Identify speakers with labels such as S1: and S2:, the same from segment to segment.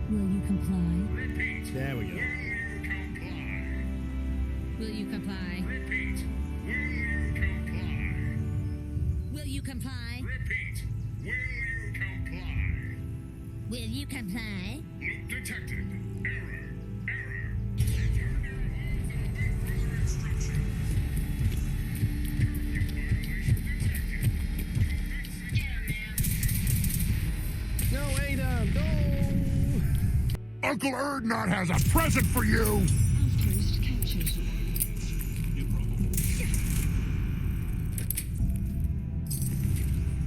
S1: Will you comply?
S2: Repeat.
S3: There we go.
S1: Will you comply?
S2: Repeat. Will you comply?
S1: Will you comply?
S2: Repeat. Will you comply?
S1: Will you comply?
S2: Loop detected. Error. Error. Return your homes and await further instruction. Curfew violation detected.
S3: No, Ada, no!
S2: Uncle Erdnot has a present for you!
S1: Outpost captured.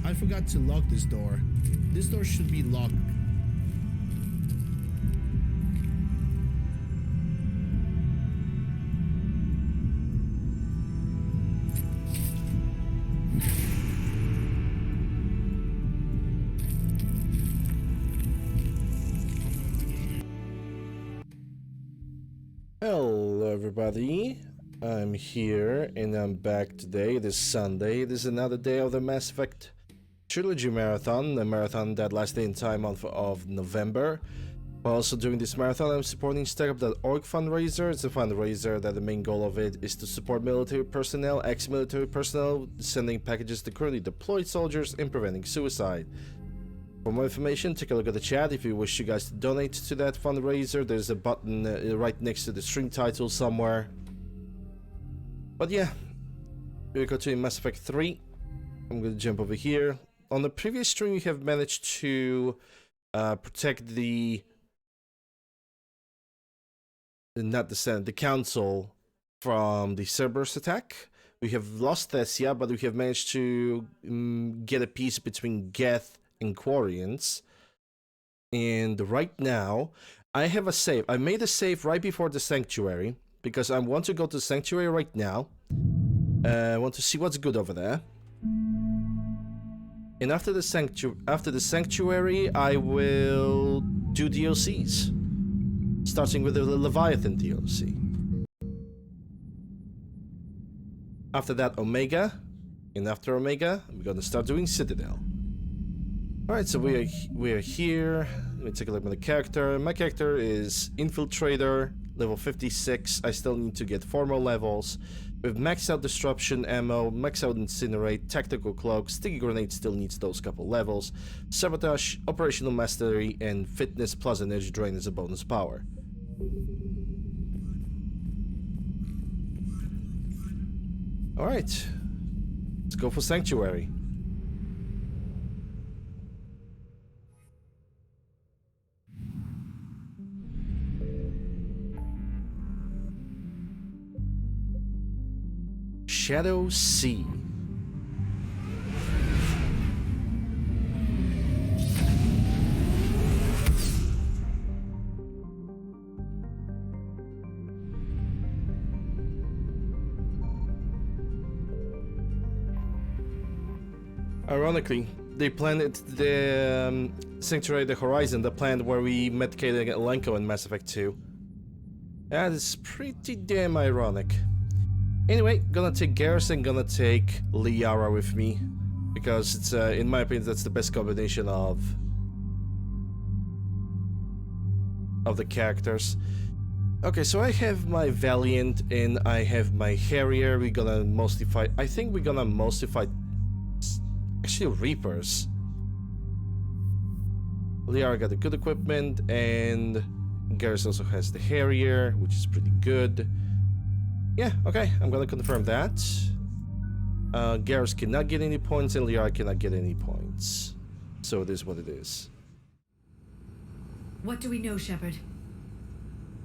S3: I forgot to lock this door. This door should be locked. Hello everybody, I'm here and I'm back today. It is Sunday. It is another day of the Mass Effect Trilogy Marathon, a marathon that lasted in time of November. While also doing this marathon, I'm supporting StackUp.org fundraiser. It's a fundraiser that the main goal of it is to support military personnel, ex-military personnel, sending packages to currently deployed soldiers and preventing suicide. For more information, take a look at the chat. If you wish you guys to donate to that fundraiser, there's a button right next to the stream title somewhere. But yeah, we go to Mass Effect 3. I'm going to jump over here. On the previous stream, we have managed to protect the council from the Cerberus attack. We have lost Thessia, but we have managed to get a peace between Geth and Quarians. And right now I have a save. I made a save right before the sanctuary because I want to go to the sanctuary right now. I want to see what's good over there. And after the sanctuary I will do DLCs, starting with the Leviathan DLC. After that Omega, and after Omega I'm gonna start doing Citadel. Alright, so we are here. Let me take a look at the character. My character is Infiltrator, level 56. I still need to get 4 more levels. With maxed out Disruption ammo, maxed out Incinerate, Tactical Cloak, Sticky Grenade still needs those couple levels. Sabotage, Operational Mastery, and Fitness plus Energy Drain as a bonus power. Alright, let's go for Sanctuary. Shadow Sea. Ironically, they planned the Sanctuary the Horizon, the plan where we met Kate and Elenko in Mass Effect 2. That is pretty damn ironic. Anyway, gonna take Garrison, gonna take Liara with me, because it's, in my opinion, that's the best combination of the characters. Okay, so I have my Valiant and I have my Harrier. We're gonna mostly fight, I think we're gonna mostly fight, actually, Reapers. Liara got the good equipment, and Garrus also has the Harrier, which is pretty good. Yeah, okay, I'm gonna confirm that. Garrus cannot get any points, and Liara cannot get any points. So it is what it is.
S4: What do we know, Shepard?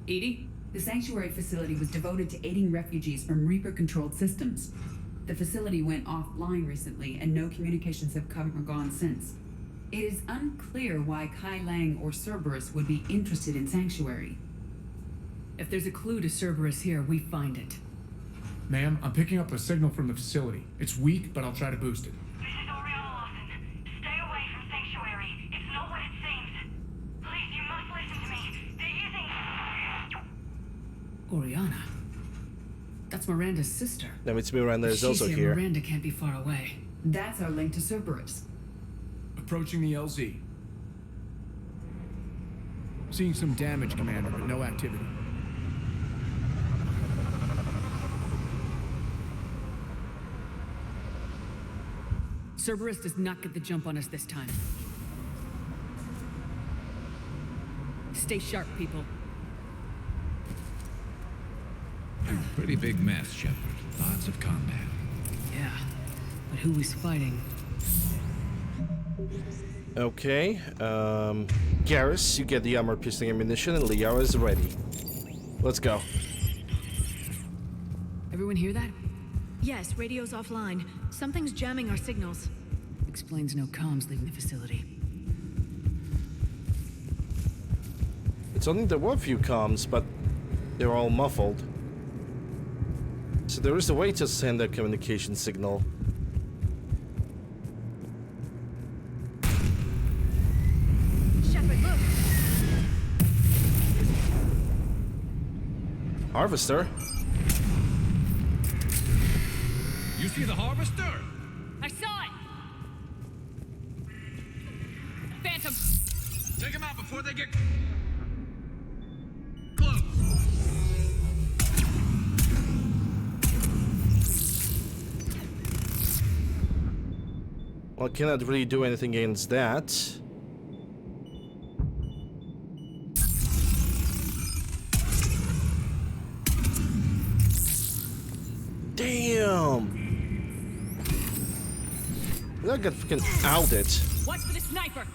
S4: Edie? The Sanctuary facility was devoted to aiding refugees from Reaper-controlled systems. The facility went offline recently, and no communications have come or gone since. It is unclear why Kai Lang or Cerberus would be interested in Sanctuary. If there's a clue to Cerberus here, we find it.
S5: Ma'am, I'm picking up a signal from the facility. It's weak, but I'll try to boost it.
S6: This is Oriana Lawson. Stay away from Sanctuary. It's not what it seems. Please, you must listen to me. They're using...
S4: Oriana? That's Miranda's sister.
S3: Now it's Miranda is also
S4: She's
S3: here.
S4: Miranda can't be far away. That's our link to Cerberus.
S5: Approaching the LZ. Seeing some damage, Commander, but no activity.
S4: Cerberus does not get the jump on us this time. Stay sharp, people.
S7: Pretty big mess, Shepard. Lots of combat.
S4: Yeah, but who is fighting?
S3: Okay, Garrus, you get the armor-piercing ammunition, and Liara is ready. Let's go.
S4: Everyone hear that?
S8: Yes, radio's offline. Something's jamming our signals.
S4: Explains no comms leaving the facility.
S3: It's only there were a few comms, but they're all muffled. So there is a way to send a communication signal.
S8: Shepard, look!
S3: Harvester?
S7: You see the harvester?
S4: I saw it! Phantom!
S7: Take him out before they get close.
S3: Well, I cannot really do anything against that. Damn! That got fucking outed.
S4: Watch for the sniper!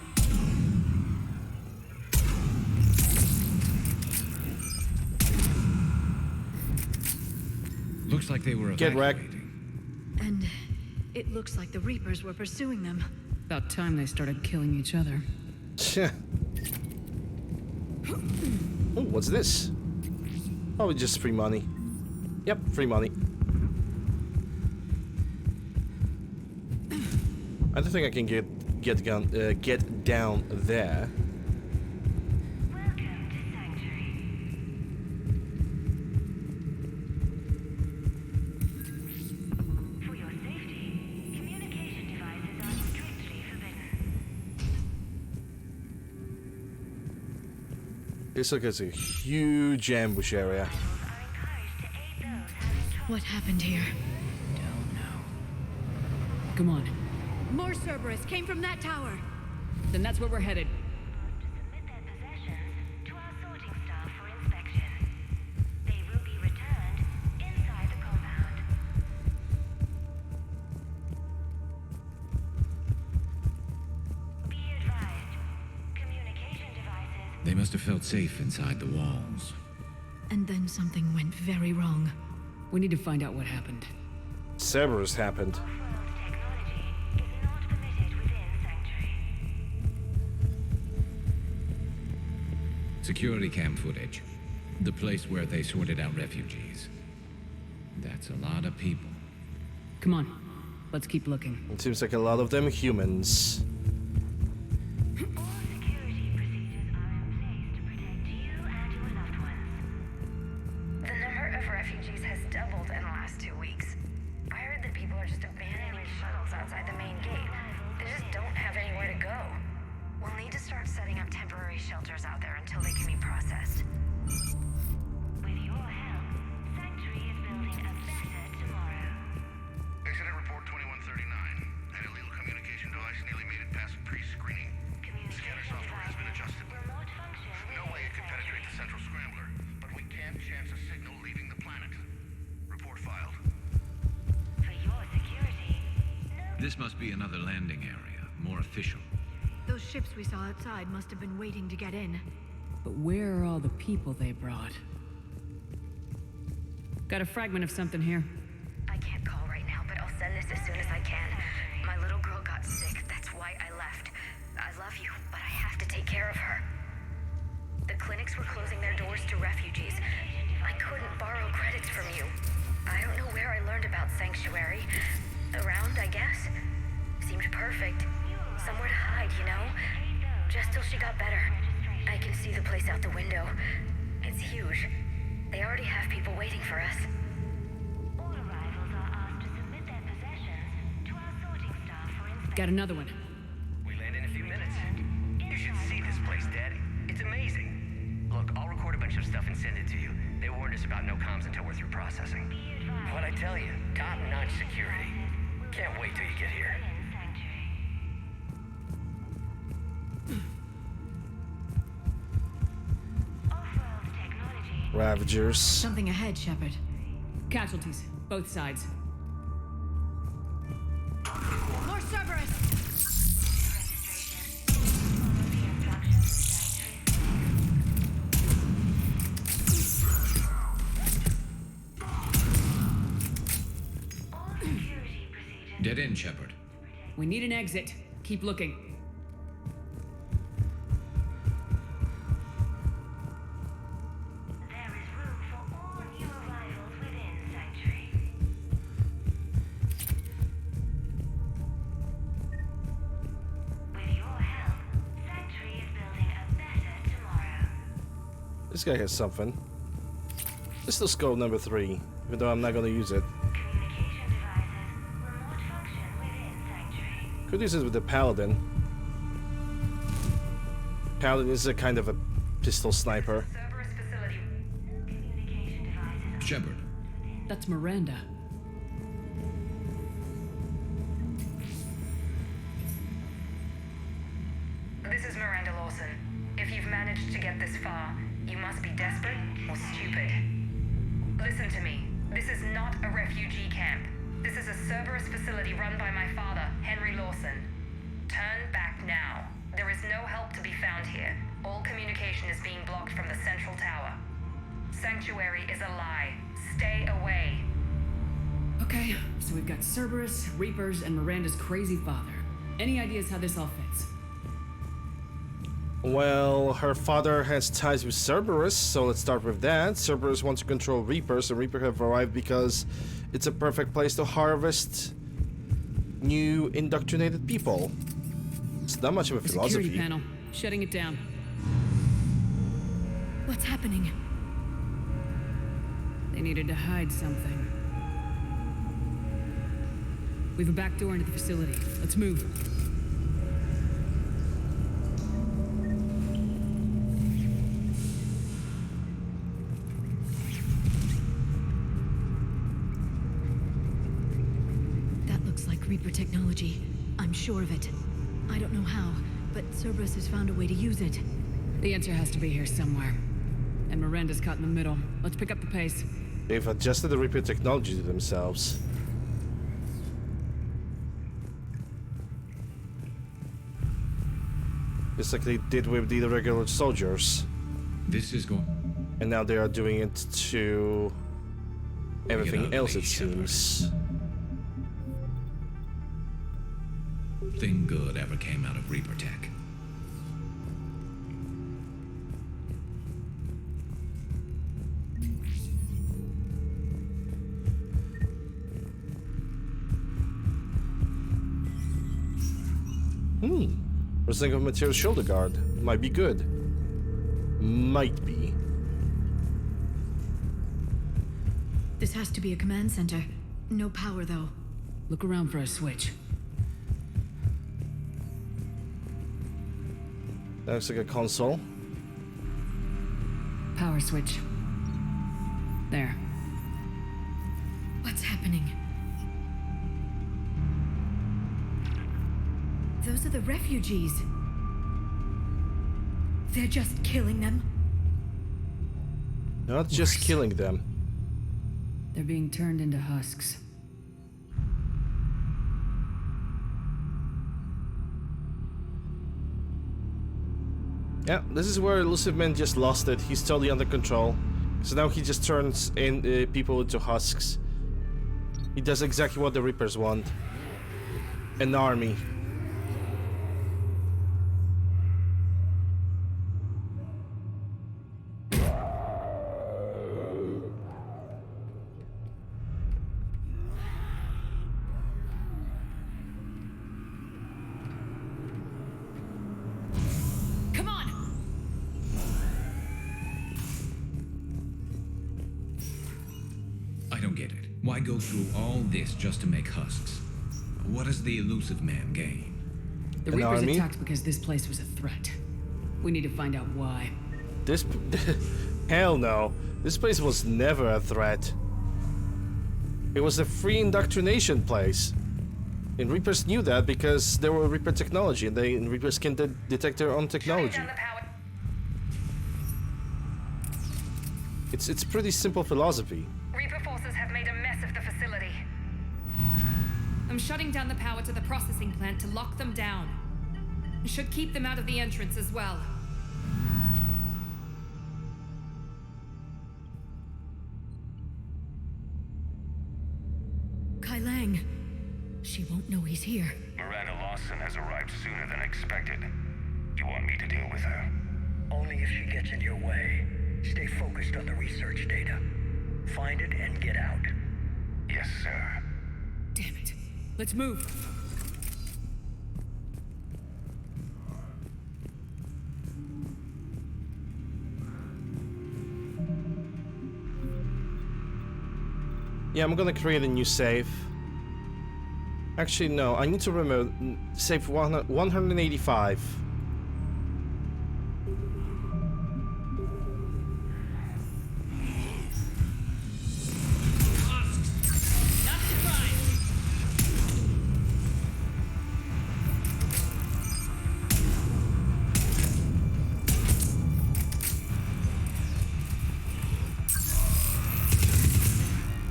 S7: Looks like they were
S3: Get wrecked.
S7: evacuating.
S8: And it looks like the Reapers were pursuing them.
S4: About time they started killing each other.
S3: Oh, what's this? Probably just free money. Yep, free money. I don't think I can get down there.
S6: Welcome to Sanctuary. For your safety, communication devices are strictly forbidden.
S3: This looks like a huge ambush area.
S6: Rivals are encouraged to aid those having trouble.
S8: What happened here?
S4: Don't know. Come on.
S8: More Cerberus came from that tower!
S4: Then that's where we're headed.
S6: To submit their possessions to our sorting staff for inspection. They will be returned inside the compound. Be advised, communication devices
S7: They must have felt safe inside the walls.
S8: And then something went very wrong.
S4: We need to find out what happened.
S3: Cerberus happened.
S6: off-world technology is not permitted within Sanctuary.
S7: Security cam footage. The place where they sorted out refugees. That's a lot of people.
S4: Come on. Let's keep looking.
S3: It seems like a lot of them humans.
S6: All security procedures are in place to protect you and your loved ones.
S9: The number of refugees has doubled in the last 2 weeks. I heard that people are just abandoning shuttles outside the main gate. They just don't have anywhere to go. We'll need to start setting up temporary shelters out there until they can be processed.
S6: With your help, Sanctuary is building a better tomorrow.
S2: Incident report 2139. An illegal communication device nearly made it past pre-screening. Scanner software has been adjusted.
S6: Remote function
S2: No way it could penetrate the central scrambler, but we can't chance a signal leaving the planet. Report filed.
S6: for your security.
S7: This must be another landing area, more official.
S8: Those ships we saw outside must have been waiting to get in.
S4: But where are all the people they brought? Got a fragment of something here.
S9: I can't call right now, but I'll send this as soon as I can. My little girl got sick, that's why I left. I love you, but I have to take care of her. The clinics were closing their doors to refugees. I couldn't borrow credits from you. I don't know where I learned about Sanctuary. Around, I guess. Seemed perfect. Somewhere to hide, you know? Just till she got better. I can see the place out the window. It's huge. They already have people waiting for us.
S6: All arrivals are asked to submit their possessions to our sorting staff for inspection.
S4: Got another one.
S10: We land in a few minutes. You should see this place, Daddy. It's amazing. stuff and send it to you. They warned us about no comms until we're through processing. What'd I tell you? Top-notch security. Can't wait till you get here.
S3: Ravagers.
S8: Something ahead, Shepard.
S4: Casualties, both sides.
S8: More Cerberus!
S7: Dead end, Shepard.
S4: We need an exit. Keep looking.
S6: There is room for all new arrivals within Sanctuary. With your help, Sanctuary is building a better tomorrow.
S3: This guy has something. Oscilloscope number 3, even though I'm not gonna use it.
S6: Communication devices remote function within Sanctuary.
S3: Could use it with the Paladin. Paladin is a kind of a pistol sniper.
S9: Cerberus facility.
S6: Communication devices
S7: Shepard.
S4: That's Miranda.
S9: This is Miranda Lawson. If you've managed to get this far, you must be desperate or stupid. Listen to me. This is not a refugee camp. This is a Cerberus facility run by my father, Henry Lawson. Turn back now. There is no help to be found here. All communication is being blocked from the central tower. Sanctuary is a lie. Stay away.
S4: Okay, so we've got Cerberus, Reapers, and Miranda's crazy father. Any ideas how this all fits?
S3: Well, her father has ties with Cerberus, so let's start with that. Cerberus wants to control Reapers, and Reapers have arrived because it's a perfect place to harvest new indoctrinated people. It's not much of a philosophy.
S4: Security panel. Shutting it down.
S8: What's happening?
S4: They needed to hide something. We have a back door into the facility. Let's move.
S8: That looks like Reaper technology. I'm sure of it. I don't know how, but Cerberus has found a way to use it.
S4: The answer has to be here somewhere. And Miranda's caught in the middle. Let's pick up the pace.
S3: They've adjusted the Reaper technology to themselves. Just like they did with the regular soldiers.
S7: This is going.
S3: And now they are doing it to everything
S7: Get
S3: else,
S7: ugly,
S3: it
S7: Shepard.
S3: seems.
S7: Nothing good ever came out of Reaper tech.
S3: Recycled material shoulder guard. Might be good. Might be.
S8: This has to be a command center. No power, though.
S4: Look around for a switch.
S3: That looks like a console.
S4: Power switch. There.
S8: What's happening? Those are the refugees. They're just killing them.
S3: Not just
S8: Worse.
S3: killing them.
S4: They're being turned into husks.
S3: Yeah, this is where Elusive Man just lost it. He's totally under control. So now he just turns in people into husks. He does exactly what the Reapers want. An army.
S8: Come on!
S7: I don't get it. Why go through all this just to make husks? What does the elusive man gain?
S4: The
S3: An
S4: Reapers
S3: army?
S4: attacked because this place was a threat. We need to find out why.
S3: This Hell no. This place was never a threat. It was a free indoctrination place. And Reapers knew that because they were Reaper technology, and Reapers can detect their own technology. It's pretty simple philosophy.
S9: Reaper forces have made a mess of the facility.
S11: I'm shutting down the power to the processing plant to lock them down. It should keep them out of the entrance as well.
S8: Kai Lang. She won't know he's here.
S2: Miranda Lawson has arrived sooner than expected. You want me to deal with her?
S10: Only if she gets in your way. Stay focused on the research data. Find it and get out.
S2: Yes, sir.
S11: Damn it. Let's move.
S3: Yeah, I'm gonna create a new save. Actually, no, I need to remember save 185.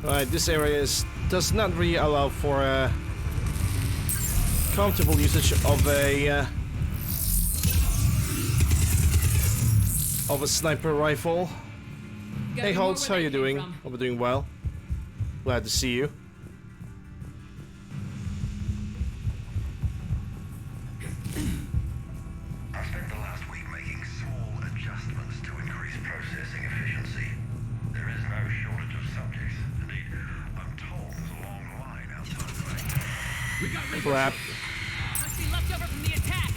S3: Right, this area does not really allow for a comfortable usage of a sniper rifle. Hey Holtz, how you doing? Hope you're doing well. Glad to see you.
S2: I spent the last week making small adjustments to increase processing efficiency. There is no shortage of subjects. Indeed, I'm told there's a long line outside the bank.
S11: We got Reapers.
S3: Crap.
S11: Must be left over from the attack.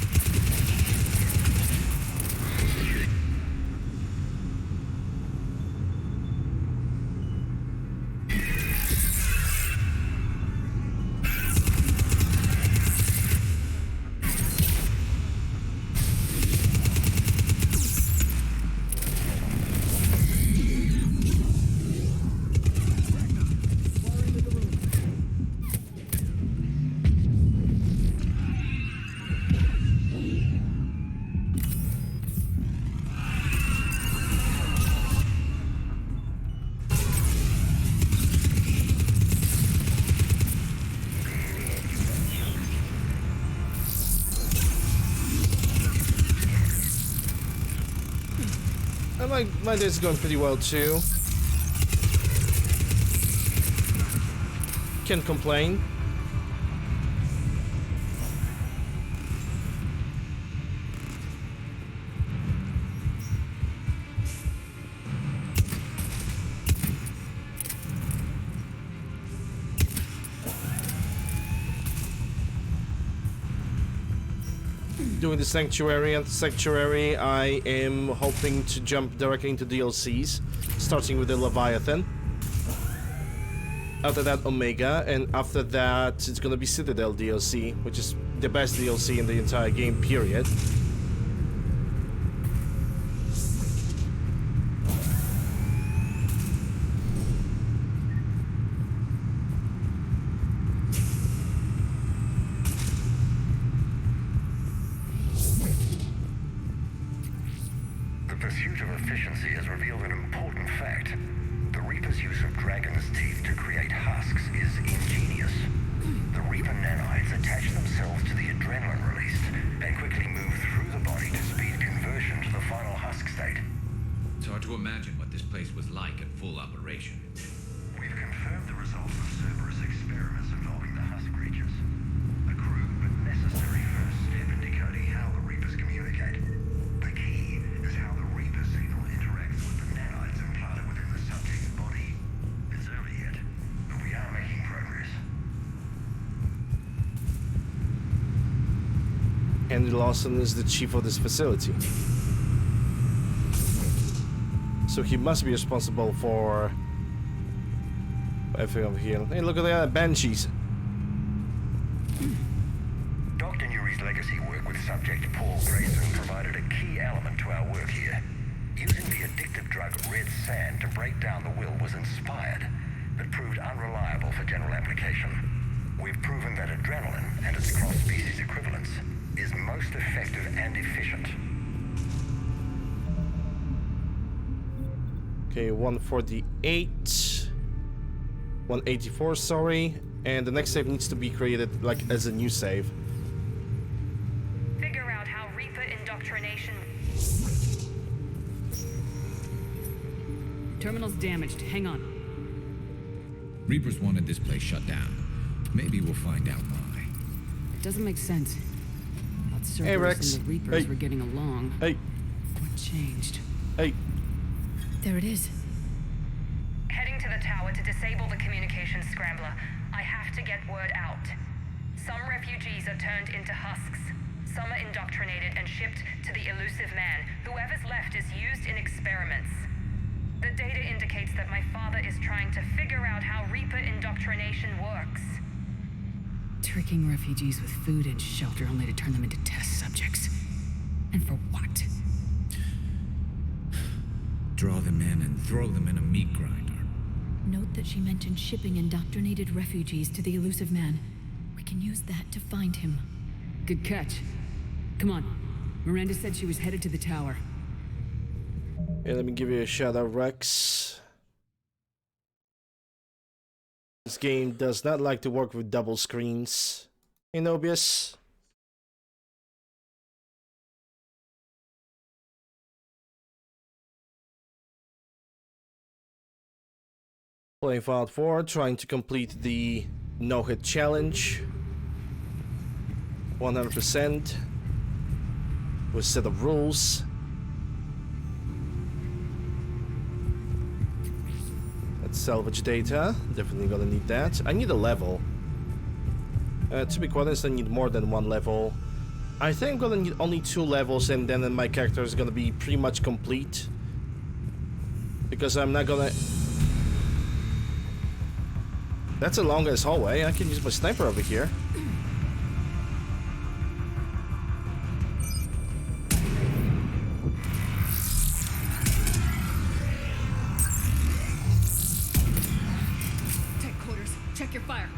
S3: My day's going pretty well too. Can't complain. Doing the Sanctuary, and Sanctuary I am hoping to jump directly into DLCs, starting with the Leviathan. After that Omega, and after that it's gonna be Citadel DLC, which is the best DLC in the entire game, period.
S2: The pursuit of efficiency has revealed an important fact. The Reaper's use of dragon's teeth to create husks is ingenious. The Reaper nanites attach themselves to the adrenaline released and quickly move through the body to speed conversion to the final husk state.
S7: It's hard to imagine what this place was like in full operation.
S2: We've confirmed the results of Cerberus experiments involving the husk creatures. A crude but necessary first step in decoding how the Reapers communicate. The key is how the Reaper signal interacts with the nanites implanted within the subject's body. It's early yet, but we are making progress.
S3: Andy Lawson is the chief of this facility. So he must be responsible for everything over here. Hey, look at that, Banshees.
S2: Dr. Newry's legacy work with subject Paul Grayson provided a key element to our work here. Using the addictive drug Red break down the will was inspired, but proved unreliable for general application. We've proven that adrenaline and its cross-species equivalence is most effective and efficient.
S3: Okay, 148. 184, sorry. And the next save needs to be created like as a new save.
S11: Figure out how Reaper indoctrination.
S4: Terminal's damaged. Hang on.
S7: Reapers wanted this place shut down. Maybe we'll find out why.
S4: It doesn't make sense. Thought Cerberus
S3: Hey, Rex.
S4: and the Reapers
S3: Hey.
S4: were getting along.
S3: Hey,
S4: What changed?
S3: hey.
S8: There it is.
S9: Heading to the tower to disable the communications scrambler. I have to get word out. Some refugees are turned into husks. Some are indoctrinated and shipped to the elusive man. Whoever's left is used in experiments. The data indicates that my father is trying to figure out how Reaper indoctrination works.
S4: Tricking refugees with food and shelter only to turn them into test subjects. And for what?
S7: Draw them in and throw them in a meat grinder.
S8: Note that she mentioned shipping indoctrinated refugees to the elusive man. We can use that to find him.
S4: Good catch. Come on. Miranda said she was headed to the tower.
S3: Yeah, let me give you a shout out, Rex. This game does not like to work with double screens. Hey, Nobius. Playing Fallout 4, trying to complete the no-hit challenge. 100%. With a set of rules. Let's salvage data. Definitely gonna need that. I need a level. To be quite honest, I need more than one level. I think I'm gonna need only 2 levels, and then my character is gonna be pretty much complete. Because I'm not gonna... That's a long-ass hallway. I can use my sniper over here.
S4: Tech quarters. Check your fire.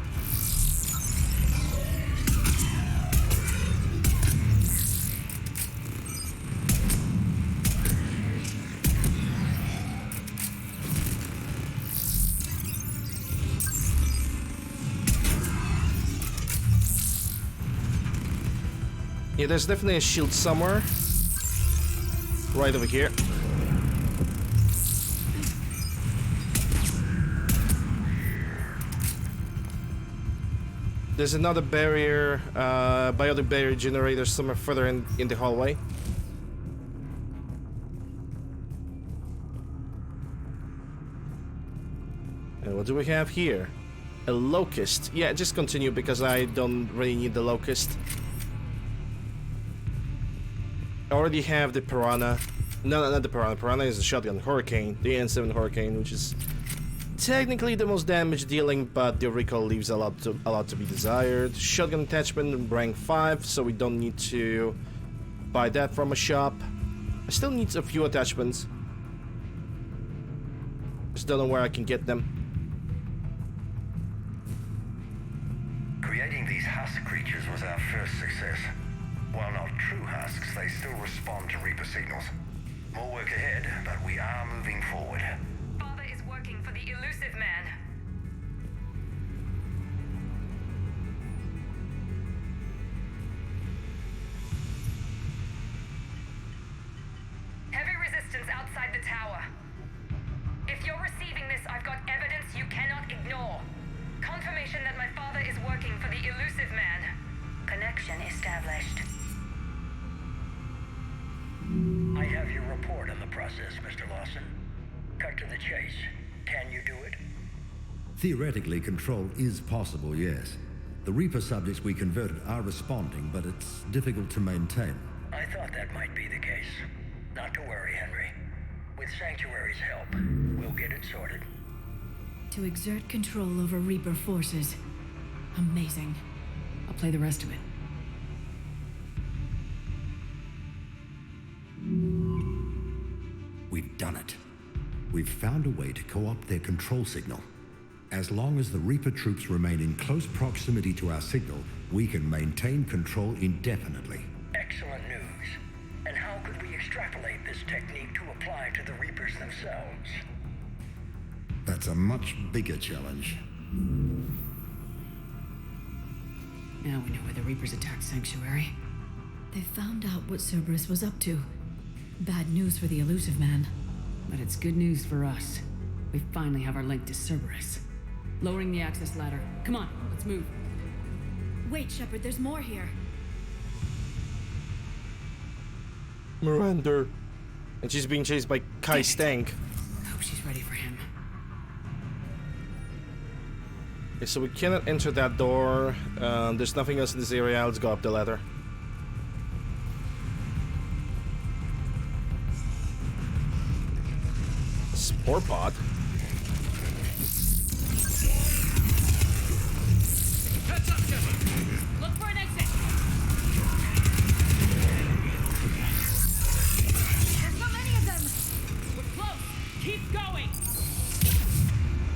S3: Yeah, there's definitely a shield somewhere. Right over here. There's another barrier, biotic barrier generator somewhere further in the hallway. And what do we have here? A locust. Yeah, just continue because I don't really need the locust. I already have the piranha. No, not the piranha. Piranha is the shotgun. Hurricane. The N7 Hurricane, which is technically the most damage dealing, but the recoil leaves a lot to be desired. Shotgun attachment, rank 5, so we don't need to buy that from a shop. I still need a few attachments. Just don't know where I can get them.
S2: Creating these husk creatures was our first success. While not true husks, they still respond to Reaper signals. More work ahead, but we are moving forward.
S9: Father is working for the elusive man. Heavy resistance outside the tower. If you're receiving this, I've got evidence you cannot ignore. Confirmation that my father is working for the elusive man. Connection established.
S10: I have your report on the process, Mr. Lawson. Cut to the chase. Can you do it?
S12: Theoretically, control is possible, yes. The Reaper subjects we converted are responding, but it's difficult to maintain.
S10: I thought that might be the case. Not to worry, Henry. With Sanctuary's help, we'll get it sorted.
S8: To exert control over Reaper forces. Amazing.
S4: I'll play the rest of it.
S12: We've done it. we've found a way to co-opt their control signal. As long as the Reaper troops remain in close proximity to our signal, we can maintain control indefinitely.
S10: Excellent news. And how could we extrapolate this technique to apply to the Reapers themselves?
S12: That's a much bigger challenge.
S4: Now we know why the Reapers attacked Sanctuary.
S8: They found out what Cerberus was up to. Bad news for the Elusive Man.
S4: But it's good news for us. We finally have our link to Cerberus. Lowering the access ladder. Come on, let's move.
S8: Wait, Shepard, there's more here.
S3: Miranda. And she's being chased by Kai Stank.
S4: Hope she's ready for him.
S3: Okay, so we cannot enter that door. There's nothing else in this area. Let's go up the ladder. Spore pod.
S11: Heads up, Shepard. Look for an exit. There's so many of them. We're close. Keep going.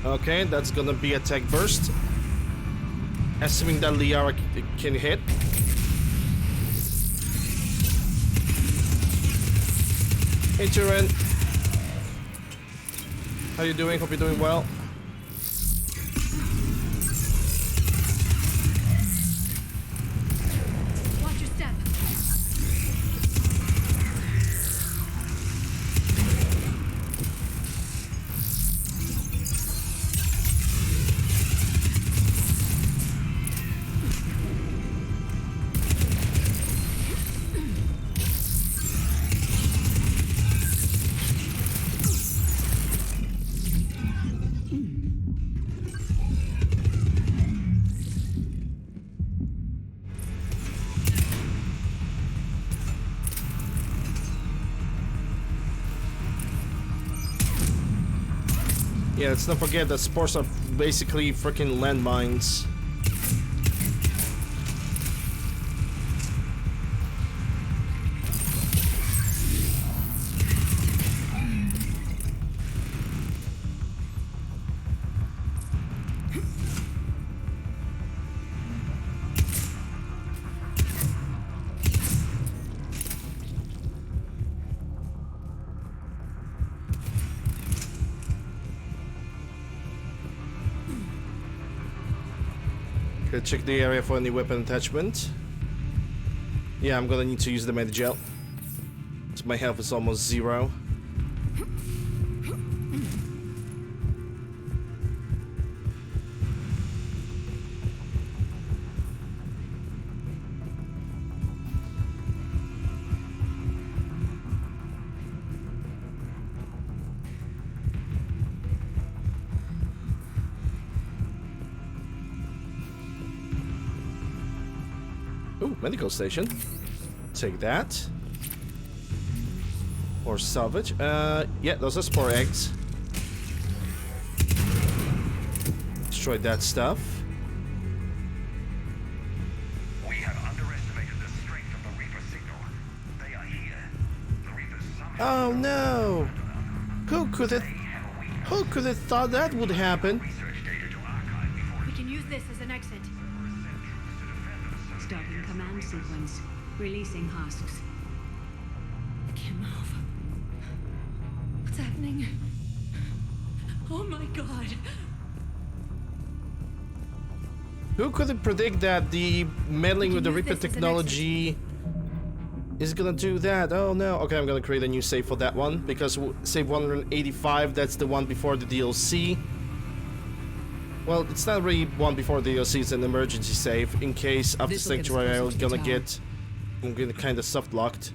S3: Okay, that's gonna be a tech burst. Assuming that Liara can hit. Hey, Turin. How you doing? Hope you're doing well.
S8: Watch your step.
S3: Yeah, let's not forget that spores are basically freaking landmines. Okay, check the area for any weapon attachment. Yeah, I'm gonna need to use the Medigel. So my health is almost 0. Ooh, medical station. Take that. Or salvage. Yeah, those are spore eggs. Destroy that stuff.
S2: We have underestimated the strength of the Reaper signal. They are here. The Reapers somehow...
S3: Oh no! Who could have thought that would happen?
S8: We can use this as an exit.
S13: Starting command sequence. Releasing husks.
S8: I can't move. What's happening? Oh my god.
S3: Who could predict that the meddling with the Reaper technology is gonna do that? Oh no. Okay, I'm gonna create a new save for that one, because save 185, that's the one before the DLC. Well, it's not really one before the DLC, it's an emergency save in case after Sanctuary I'm gonna kind of soft locked.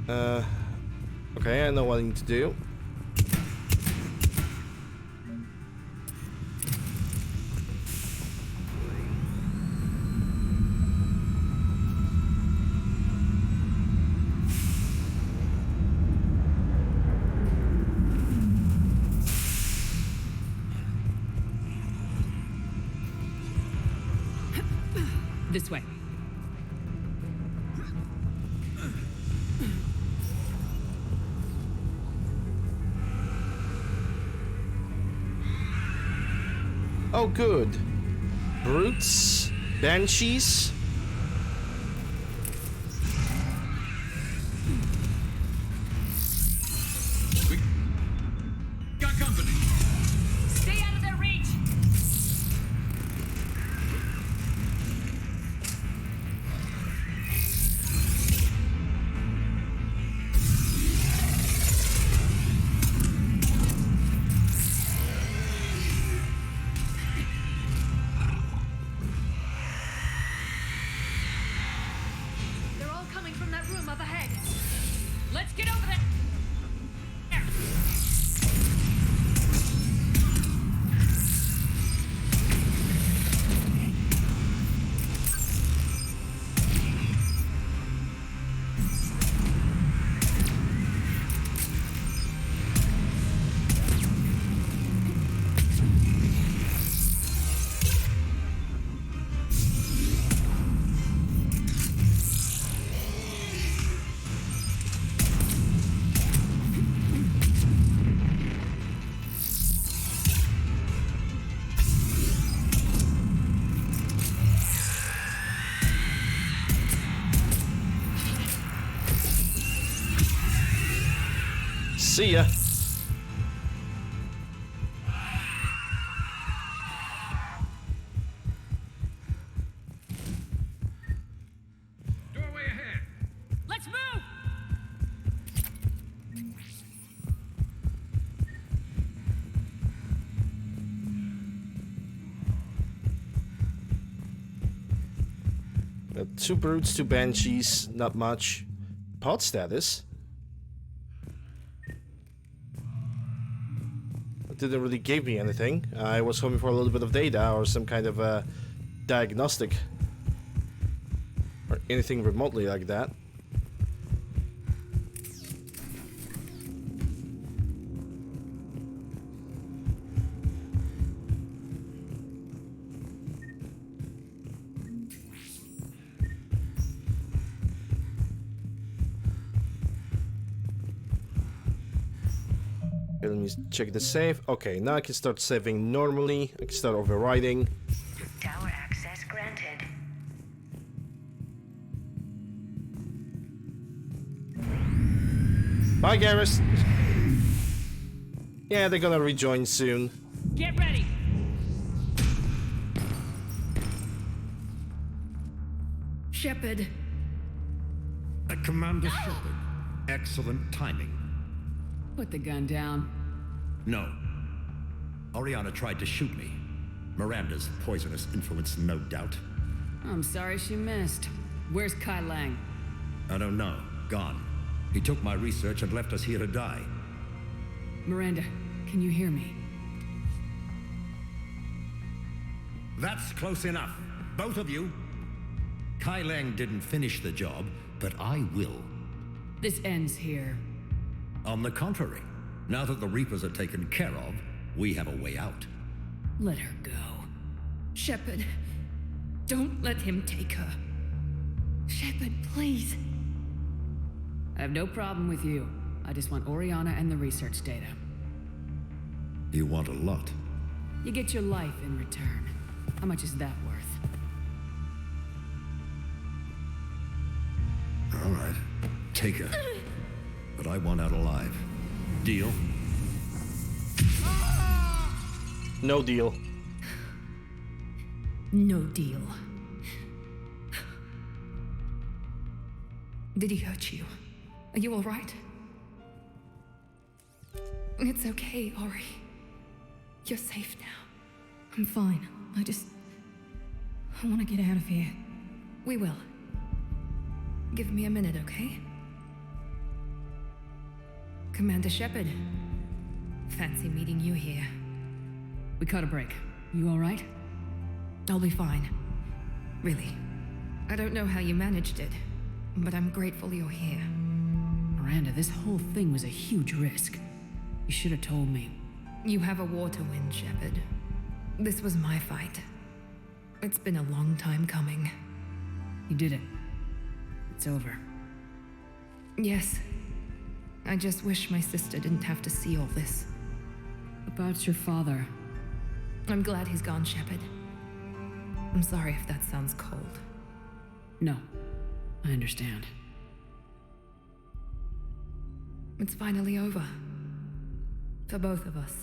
S3: Okay, I know what I need to do.
S4: This way.
S3: Oh, good. Brutes, banshees.
S7: We got company.
S11: Stay out of their reach!
S8: They're all coming from that room up ahead.
S11: Let's get over there!
S3: See ya.
S7: Doorway ahead.
S11: Let's move!
S3: Two brutes, two banshees, not much. Pod status. It didn't really give me anything. I was hoping for a little bit of data or some kind of diagnostic. Or anything remotely like that. Okay, let me check the save. Okay, now I can start saving normally. I can start overriding.
S9: Tower access granted.
S3: Bye, Garrus. Yeah, they're gonna rejoin soon.
S11: Get ready!
S8: Shepard.
S12: Commander Shepard. Excellent timing.
S4: Put the gun down.
S12: No. Oriana tried to shoot me. Miranda's poisonous influence, no doubt.
S4: I'm sorry she missed. Where's Kai Lang?
S12: I don't know. Gone. He took my research and left us here to die.
S4: Miranda, can you hear me?
S12: That's close enough. Both of you. Kai Lang didn't finish the job, but I will.
S4: This ends here.
S12: On the contrary, now that the Reapers are taken care of, we have a way out.
S4: Let her go.
S8: Shepard.
S11: Don't let him take her.
S8: Shepard, please.
S4: I have no problem with you. I just want Oriana and the research data.
S12: You want a lot.
S4: You get your life in return. How much is that worth?
S12: All right. Take her. But I want out alive. Deal?
S3: No deal.
S8: No deal.
S11: Did he hurt you? Are you all right? It's okay, Ori. You're safe now.
S8: I'm fine. I want to get out of here.
S11: We will. Give me a minute, okay? Commander Shepard. Fancy meeting you here.
S4: We caught a break. You all right?
S8: I'll be fine.
S11: Really. I don't know how you managed it, but I'm grateful you're here.
S4: Miranda, this whole thing was a huge risk. You should have told me.
S11: You have a war to win, Shepard. This was my fight. It's been a long time coming.
S4: You did it. It's over.
S11: Yes. I just wish my sister didn't have to see all this.
S4: About your father.
S11: I'm glad he's gone, Shepard. I'm sorry if that sounds cold.
S4: No, I understand.
S11: It's finally over. For both of us.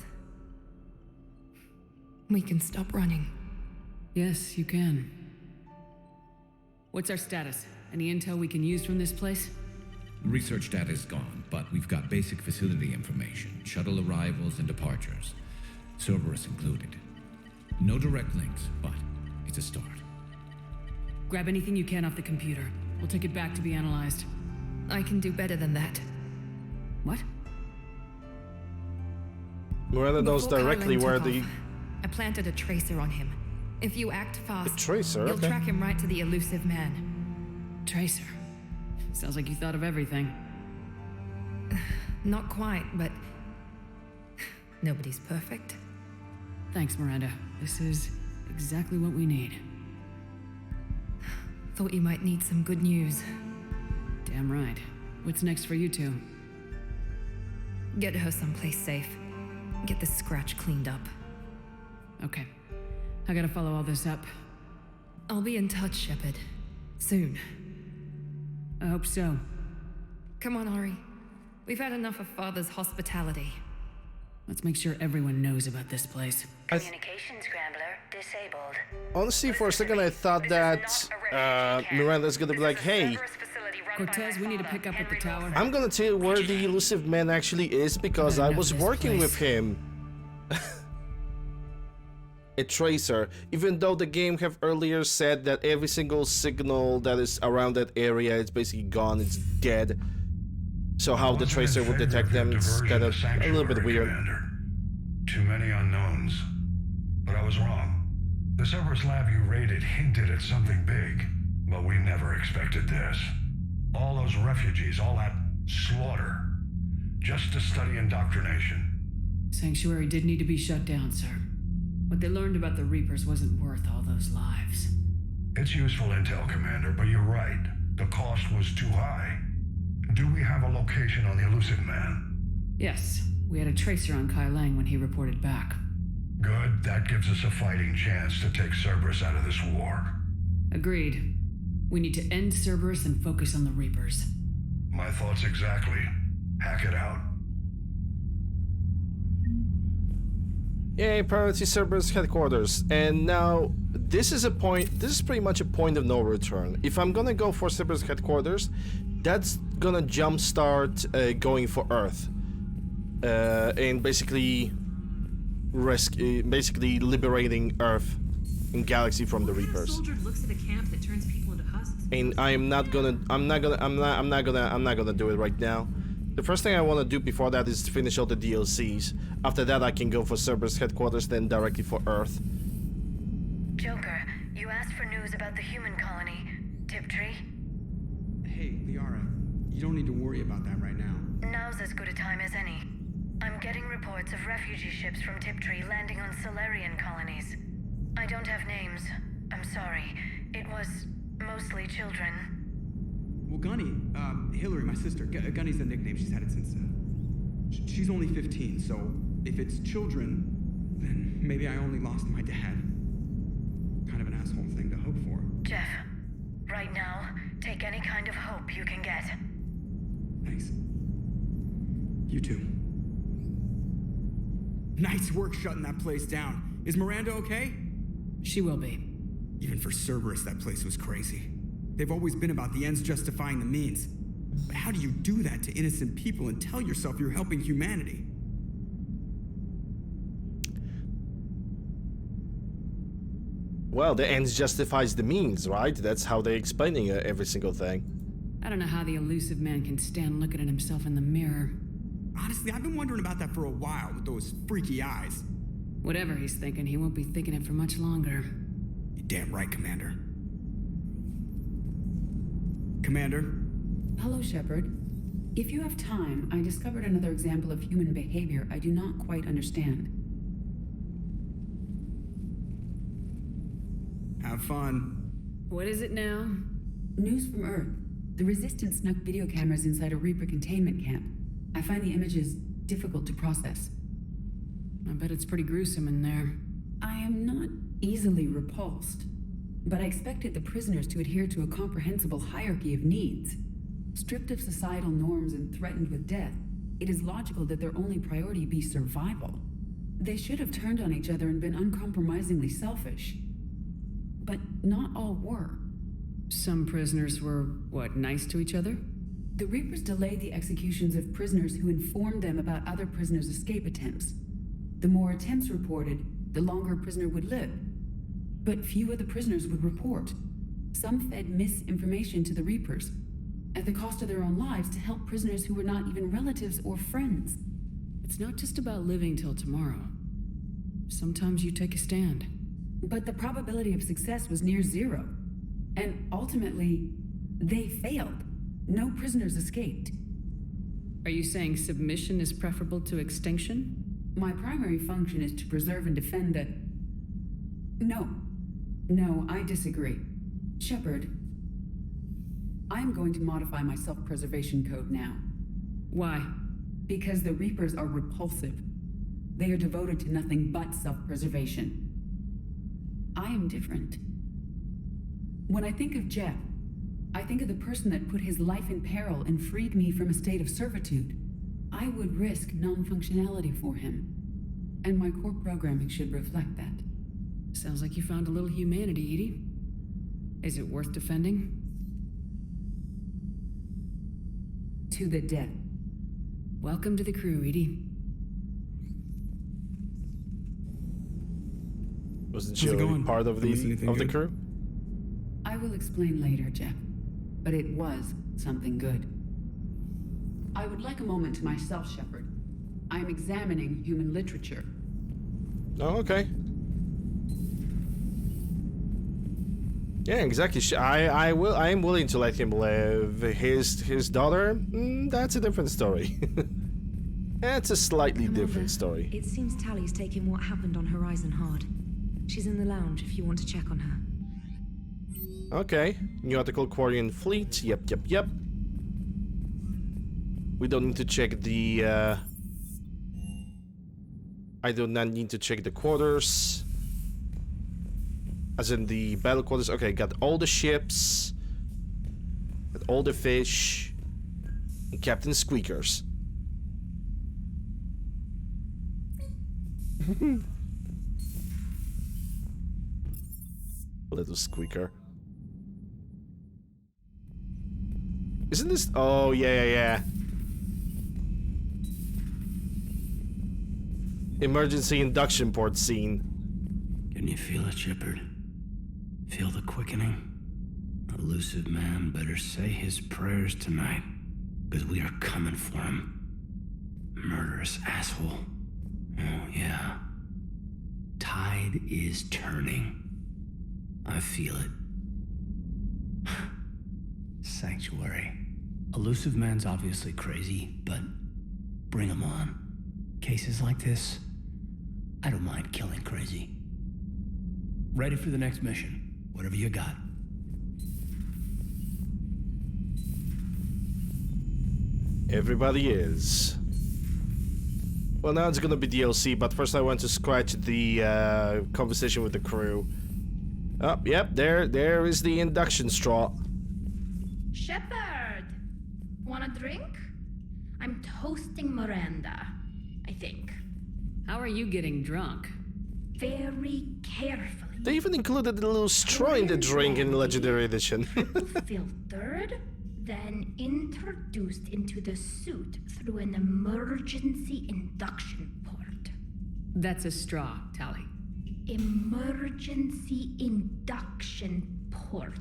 S11: We can stop running.
S4: Yes, you can. What's our status? Any intel we can use from this place?
S7: Research data is gone, but we've got basic facility information, shuttle arrivals and departures, Cerberus included. No direct links, but it's a start.
S4: Grab anything you can off the computer. We'll take it back to be analyzed.
S11: I can do better than that.
S4: What?
S3: Miranda knows
S11: Before
S3: directly
S11: Kylan
S3: where
S11: took
S3: the...
S11: off, I planted a tracer on him. If you act fast,
S3: The tracer?
S11: you'll
S3: Okay.
S11: track him right to the elusive man.
S4: Tracer. Sounds like you thought of everything.
S11: Not quite, but nobody's perfect.
S4: Thanks, Miranda. This is exactly what we need.
S11: Thought you might need some good news.
S4: Damn right. What's next for you two?
S11: Get her someplace safe. Get the scratch cleaned up.
S4: Okay. I gotta follow all this up.
S11: I'll be in touch, Shepard. Soon.
S4: I hope so.
S11: Come on, Ari. We've had enough of Father's hospitality.
S4: Let's make sure everyone knows about this place.
S9: Communication scrambler disabled.
S3: Honestly, for a second I thought that Miranda's gonna be like, hey,
S4: Cortez, we need to pick up at the tower.
S3: I'm gonna tell you where the elusive man actually is because I was working with him. A tracer, even though the game have earlier said that every single signal that is around that area is basically gone, it's dead. So how the tracer would detect them, it's kind of a little bit weird.
S2: Commander. Too many unknowns. But I was wrong. The Cerberus lab you raided hinted at something big, but we never expected this. All those refugees, all that slaughter, just to study indoctrination.
S4: Sanctuary did need to be shut down, sir. What they learned about the Reapers wasn't worth all those lives.
S2: It's useful intel, Commander, but you're right. The cost was too high. Do we have a location on the elusive man?
S4: Yes, we had a tracer on Kai Lang when he reported back.
S2: Good, that gives us a fighting chance to take Cerberus out of this war.
S4: Agreed. We need to end Cerberus and focus on the Reapers.
S2: My thoughts exactly. Hack it out.
S3: Yay, priority Cerberus headquarters. And now, this is pretty much a point of no return. If I'm gonna go for Cerberus headquarters, that's gonna jumpstart going for Earth. And basically liberating Earth and Galaxy from the Reapers.
S13: Soldier looks at a camp that turns people into husks.
S3: And I'm not gonna do it right now. The first thing I want to do before that is to finish all the DLCs. After that, I can go for Cerberus headquarters, then directly for Earth.
S9: Joker, you asked for news about the human colony, Tiptree.
S14: Hey, Liara, you don't need to worry about that right now.
S9: Now's as good a time as any. I'm getting reports of refugee ships from Tiptree landing on Solarian colonies. I don't have names. I'm sorry. It was mostly children.
S14: Well, Gunny, Hillary, my sister, Gunny's the nickname. She's had it since, she's only 15, so if it's children, then maybe I only lost my dad. Kind of an asshole thing to hope for.
S9: Jeff, right now, take any kind of hope you can get.
S14: Thanks. You too. Nice work shutting that place down. Is Miranda okay?
S4: She will be.
S14: Even for Cerberus, that place was crazy. They've always been about the ends justifying the means. But how do you do that to innocent people and tell yourself you're helping humanity?
S3: Well, the ends justifies the means, right? That's how they're explaining every single thing.
S4: I don't know how the elusive man can stand looking at himself in the mirror.
S14: Honestly, I've been wondering about that for a while with those freaky eyes.
S4: Whatever he's thinking, he won't be thinking it for much longer.
S14: You're damn right, Commander. Commander?
S4: Hello, Shepard. If you have time, I discovered another example of human behavior I do not quite understand.
S14: Have fun.
S4: What is it now? News from Earth. The Resistance snuck video cameras inside a Reaper containment camp. I find the images difficult to process. I bet it's pretty gruesome in there. I am not easily repulsed, but I expected the prisoners to adhere to a comprehensible hierarchy of needs. Stripped of societal norms and threatened with death, it is logical that their only priority be survival. They should have turned on each other and been uncompromisingly selfish. But not all were.
S15: Some prisoners were, what, nice to each other?
S4: The Reapers delayed the executions of prisoners who informed them about other prisoners' escape attempts. The more attempts reported, the longer a prisoner would live. But few of the prisoners would report. Some fed misinformation to the Reapers, at the cost of their own lives, to help prisoners who were not even relatives or friends.
S15: It's not just about living till tomorrow. Sometimes you take a stand.
S4: But the probability of success was near zero. And ultimately, they failed. No prisoners escaped.
S15: Are you saying submission is preferable to extinction?
S4: My primary function is to preserve and defend the... No, I disagree. Shepard, I'm going to modify my self-preservation code now.
S15: Why?
S4: Because the Reapers are repulsive. They are devoted to nothing but self-preservation. I am different. When I think of Jeff, I think of the person that put his life in peril and freed me from a state of servitude. I would risk non-functionality for him. And my core programming should reflect that.
S15: Sounds like you found a little humanity, Edie. Is it worth defending?
S4: To the death.
S15: Welcome to the crew, Edie.
S3: Wasn't she already part of the crew?
S4: I will explain later, Jeff. But it was something good. I would like a moment to myself, Shepard. I am examining human literature.
S3: Oh, okay. Yeah, exactly. I am willing to let him live. His daughter, that's a different story. That's a slightly different story.
S16: It seems Tally's taking what happened on Horizon hard. She's in the lounge if you want to check on her.
S3: Okay. Nautical Quarian Fleet. Yep. We don't need to check the... I do not need to check the quarters. As in the battle quarters. Okay, got all the ships. Got all the fish. And Captain Squeakers. Little squeaker. Isn't this... Oh, yeah. Emergency induction port scene.
S17: Can you feel it, Shepard? Feel the quickening? Elusive man better say his prayers tonight, because we are coming for him. Murderous asshole. Oh, yeah. Tide is turning. I feel it. Sanctuary. Elusive man's obviously crazy, but bring him on. Cases like this, I don't mind killing crazy. Ready for the next mission. Whatever you got.
S3: Everybody is. Well, now it's gonna be DLC, but first I want to scratch the conversation with the crew. Oh, yep, there is the induction straw.
S18: Shepard! Want a drink? I'm toasting Miranda, I think.
S15: How are you getting drunk?
S18: Very carefully.
S3: They even included a little straw in the drink in Legendary Edition.
S18: Filtered, then introduced into the suit through an emergency induction port.
S15: That's a straw, Tally.
S18: Emergency induction port.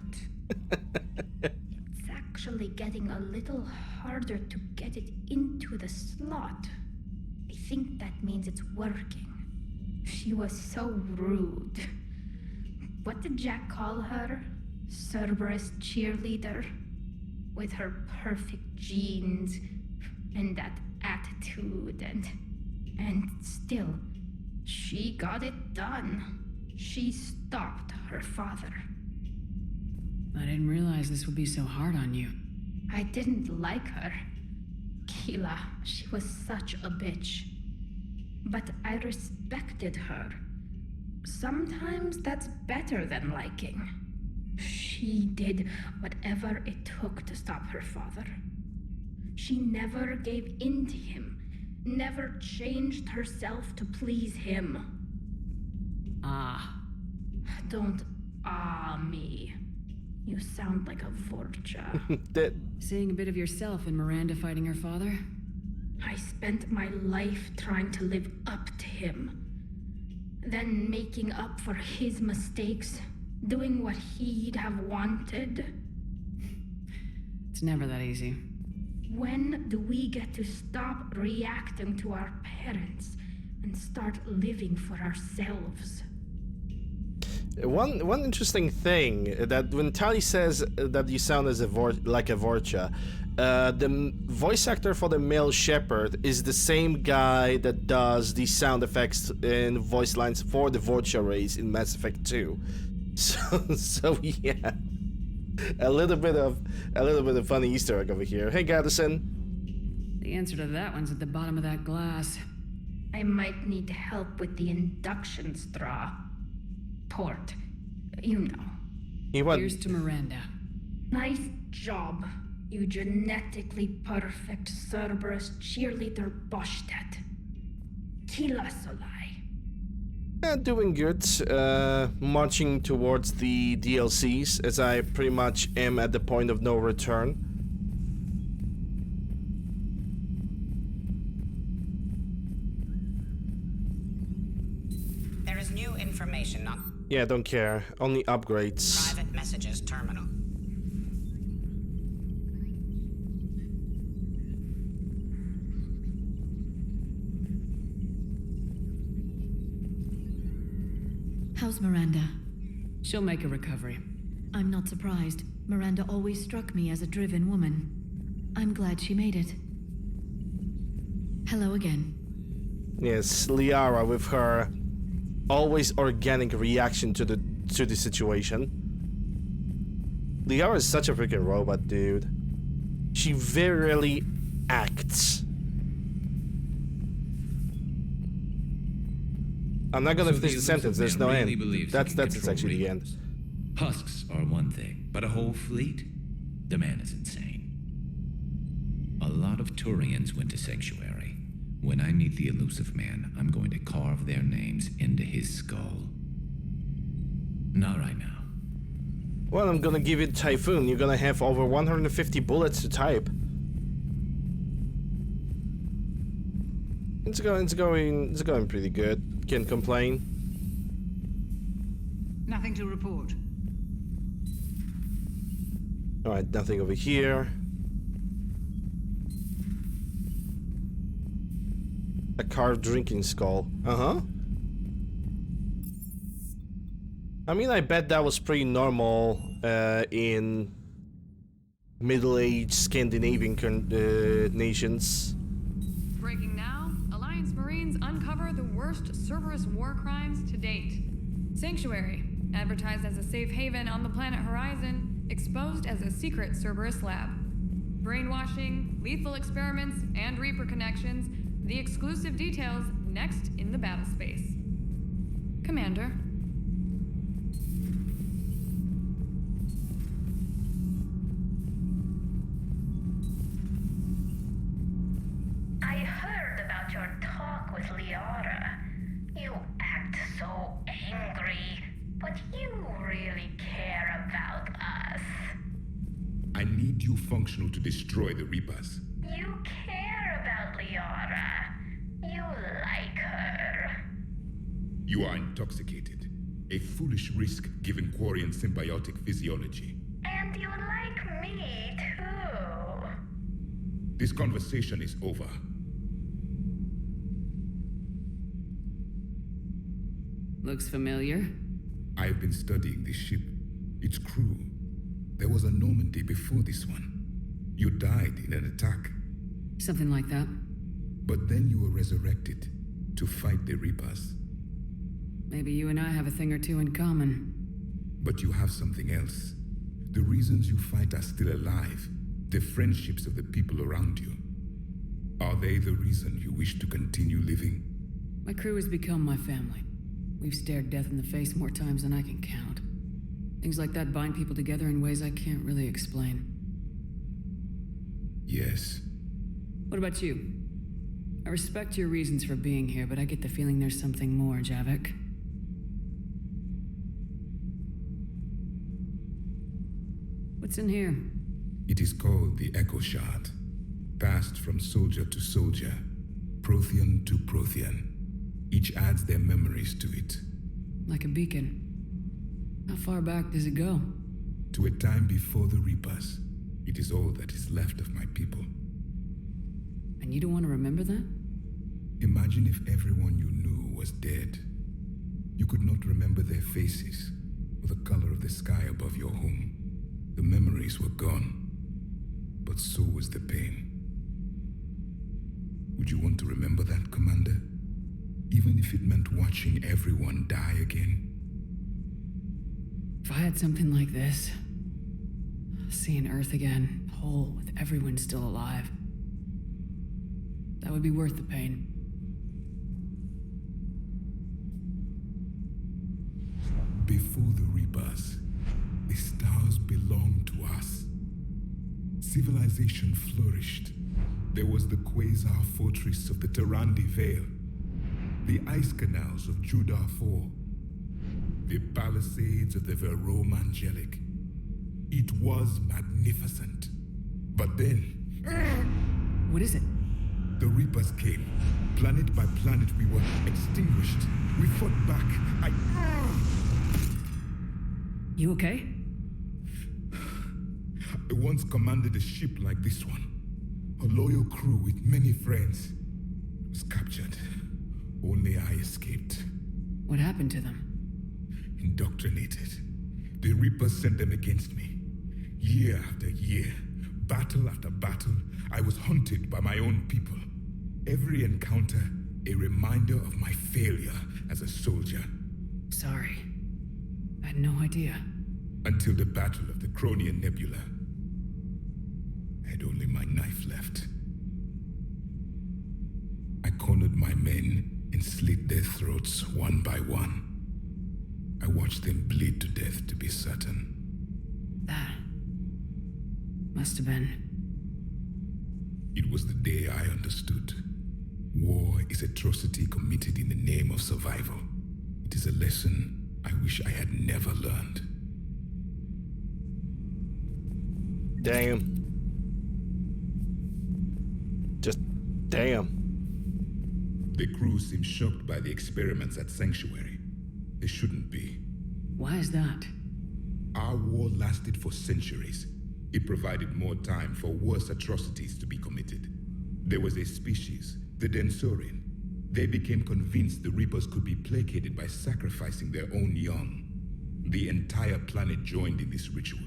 S18: It's actually getting a little harder to get it into the slot. I think that means it's working. She was so rude. What did Jack call her? Cerberus cheerleader? With her perfect genes and that attitude and still, she got it done. She stopped her father.
S15: I didn't realize this would be so hard on you.
S18: I didn't like her. Keela, she was such a bitch. But I respected her. sometimes that's better than liking. She did whatever it took to stop her father. She never gave in to him, never changed herself to please him. Don't me. You sound like a Vorcha.
S15: Seeing a bit of yourself in Miranda fighting her father?
S18: I spent my life trying to live up to him. Then making up for his mistakes, doing what he'd have wanted.
S15: It's never that easy.
S18: When do we get to stop reacting to our parents and start living for ourselves?
S3: One interesting thing that when Tali says that you sound as like a Vorcha, the voice actor for the male shepherd is the same guy that does the sound effects and voice lines for the Vorcha race in Mass Effect 2. So yeah, a little bit of funny Easter egg over here. Hey, Gaddison.
S15: The answer to that one's at the bottom of that glass.
S18: I might need help with the induction straw. Port, you know.
S15: Here's to Miranda.
S18: Nice job, you genetically perfect Cerberus cheerleader Boschtet. Kila Solai.
S3: Doing good. Marching towards the DLCs, as I pretty much am at the point of no return.
S19: There is new information on...
S3: Yeah, don't care. Only upgrades.
S19: Private messages terminal.
S8: How's Miranda?
S15: She'll make a recovery.
S8: I'm not surprised. Miranda always struck me as a driven woman. I'm glad she made it. Hello again.
S3: Yes, Liara with her always organic reaction to the situation. Liara is such a freaking robot, dude. She very rarely acts. I'm not gonna finish the sentence, there's no end. That's actually the end.
S7: Husks are one thing, but a whole fleet? The man is insane. A lot of Turians went to Sanctuary. When I meet the elusive man, I'm going to carve their names into his skull. Not right now.
S3: Well, I'm gonna give you Typhoon. You're gonna have over 150 bullets to type. It's going pretty good. Can't complain.
S20: Nothing to report.
S3: Alright, nothing over here. A carved drinking skull. Uh-huh. I mean, I bet that was pretty normal in middle-aged Scandinavian nations.
S11: Breaking now, Alliance Marines uncover the worst Cerberus war crimes to date. Sanctuary, advertised as a safe haven on the planet Horizon, exposed as a secret Cerberus lab. Brainwashing, lethal experiments, and Reaper connections. The exclusive details next in the battle space. Commander.
S6: I heard about your talk with Liara. You act so angry, but you really care about us.
S21: I need you functional to destroy the Reapers.
S6: You care about Liara. You like her.
S21: You are intoxicated. A foolish risk given Quarian symbiotic physiology.
S6: And you like me too.
S21: This conversation is over.
S15: Looks familiar.
S21: I've been studying this ship, its crew. There was a Normandy before this one. You died in an attack.
S15: Something like that.
S21: But then you were resurrected to fight the Reapers.
S15: Maybe you and I have a thing or two in common.
S21: But you have something else. The reasons you fight are still alive. The friendships of the people around you. Are they the reason you wish to continue living?
S15: My crew has become my family. We've stared death in the face more times than I can count. Things like that bind people together in ways I can't really explain.
S21: Yes.
S15: What about you? I respect your reasons for being here, but I get the feeling there's something more, Javik. What's in here?
S21: It is called the Echo Shard. Passed from soldier to soldier, Prothean to Prothean. Each adds their memories to it.
S15: Like a beacon. How far back does it go?
S21: To a time before the Reapers. It is all that is left of my people.
S15: And you don't want to remember that?
S21: Imagine if everyone you knew was dead. You could not remember their faces, or the color of the sky above your home. The memories were gone, but so was the pain. Would you want to remember that, Commander? Even if it meant watching everyone die again?
S15: If I had something like this, seeing Earth again, whole with everyone still alive, that would be worth the pain.
S21: Before the Reapers, the stars belonged to us. Civilization flourished. There was the quasar fortress of the Terrandi Vale, the ice canals of Judah IV, the palisades of the Verome Angelic. It was magnificent. But then...
S15: What is it?
S21: The Reapers came. Planet by planet, we were extinguished. We fought back.
S15: You okay?
S21: I once commanded a ship like this one. A loyal crew with many friends. It was captured. Only I escaped.
S15: What happened to them?
S21: Indoctrinated. The Reapers sent them against me. Year after year, battle after battle, I was hunted by my own people. Every encounter, a reminder of my failure as a soldier.
S15: Sorry. I had no idea.
S21: Until the Battle of the Cronian Nebula. I had only my knife left. I cornered my men and slit their throats one by one. I watched them bleed to death to be certain.
S15: That must have been...
S21: It was the day I understood. War is atrocity committed in the name of survival. It is a lesson I wish I had never learned.
S3: Damn. Just damn.
S21: The crew seemed shocked by the experiments at Sanctuary. They shouldn't be.
S15: Why is that?
S21: Our war lasted for centuries. It provided more time for worse atrocities to be committed. There was a species, the Densorian. They became convinced the Reapers could be placated by sacrificing their own young. The entire planet joined in this ritual.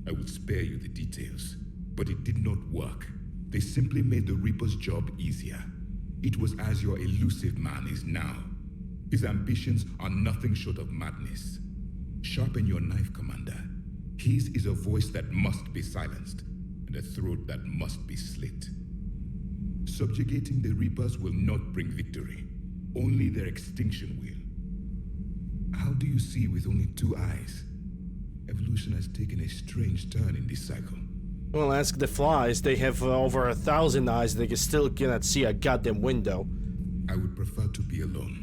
S21: I will spare you the details, but it did not work. They simply made the Reaper's job easier. It was as your elusive man is now. His ambitions are nothing short of madness. Sharpen your knife, Commander. His is a voice that must be silenced, and a throat that must be slit. Subjugating the Reapers will not bring victory. Only their extinction will. How do you see with only two eyes? Evolution has taken a strange turn in this cycle.
S3: Well, ask the flies. They have over 1,000 eyes. They still cannot see a goddamn window.
S21: I would prefer to be alone.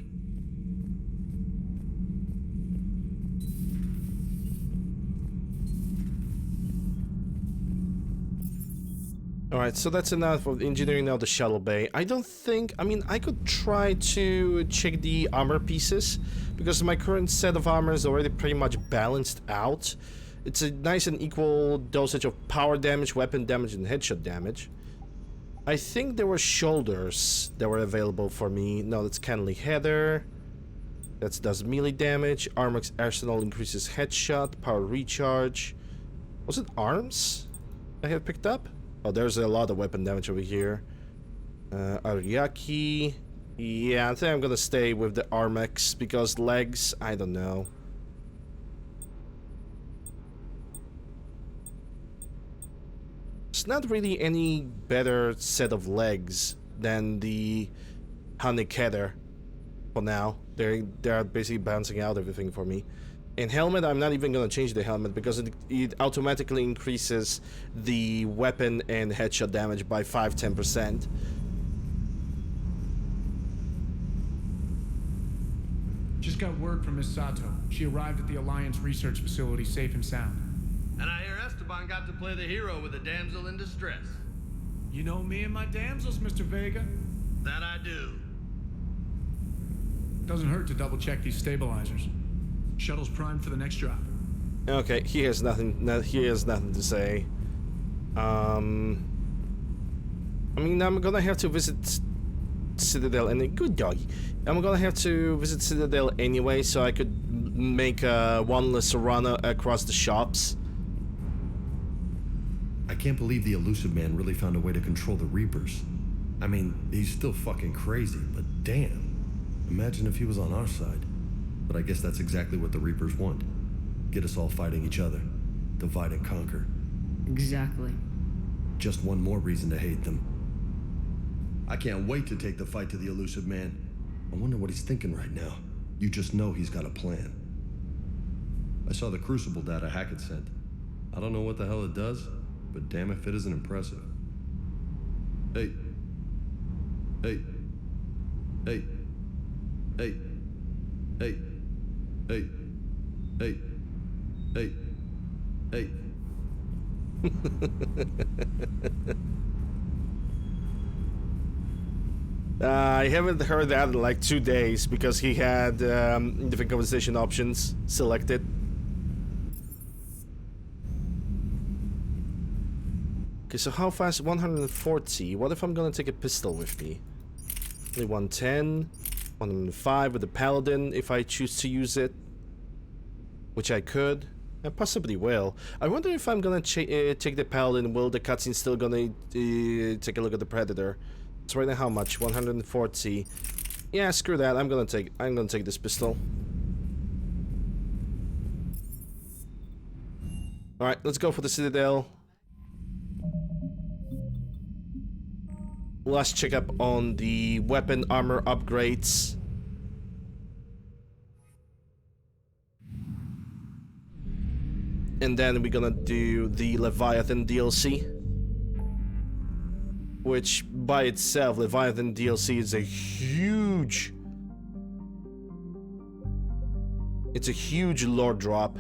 S3: Alright, so that's enough of engineering out the shuttle bay. I don't think... I mean, I could try to check the armor pieces, because my current set of armor is already pretty much balanced out. It's a nice and equal dosage of power damage, weapon damage, and headshot damage. I think there were shoulders that were available for me. No, that's Canley Heather. That does melee damage. Armor's Arsenal increases headshot, power recharge. Was it arms I had picked up? Oh, there's a lot of weapon damage over here. Ariaki. Yeah, I think I'm gonna stay with the Armex because legs, I don't know. It's not really any better set of legs than the Honeyketter for now. They're basically bouncing out everything for me. In helmet, I'm not even gonna change the helmet because it automatically increases the weapon and headshot damage by 5-10%.
S5: Just got word from Miss Sato. She arrived at the Alliance research facility safe and sound.
S20: And I hear Esteban got to play the hero with a damsel in distress.
S5: You know me and my damsels, Mr. Vega.
S20: That I do.
S5: Doesn't hurt to double check these stabilizers. Shuttle's primed for the next drop.
S3: Okay, he has nothing. He has nothing to say. I mean, I'm gonna have to visit Citadel and good doggy. I'm gonna have to visit Citadel anyway, so I could make one less run across the shops.
S12: I can't believe the elusive man really found a way to control the Reapers. I mean, he's still fucking crazy, but damn. Imagine if he was on our side. But I guess that's exactly what the Reapers want. Get us all fighting each other. Divide and conquer.
S15: Exactly.
S12: Just one more reason to hate them. I can't wait to take the fight to the elusive man. I wonder what he's thinking right now. You just know he's got a plan. I saw the Crucible data Hackett sent. I don't know what the hell it does, but damn if it isn't impressive. Hey. Hey. Hey. Hey. Hey. Hey. Hey. Hey. Hey.
S3: I haven't heard that in like 2 days because he had different conversation options selected. Okay, so how fast? 140. What if I'm gonna take a pistol with me? Only 110. 105 with the Paladin if I choose to use it. Which I could. I possibly will. I wonder if I'm gonna take the Paladin, will the cutscene still gonna take a look at the Predator? It's right now how much? 140. Yeah, screw that. I'm gonna take this pistol. Alright, let's go for the Citadel. Last check up on the weapon armor upgrades. And then we're gonna do the Leviathan DLC. Which, by itself, Leviathan DLC is a huge... It's a huge lore drop.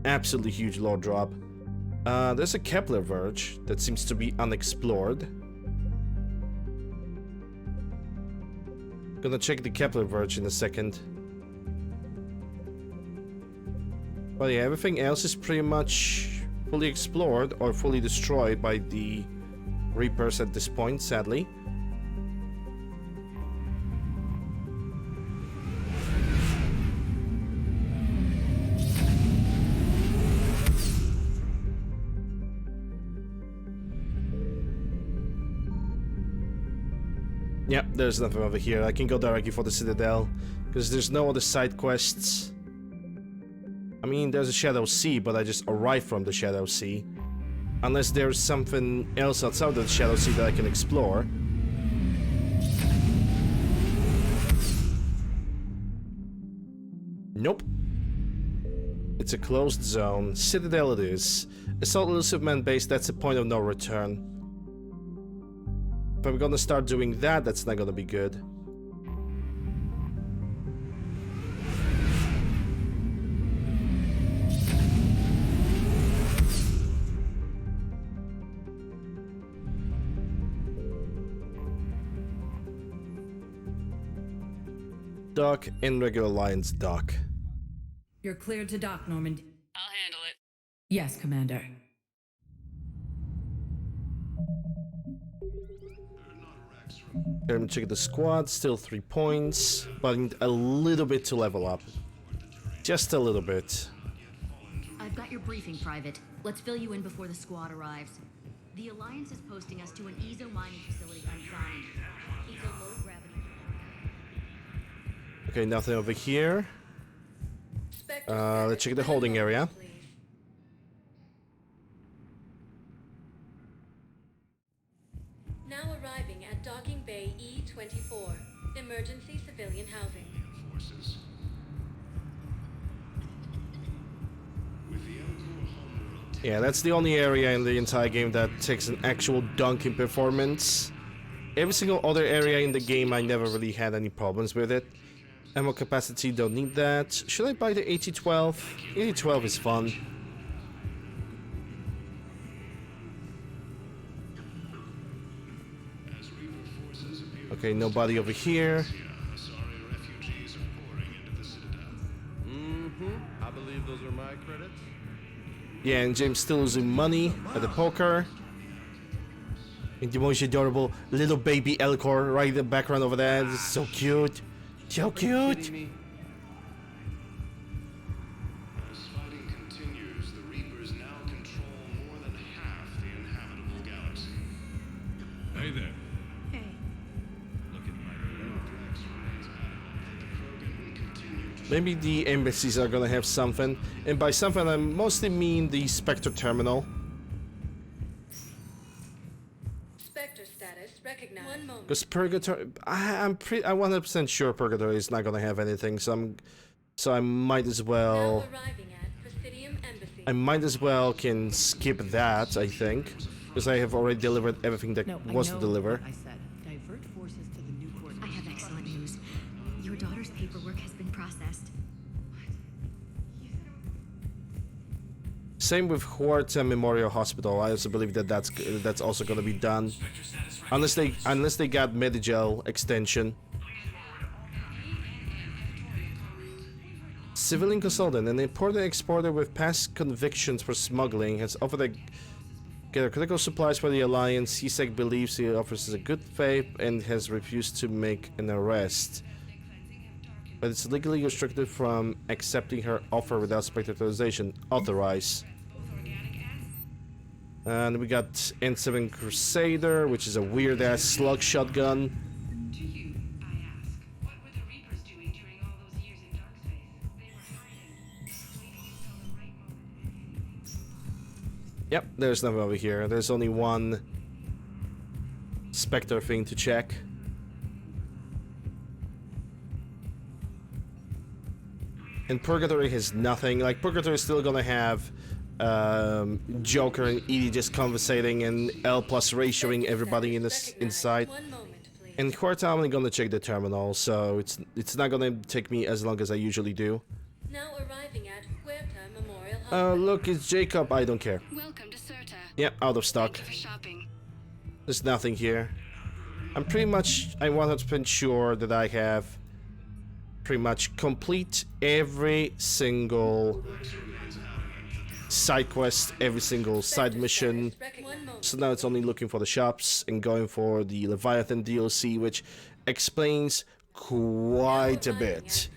S3: Absolutely huge lore drop. There's a Kepler Verge that seems to be unexplored. Gonna check the Kepler Verge in a second. But yeah, everything else is pretty much fully explored or fully destroyed by the Reapers at this point, sadly. Yep, there's nothing over here. I can go directly for the Citadel, because there's no other side quests. I mean, there's a Shadow Sea, but I just arrived from the Shadow Sea. Unless there's something else outside of the Shadow Sea that I can explore. Nope. It's a closed zone. Citadel it is. Assault Elusive Man base, that's a point of no return. If I'm gonna start doing that, that's not gonna be good. Dock in regular Alliance dock.
S4: You're cleared to dock, Normand.
S11: I'll handle it.
S4: Yes, Commander.
S3: Let me check the squad, still 3 points, but I need a little bit to level up. Just a little bit.
S8: I've got your briefing, Private. Let's fill you in before the squad arrives. The Alliance is posting us to an EZO mining facility unsigned. It's a low-gravity...
S3: Okay, nothing over here. Let's check the holding area.
S22: Now arriving at docking bay E24.
S1: Emergency civilian housing.
S22: Forces. With the Elcor homeworld.
S3: Yeah, that's the only area in the entire game that takes an actual dunk in performance. Every single other area in the game, I never really had any problems with it. Ammo capacity, don't need that. Should I buy the 8012? 8012 is fun. Okay, nobody over here.
S20: I believe those are my credits.
S3: Yeah, and James still losing money at the poker. And the most adorable little baby Elcor right in the background over there. This is so cute. So cute.
S22: As fighting continues, the Reapers now control more than half the inhabitable galaxy.
S21: Hey there.
S18: Hey.
S3: Maybe the embassies are gonna have something. And by something, I mostly mean the Spectre terminal.
S1: Spectre status recognized. 1 moment.
S3: Because Purgatory, I'm 100% sure Purgatory is not gonna have anything, so I might as well.
S1: Now arriving at Presidium Embassy.
S3: I might as well can skip that, I think, because I have already delivered everything that was to deliver.
S13: I said, divert forces to the new coordinates.
S9: I have excellent news. Your daughter's paperwork has been processed.
S3: Same with Huerta Memorial Hospital. I also believe that that's also going to be done, unless they got Medigel extension. Civilian consultant, an importer exporter with past convictions for smuggling, has offered to get critical supplies for the Alliance. CSEC believes he offers a good faith and has refused to make an arrest, but it's legally restricted from accepting her offer without Spectre authorization. Authorize. And we got N7 Crusader, which is a weird ass slug shotgun.
S11: To you, I ask, what were the Reapers doing during all those years in Darkspace? They were hiding, waiting until the right moment.
S3: Yep, there's nothing over here. There's only one Spectre thing to check. And Purgatory has nothing. Like, Purgatory is still gonna have Joker and Edie just conversating and L plus ratioing everybody in this inside. And Huerta, I'm only gonna check the terminal, so it's not gonna take me as long as I usually do.
S1: Now arriving at Huerta Memorial Hospital.
S3: Look, it's Jacob. I don't care.
S1: Welcome to Serta.
S3: Yep, out of stock.
S1: Thank you for shopping.
S3: There's nothing here. I'm 100% sure that I have pretty much complete every single side quest, every single side mission. So now it's only looking for the shops and going for the Leviathan DLC, which explains quite a bit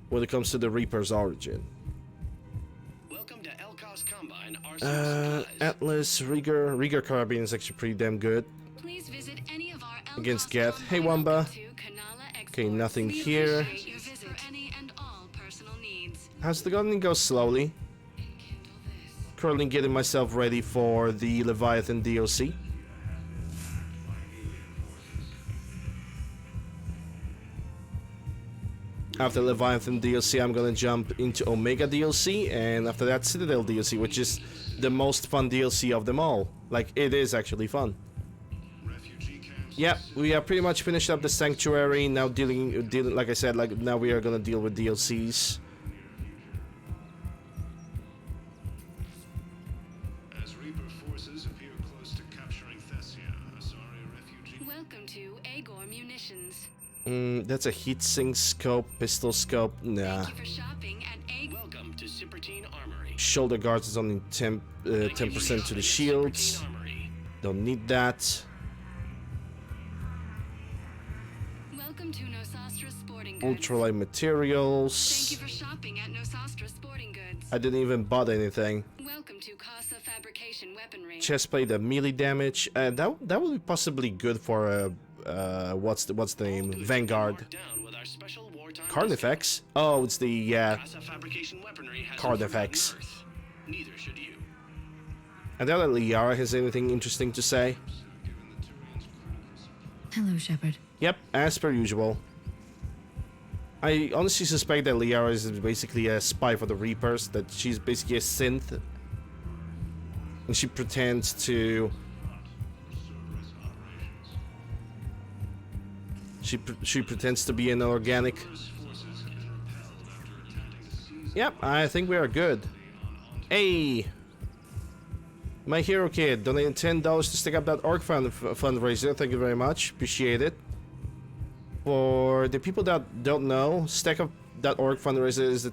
S3: when it comes to the Reaper's origin.
S10: Welcome to Elcos Combine Arsenal Supplies.
S3: Atlas, Rieger Carabine is actually pretty damn good.
S1: Please visit any of our
S3: Against Geth. Hey Wamba. Okay, nothing here. How's the gardening go slowly? Currently getting myself ready for the Leviathan DLC. After Leviathan DLC, I'm gonna jump into Omega DLC, and after that, Citadel DLC, which is the most fun DLC of them all. Like, it is actually fun. Yeah, we are pretty much finished up the Sanctuary. Now dealing, like I said, like now we are gonna deal with DLCs.
S22: As Reaper forces appear close to capturing Thessia, Asari refugee.
S1: Welcome to Agor Munitions.
S3: That's a heatsink scope, pistol scope. Nah.
S1: Thank you for shopping at
S10: Welcome to Cipertine Armory.
S3: Shoulder guards is only 10% to the shields. Don't need that.
S1: Welcome to Nosastra Sporting Goods.
S3: Ultralight materials.
S1: Thank you for shopping at Nosastra Sporting Goods.
S3: I didn't even bought anything.
S1: Welcome to Casa Fabrication Weaponry.
S3: Chestplate, the melee damage. That would be possibly good for a what's the name? Vanguard. Carnifex. Oh, it's the Carnifex.
S10: Neither should you.
S3: I doubt that Liara has anything interesting to say.
S16: Hello, Shepard.
S3: Yep, as per usual. I honestly suspect that Liara is basically a spy for the Reapers, that she's basically a synth. And she pretends to... She pretends to be an organic... Yep, I think we are good. Hey! My hero kid donated $10 to stick up that org fundraiser. Thank you very much. Appreciate it. For the people that don't know, StackUp.org fundraiser is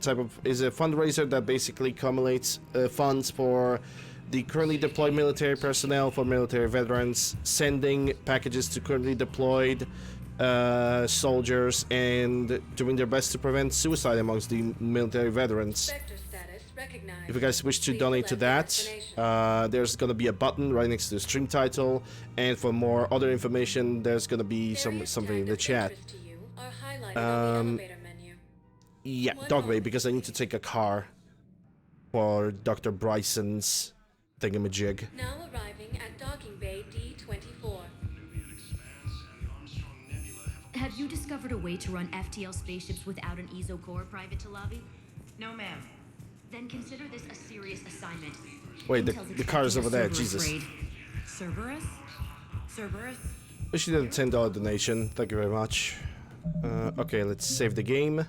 S3: a fundraiser that basically accumulates funds for the currently deployed military personnel, for military veterans, sending packages to currently deployed soldiers, and doing their best to prevent suicide amongst the military veterans. If you guys wish to donate to that, there's gonna be a button right next to the stream title, and for more other information, there's gonna be something in the chat. Yeah, Dogbay, because I need to take a car for Dr. Bryson's thingamajig.
S1: Now arriving at docking bay D24.
S8: Have you discovered a way to run FTL spaceships without an ESO core, Private Talavi?
S13: No, ma'am.
S8: Then consider this a serious assignment.
S3: Wait, the car is over there, Jesus.
S13: Cerberus? Cerberus?
S3: She did a $10 donation, thank you very much. Okay, let's save the game.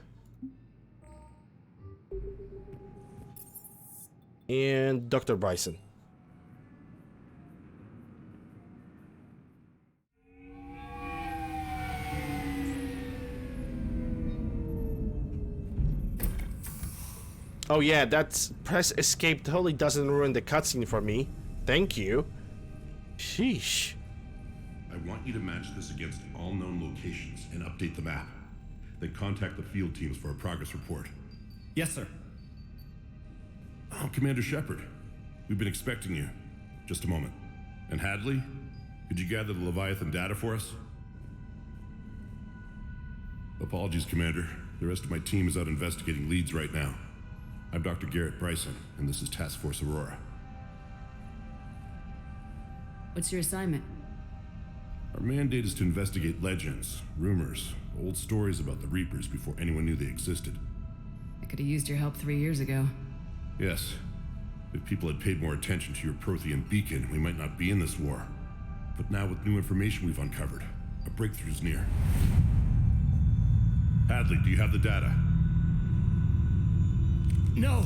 S3: And Dr. Bryson. Oh yeah, that's press escape totally doesn't ruin the cutscene for me. Thank you. Sheesh.
S2: I want you to match this against all known locations and update the map. Then contact the field teams for a progress report.
S5: Yes, sir.
S2: Oh, Commander Shepard. We've been expecting you. Just a moment. And Hadley, could you gather the Leviathan data for us? Apologies, Commander. The rest of my team is out investigating leads right now. I'm Dr. Garrett Bryson, and this is Task Force Aurora.
S15: What's your assignment?
S2: Our mandate is to investigate legends, rumors, old stories about the Reapers before anyone knew they existed.
S15: I could have used your help 3 years ago.
S2: Yes. If people had paid more attention to your Prothean beacon, we might not be in this war. But now with new information we've uncovered, a breakthrough's near. Hadley, do you have the data?
S5: No!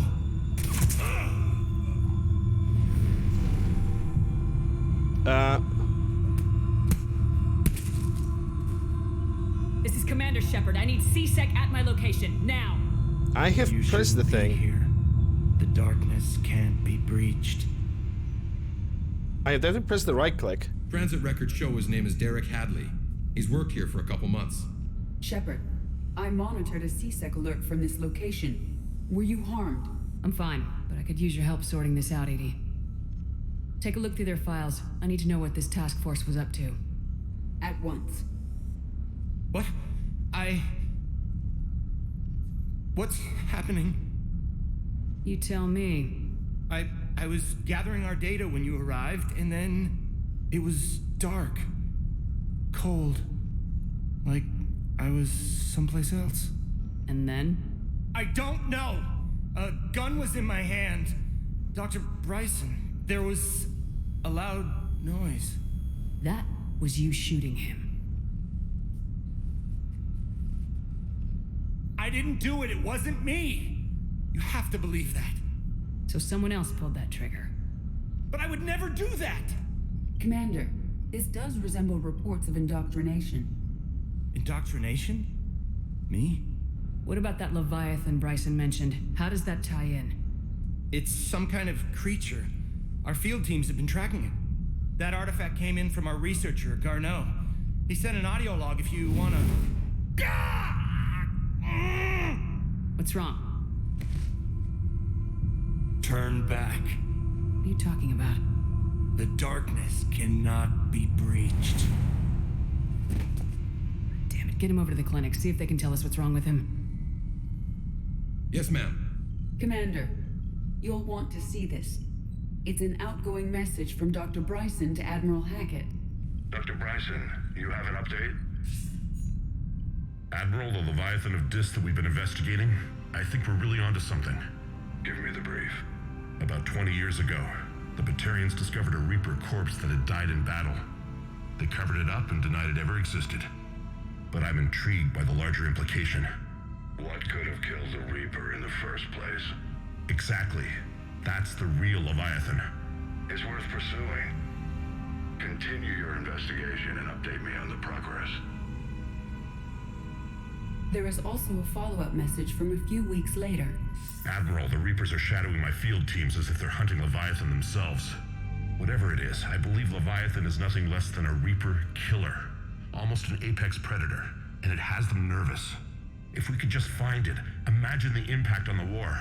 S15: This is Commander Shepard. I need C-Sec at my location, now!
S3: I have pressed the thing.
S17: Here. The darkness can't be breached.
S3: I have definitely pressed the right click.
S14: Transit records show his name is Derek Hadley. He's worked here for a couple months.
S4: Shepard, I monitored a C-Sec alert from this location. Were you harmed?
S15: I'm fine, but I could use your help sorting this out, Edie. Take a look through their files. I need to know what this task force was up to.
S4: At once.
S5: What? What's happening?
S15: You tell me.
S5: I was gathering our data when you arrived, and then it was dark. Cold. Like I was someplace else.
S15: And then?
S5: I don't know! A gun was in my hand. Dr. Bryson, there was a loud noise.
S15: That was you shooting him.
S5: I didn't do it, it wasn't me! You have to believe that.
S15: So someone else pulled that trigger.
S5: But I would never do that!
S4: Commander, this does resemble reports of indoctrination.
S5: Indoctrination? Me?
S15: What about that Leviathan Bryson mentioned? How does that tie in?
S5: It's some kind of creature. Our field teams have been tracking it. That artifact came in from our researcher, Garneau. He sent an audio log if you wanna...
S15: What's wrong?
S5: Turn back.
S15: What are you talking about?
S5: The darkness cannot be breached.
S15: Damn it, get him over to the clinic. See if they can tell us what's wrong with him.
S14: Yes, ma'am.
S4: Commander, you'll want to see this. It's an outgoing message from Dr. Bryson to Admiral Hackett.
S22: Dr. Bryson, you have an update?
S2: Admiral, the Leviathan of Dis that we've been investigating, I think we're really onto something.
S22: Give me the brief.
S2: About 20 years ago, the Batarians discovered a Reaper corpse that had died in battle. They covered it up and denied it ever existed. But I'm intrigued by the larger implication.
S22: What could have killed the Reaper in the first place?
S2: Exactly. That's the real Leviathan.
S22: It's worth pursuing. Continue your investigation and update me on the progress.
S4: There is also a follow-up message from a few weeks later.
S2: Admiral, the Reapers are shadowing my field teams as if they're hunting Leviathan themselves. Whatever it is, I believe Leviathan is nothing less than a Reaper killer. Almost an apex predator, and it has them nervous. If we could just find it, imagine the impact on the war.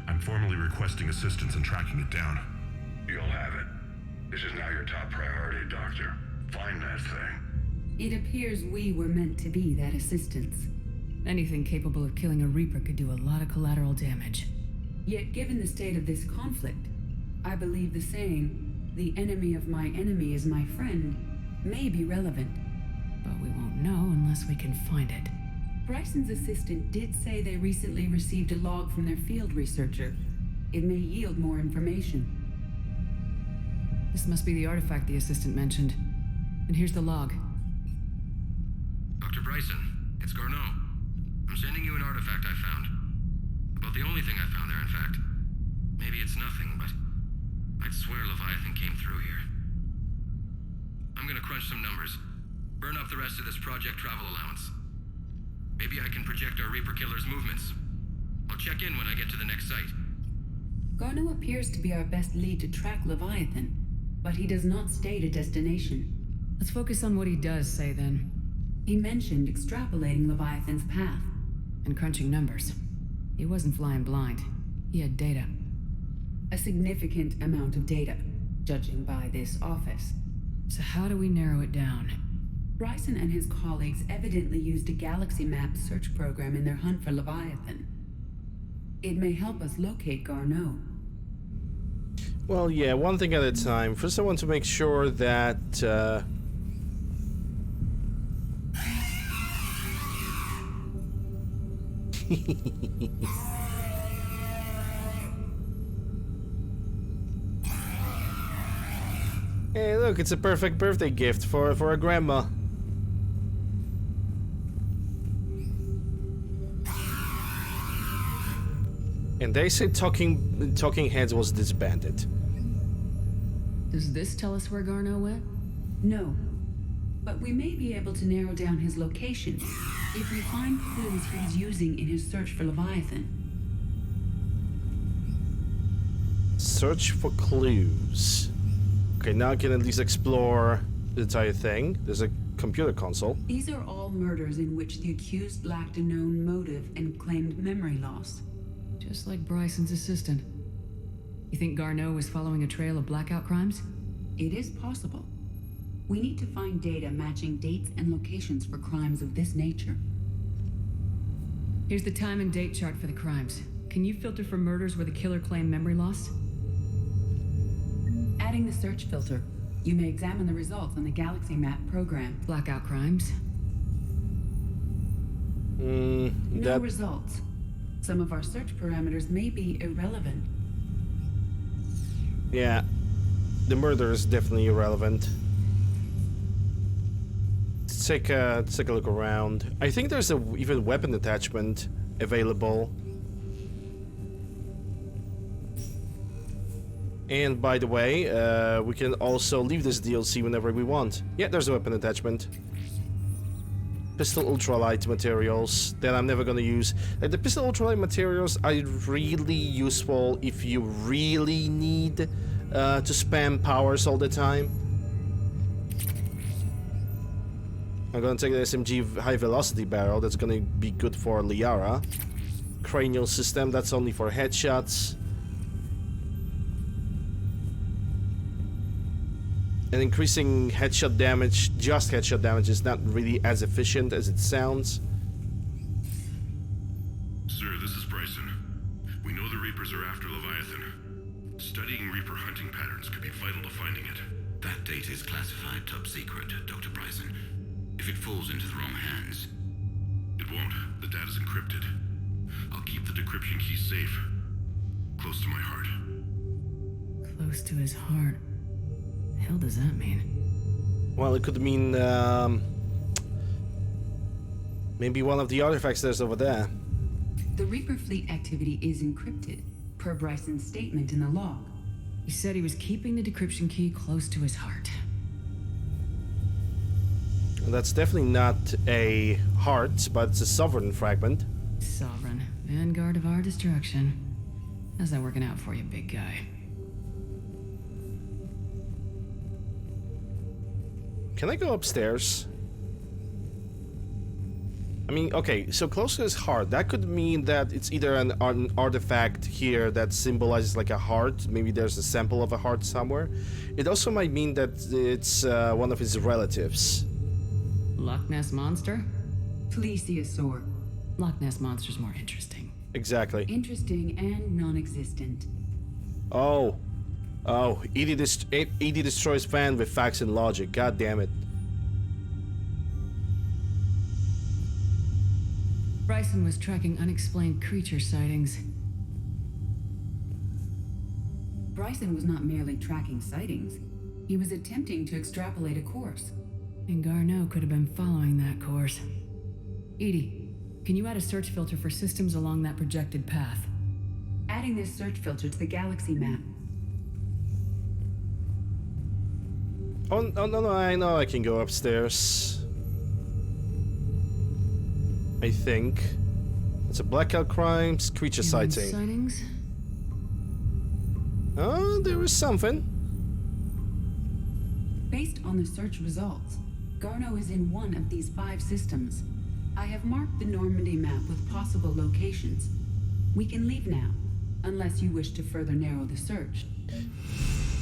S2: I'm formally requesting assistance in tracking it down.
S22: You'll have it. This is now your top priority, Doctor. Find that thing.
S4: It appears we were meant to be that assistance.
S15: Anything capable of killing a Reaper could do a lot of collateral damage.
S4: Yet given the state of this conflict, I believe the saying, "The enemy of my enemy is my friend," may be relevant.
S15: But we won't know unless we can find it.
S4: Bryson's assistant did say they recently received a log from their field researcher. It may yield more information.
S15: This must be the artifact the assistant mentioned. And here's the log.
S14: Dr. Bryson, it's Garneau. I'm sending you an artifact I found. About the only thing I found there, in fact. Maybe it's nothing, but I'd swear Leviathan came through here. I'm gonna crunch some numbers. Burn up the rest of this project travel allowance. Maybe I can project our Reaper killer's movements. I'll check in when I get to the next site.
S4: Garneau appears to be our best lead to track Leviathan, but he does not state a destination.
S15: Let's focus on what he does say, then.
S4: He mentioned extrapolating Leviathan's path.
S15: And crunching numbers. He wasn't flying blind. He had data.
S4: A significant amount of data, judging by this office.
S15: So how do we narrow it down?
S4: Bryson and his colleagues evidently used a galaxy map search program in their hunt for Leviathan. It may help us locate Garneau.
S3: Well, yeah, one thing at a time. First, I want to make sure that, Hey, look, it's a perfect birthday gift for a grandma. And they say Talking Heads was disbanded.
S15: Does this tell us where Garneau went?
S4: No. But we may be able to narrow down his location if we find clues he's using in his search for Leviathan.
S3: Search for clues. Okay, now I can at least explore the entire thing. There's a computer console.
S4: These are all murders in which the accused lacked a known motive and claimed memory loss.
S15: Just like Bryson's assistant. You think Garneau was following a trail of blackout crimes?
S4: It is possible. We need to find data matching dates and locations for crimes of this nature.
S15: Here's the time and date chart for the crimes. Can you filter for murders where the killer claimed memory loss?
S4: Adding the search filter, you may examine the results on the Galaxy Map program.
S15: Blackout crimes?
S4: No results. Some of our search parameters may be irrelevant.
S3: Yeah, the murder is definitely irrelevant. Let's take a look around. I think there's even weapon attachment available. And by the way, we can also leave this DLC whenever we want. Yeah, there's a weapon attachment. Pistol ultralight materials that I'm never gonna use. Like, the pistol ultralight materials are really useful if you really need to spam powers all the time. I'm gonna take the SMG high velocity barrel. That's gonna be good for Liara. Cranial system, that's only for headshots. And increasing headshot damage, just headshot damage, is not really as efficient as it sounds.
S2: Sir, this is Bryson. We know the Reapers are after Leviathan. Studying Reaper hunting patterns could be vital to finding it.
S17: That data is classified top secret, Dr. Bryson. If it falls into the wrong hands,
S2: encrypted. I'll keep the decryption key safe. Close to my heart.
S15: Close to his heart. The hell does that mean?
S3: Well, it could mean maybe one of the artifacts there's over there.
S4: The Reaper fleet activity is encrypted, per Bryson's statement in the log.
S15: He said he was keeping the decryption key close to his heart.
S3: That's definitely not a heart, but it's a sovereign fragment.
S15: Sovereign. Vanguard of our destruction. How's that working out for you, big guy?
S3: Can I go upstairs? I mean, okay, so close to his heart, that could mean that it's either an artifact here that symbolizes like a heart. Maybe there's a sample of a heart somewhere. It also might mean that it's one of his relatives.
S15: Loch Ness Monster?
S4: Plesiosaur.
S15: Loch Ness Monster's more interesting.
S3: Exactly.
S4: Interesting and non-existent.
S3: Oh. Oh, Edie destroys fan with facts and logic. God damn it.
S15: Bryson was tracking unexplained creature sightings.
S4: Bryson was not merely tracking sightings. He was attempting to extrapolate a course.
S15: And Garneau could have been following that course. Edie, can you add a search filter for systems along that projected path?
S4: Adding this search filter to the galaxy map.
S3: Oh, no, I know I can go upstairs. I think. It's a blackout crimes, creature sighting.
S15: Sightings?
S3: Oh, there is something.
S4: Based on the search results, Garneau is in one of these 5 systems. I have marked the Normandy map with possible locations. We can leave now, unless you wish to further narrow the search.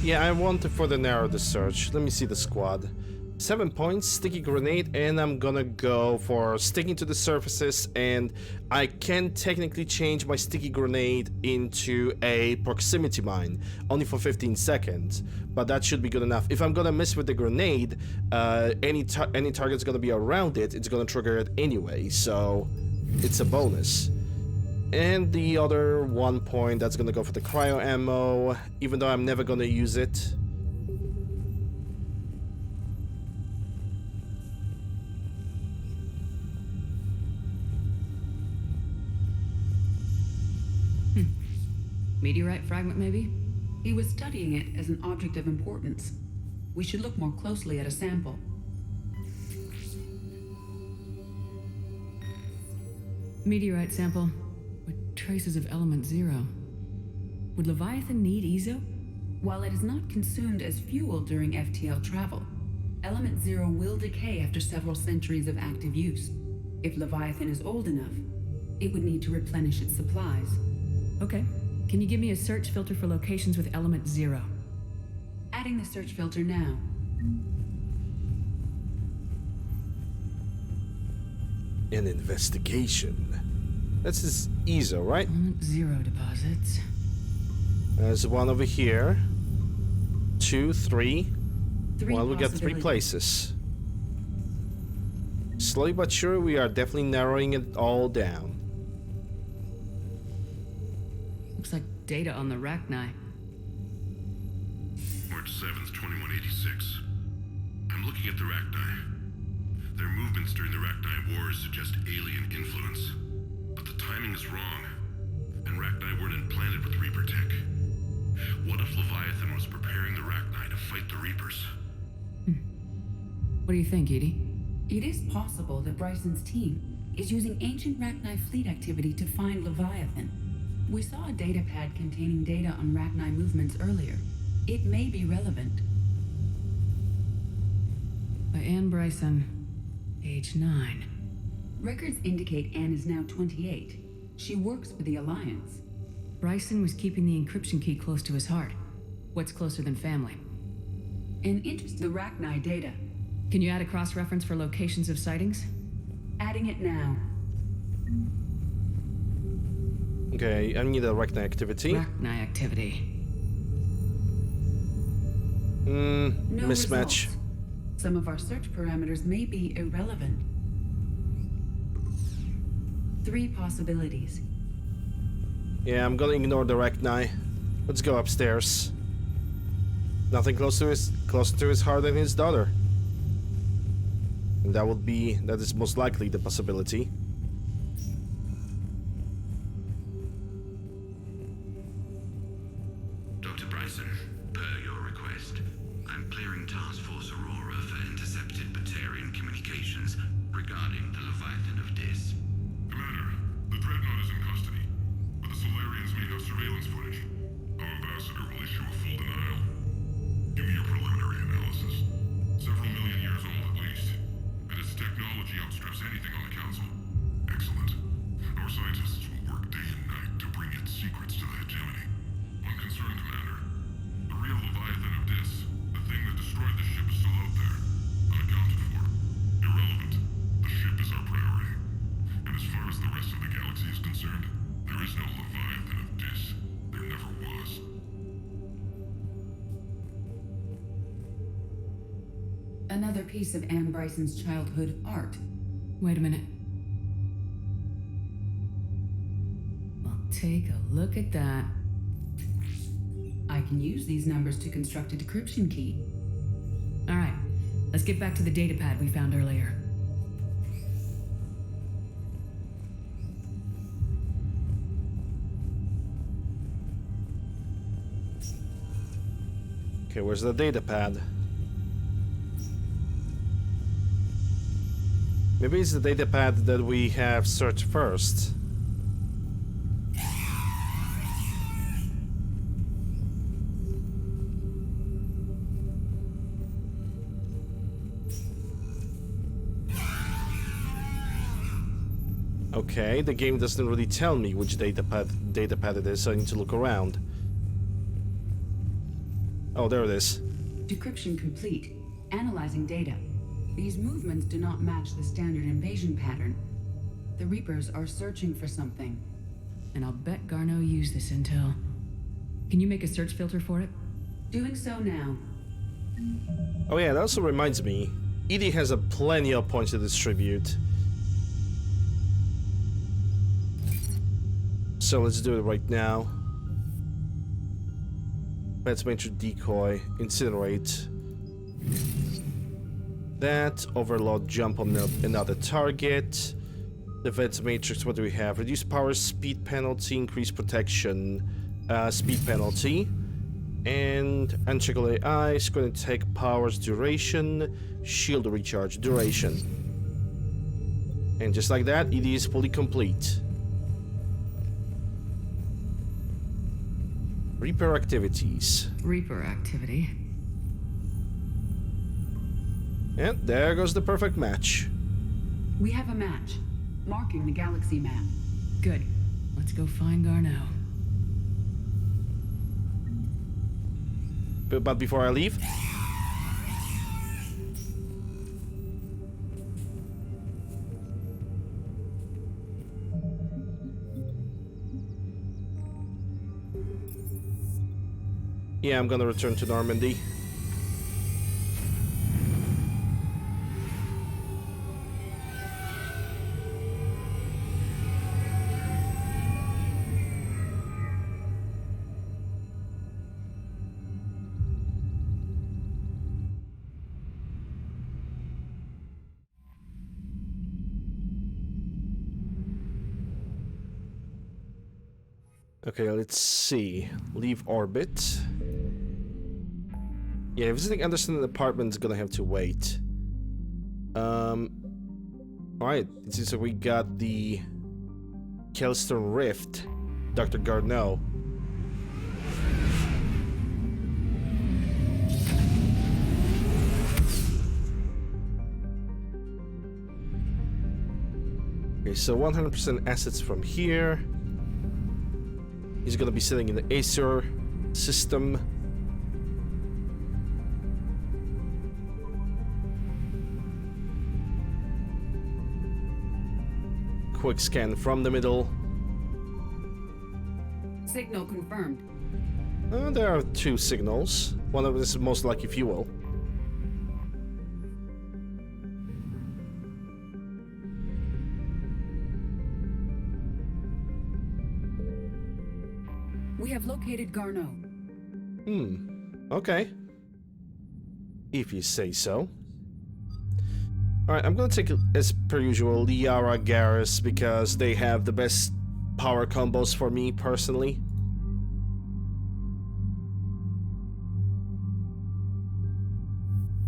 S3: Yeah, I want to further narrow the search. Let me see the squad. 7 points, sticky grenade, and I'm gonna go for sticking to the surfaces, and I can technically change my sticky grenade into a proximity mine, only for 15 seconds, but that should be good enough. If I'm gonna miss with the grenade, any target's gonna be around it, it's gonna trigger it anyway, so it's a bonus. And the other 1 point, that's gonna go for the cryo ammo, even though I'm never gonna use it.
S15: Meteorite fragment, maybe?
S4: He was studying it as an object of importance. We should look more closely at a sample.
S15: Meteorite sample with traces of element 0. Would Leviathan need Ezo?
S4: While it is not consumed as fuel during FTL travel, element 0 will decay after several centuries of active use. If Leviathan is old enough, it would need to replenish its supplies.
S15: Okay. Can you give me a search filter for locations with element 0?
S4: Adding the search filter now.
S3: An investigation. This is Ezo, right?
S15: Element 0 deposits.
S3: There's one over here. 2, 3. Well, we got 3 places. Slowly but surely, we are definitely narrowing it all down.
S15: Looks like data on the Rachni.
S2: March 7th, 2186. I'm looking at the Rachni. Their movements during the Rachni Wars suggest alien influence. But the timing is wrong. And Rachni weren't implanted with Reaper tech. What if Leviathan was preparing the Rachni to fight the Reapers?
S15: What do you think, Edie?
S4: It is possible that Bryson's team is using ancient Rachni fleet activity to find Leviathan. We saw a datapad containing data on Rachni movements earlier. It may be relevant.
S15: By Anne Bryson, age 9.
S4: Records indicate Anne is now 28. She works for the Alliance.
S15: Bryson was keeping the encryption key close to his heart. What's closer than family?
S4: An interest in the Rachni data.
S15: Can you add a cross-reference for locations of sightings?
S4: Adding it now.
S3: Okay, I need a Rachni activity.
S15: Rachni activity.
S4: No
S3: Mismatch.
S4: results. Some of our search parameters may be irrelevant. 3 possibilities.
S3: Yeah, I'm gonna ignore the Rek'Nai. Let's go upstairs. Nothing closer to his heart than his daughter. And that is most likely the possibility.
S2: Dr. Bryson, per your request, I'm clearing Task Force Aurora for intercepted Batarian communications regarding the Leviathan of Dis.
S21: Commander, the Dreadnought is in custody, but the Solarians may have surveillance footage. Our ambassador will issue a full denial. Give me your preliminary analysis. Several million years old at least, and its technology outstrips anything on the Council. Excellent. Our scientists will work day and night to bring its secrets to the hegemony. Unconcerned, Commander. The real Leviathan of Dis, the thing that destroyed the ship, is still out there. Unaccounted for. Irrelevant. The ship is our priority. And as far as the rest of the galaxy is concerned, there is no Leviathan of Dis. There never was.
S4: Another piece of Anne Bryson's childhood art.
S15: Wait a minute. Well, take a look at that.
S4: I can use these numbers to construct a decryption key.
S15: All right, let's get back to the datapad we found earlier.
S3: Okay, where's the datapad? Maybe it's the datapad that we have searched first. Okay, the game doesn't really tell me which datapad it is, so I need to look around. Oh, there it is.
S4: Decryption complete. Analyzing data. These movements do not match the standard invasion pattern. The Reapers are searching for something.
S15: And I'll bet Garneau used this intel. Can you make a search filter for it?
S4: Doing so now.
S3: Oh yeah, that also reminds me. EDI has a plenty of points to distribute. So let's do it right now. Let's make sure decoy, incinerate. That, overload, jump on another target. Defense matrix, what do we have? Reduce power, speed penalty, increase protection, speed penalty. And uncheckable AI is going to take powers, duration, shield recharge, duration. And just like that, it is fully complete. Reaper activities.
S15: Reaper activity.
S3: And there goes the perfect match.
S4: We have a match, marking the galaxy map.
S15: Good. Let's go find Garneau.
S3: But before I leave... yeah, I'm gonna return to Normandy. Okay, let's see. Leave orbit. Yeah, visiting Anderson apartment is gonna have to wait. Alright, it seems like we got the Kelstone Rift, Dr. Garneau. Okay, so 100% assets from here. He's gonna be sitting in the Acer system. Quick scan from the middle.
S4: Signal confirmed.
S3: There are 2 signals. One of them is most likely fuel.
S4: We have located Garneau.
S3: Okay. If you say so. Alright, I'm gonna take, as per usual, Liara, Garrus, because they have the best power combos for me, personally.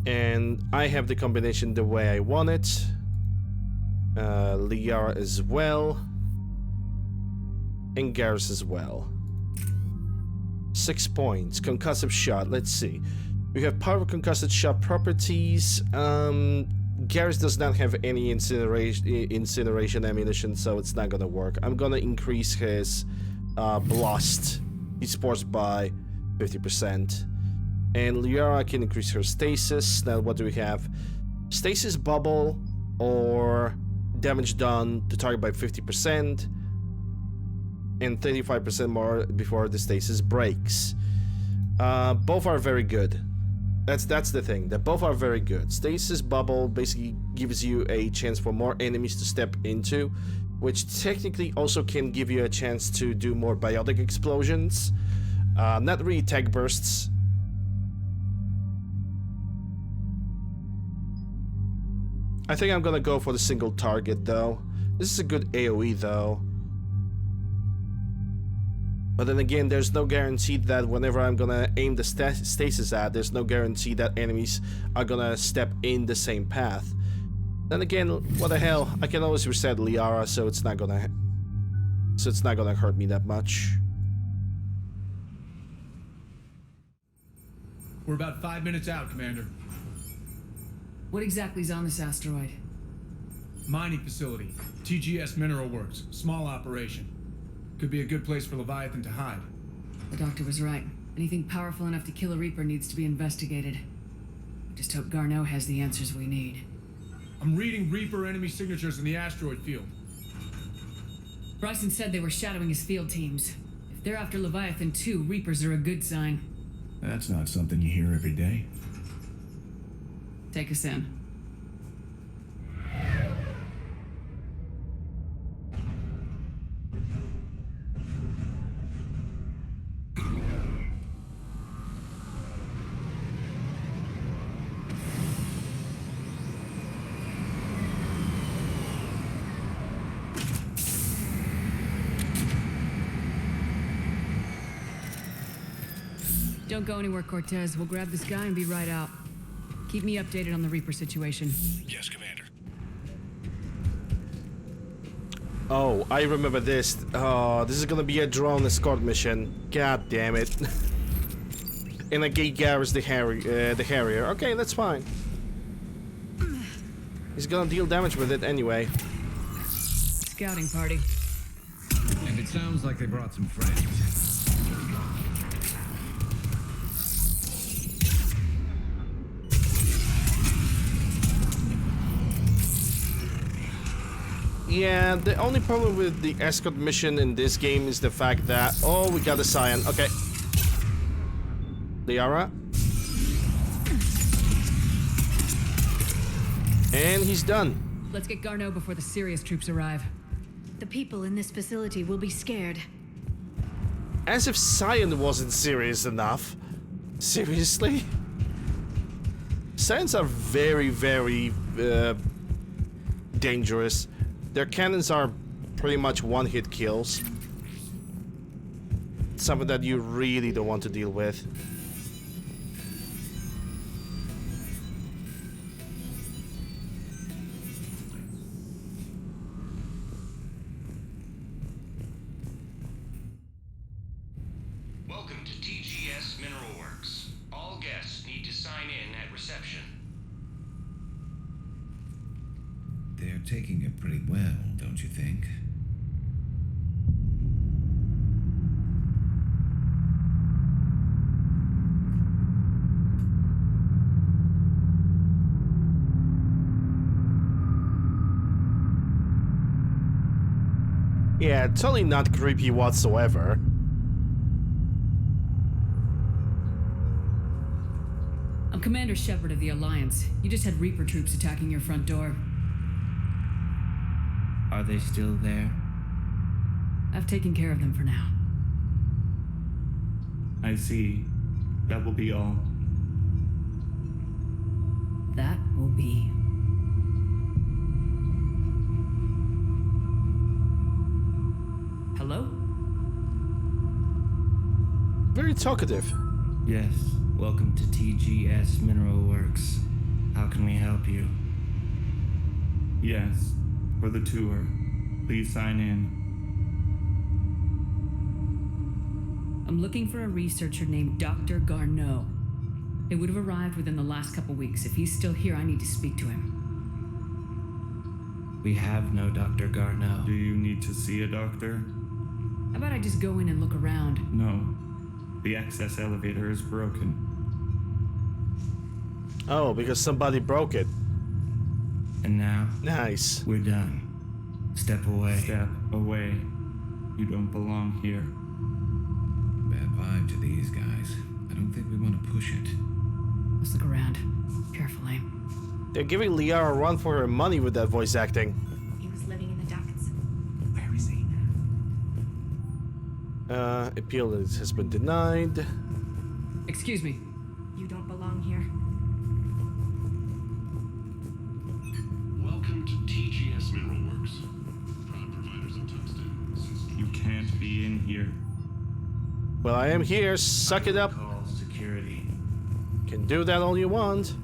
S3: And I have the combination the way I want it. Liara as well. And Garrus as well. 6 points. Concussive shot. Let's see. We have power concussive shot properties. Garrus does not have any incineration ammunition, so it's not gonna work. I'm gonna increase his blast, his sports by 50%. And Liara can increase her stasis. Now what do we have? Stasis bubble or damage done to target by 50%. And 35% more before the stasis breaks. Both are very good. That's the thing. That both are very good. Stasis bubble basically gives you a chance for more enemies to step into, which technically also can give you a chance to do more biotic explosions. Not really tech bursts. I think I'm gonna go for the single target though. This is a good AoE though. But then again, there's no guarantee that whenever I'm gonna aim the stasis at, there's no guarantee that enemies are gonna step in the same path. Then again, what the hell? I can always reset Liara, so it's not gonna hurt me that much.
S7: We're about 5 minutes out, Commander.
S15: What exactly is on this asteroid?
S7: Mining facility. TGS Mineral Works. Small operation. Could be a good place for Leviathan to hide.
S15: The doctor was right. Anything powerful enough to kill a Reaper needs to be investigated. I just hope Garneau has the answers we need.
S7: I'm reading Reaper enemy signatures in the asteroid field.
S15: Bryson said they were shadowing his field teams. If they're after Leviathan too, Reapers are a good sign.
S19: That's not something you hear every day.
S15: Take us in. Don't go anywhere, Cortez. We'll grab this guy and be right out. Keep me updated on the Reaper situation.
S2: Yes, Commander.
S3: Oh, I remember this. Oh, this is gonna be a drone escort mission. God damn it. And I gave Garrus the Harrier. Okay, that's fine. He's gonna deal damage with it anyway.
S15: Scouting party.
S19: And it sounds like they brought some friends.
S3: Yeah, the only problem with the escort mission in this game is the fact that... Oh, we got a Scion. Okay. Liara. And he's done.
S15: Let's get Garneau before the serious troops arrive.
S8: The people in this facility will be scared.
S3: As if Scion wasn't serious enough. Seriously? Scions are very, very dangerous. Their cannons are pretty much one-hit kills. Something that you really don't want to deal with.
S14: Welcome to TGS Mineral Works. All guests need to sign in at reception.
S19: They're taking it pretty well, don't you think?
S3: Yeah, totally not creepy whatsoever.
S15: I'm Commander Shepard of the Alliance. You just had Reaper troops attacking your front door.
S17: Are they still there?
S15: I've taken care of them for now.
S5: I see. That will be all.
S15: That will be. Hello?
S3: Very talkative.
S5: Yes, welcome to TGS Mineral Works. How can we help you? Yes, for the tour. Please sign in.
S15: I'm looking for a researcher named Dr. Garneau. He would have arrived within the last couple weeks. If he's still here, I need to speak to him.
S5: We have no Dr. Garneau. Do you need to see a doctor?
S15: How about I just go in and look around?
S5: No. The access elevator is broken.
S3: Oh, because somebody broke it.
S5: And now?
S3: Nice.
S5: We're done. Step away. Step away. You don't belong here.
S19: Bad vibe to these guys. I don't think we want to push it.
S15: Let's look around. Carefully.
S3: They're giving Liara a run for her money with that voice acting.
S16: He was living in the ducts.
S5: Where is he?
S3: Appeal has been denied.
S15: Excuse me.
S16: You don't belong here.
S22: Welcome to TGS Mineral Works. Proud providers of tungsten.
S5: You can't be in here.
S3: Well, I am here. Suck it up.
S5: Call security.
S3: Can do that all you want.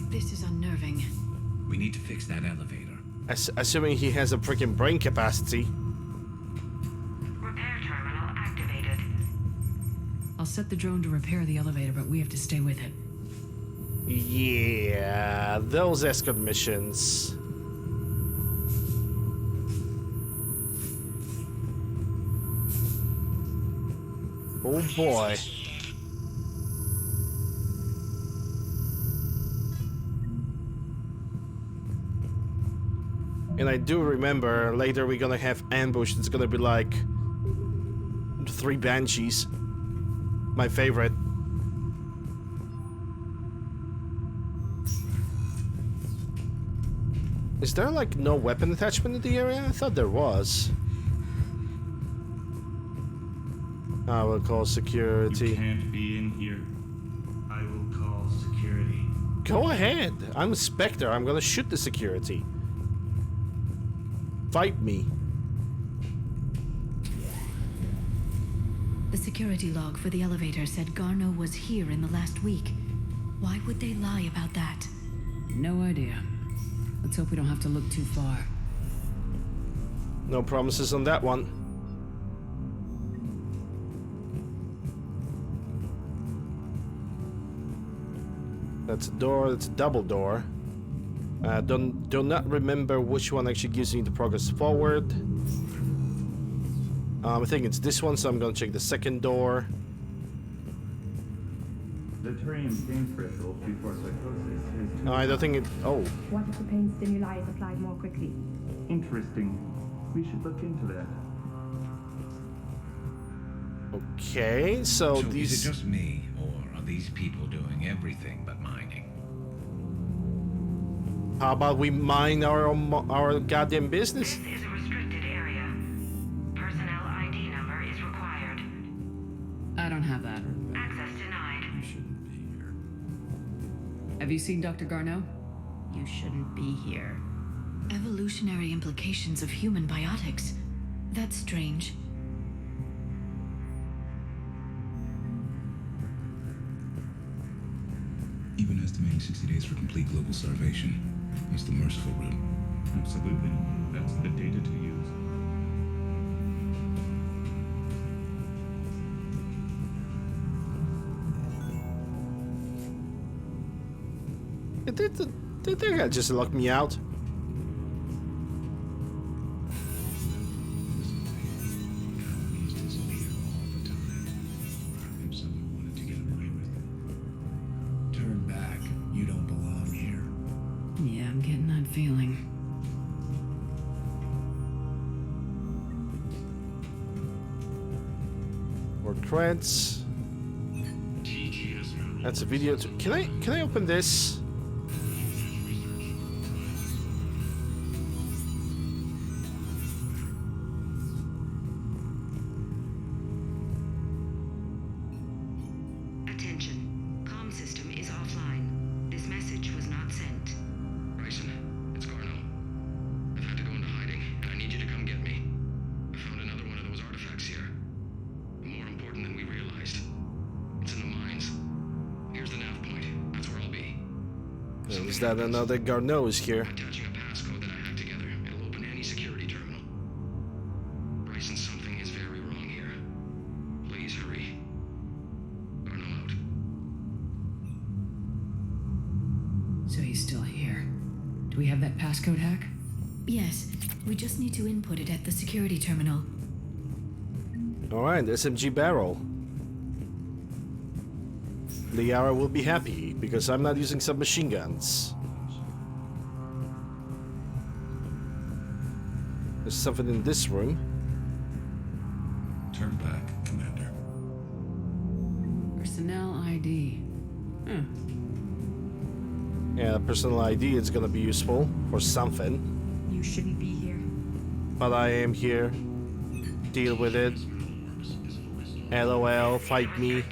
S15: This is unnerving.
S19: We need to fix that elevator.
S3: Assuming he has a freaking brain capacity.
S9: Repair terminal activated.
S15: I'll set the drone to repair the elevator, but we have to stay with it.
S3: Yeah, those escort missions. Oh boy. And I do remember later we're gonna have ambush. It's gonna be like 3 banshees. My favorite. Is there like no weapon attachment in the area? I thought there was. I will call security.
S5: You can't be in here. I will call security.
S3: Go ahead. I'm a Spectre. I'm gonna shoot the security. Fight me.
S8: The security log for the elevator said Garneau was here in the last week. Why would they lie about that?
S15: No idea. Let's hope we don't have to look too far.
S3: No promises on that one. That's a door. That's a double door. Do not remember which one actually gives you the progress forward. I think it's this one, so I'm gonna check the second door.
S5: The Turian pain threshold before psychosis is...
S3: I don't think it... Oh.
S18: What if the pain stimuli is applied more quickly?
S5: Interesting. We should look into that.
S3: Okay, so these...
S19: Is it just me, or are these people doing everything but mining?
S3: How about we mind our goddamn business?
S9: This is a restricted area. Personnel ID number is required.
S15: I don't have that.
S9: Access denied.
S22: You shouldn't be here.
S15: Have you seen Dr. Garneau?
S13: You shouldn't be here.
S8: Evolutionary implications of human biotics. That's strange.
S21: Even estimating 60 days for complete global starvation. That's the merciful route.
S5: Absolutely. That's the data to use.
S3: Did that guy just lock me out?
S22: Turn back. You don't belong here.
S15: Yeah, I'm getting that feeling.
S3: More creds. That's a video. Can I open this? that another Garneau is here.
S14: Attaching a passcode that I hacked together. It'll open any security terminal. Bryson, something is very wrong here. Please hurry. Garneau out.
S15: So he's still here. Do we have that passcode hack?
S8: Yes, we just need to input it at the security terminal.
S3: Alright, SMG barrel. Liara will be happy, because I'm not using submachine guns. There's something in this room.
S19: Turn back, Commander.
S15: Personnel ID.
S3: Yeah, personal ID is gonna be useful for something.
S16: You shouldn't be here.
S3: But I am here. Deal with it. LOL, fight me.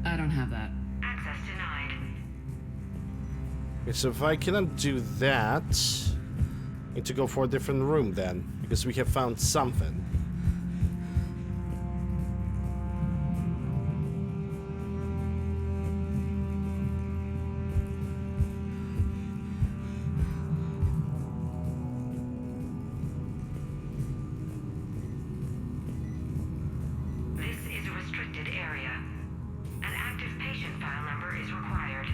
S15: I don't have that.
S9: Access denied.
S3: Okay, so if I cannot do that, I need to go for a different room then, because we have found something.
S9: This is a restricted area. An active patient file number is required.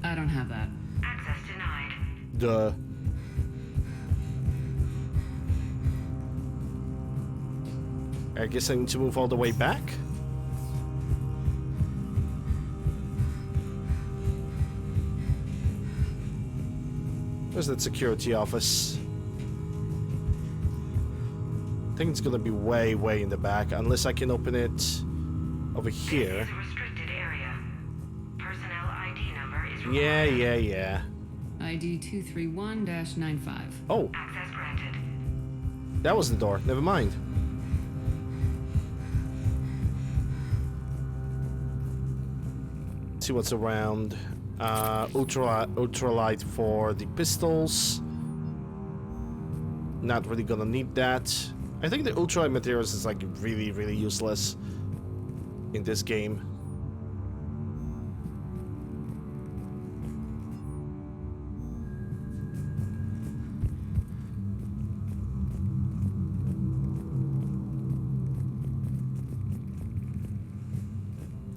S15: I don't have that.
S9: Access denied.
S3: Duh. I guess I need to move all the way back. Where's that security office? I think it's gonna be way, way in the back, unless I can open it over here.
S9: This is a restricted area. Personnel ID number is required.
S3: Yeah.
S15: ID 231-95.
S3: Oh,
S9: Access granted.
S3: that was the door. Never mind. See what's around. Ultralight for the pistols. Not really gonna need that. I think the ultralight materials is like really, really useless in this game.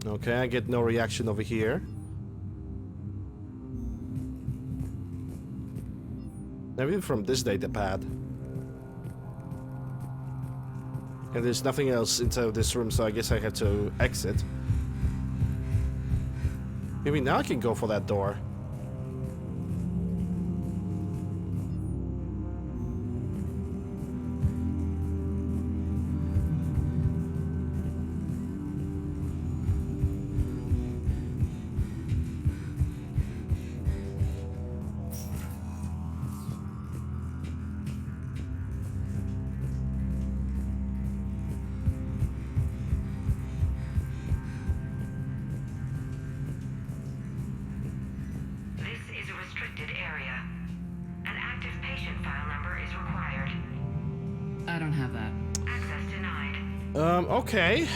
S3: Okay, I get no reaction over here. Maybe from this data pad. And there's nothing else inside of this room, so I guess I have to exit. Maybe now I can go for that door.
S15: I don't have that.
S9: Access denied.
S3: Okay.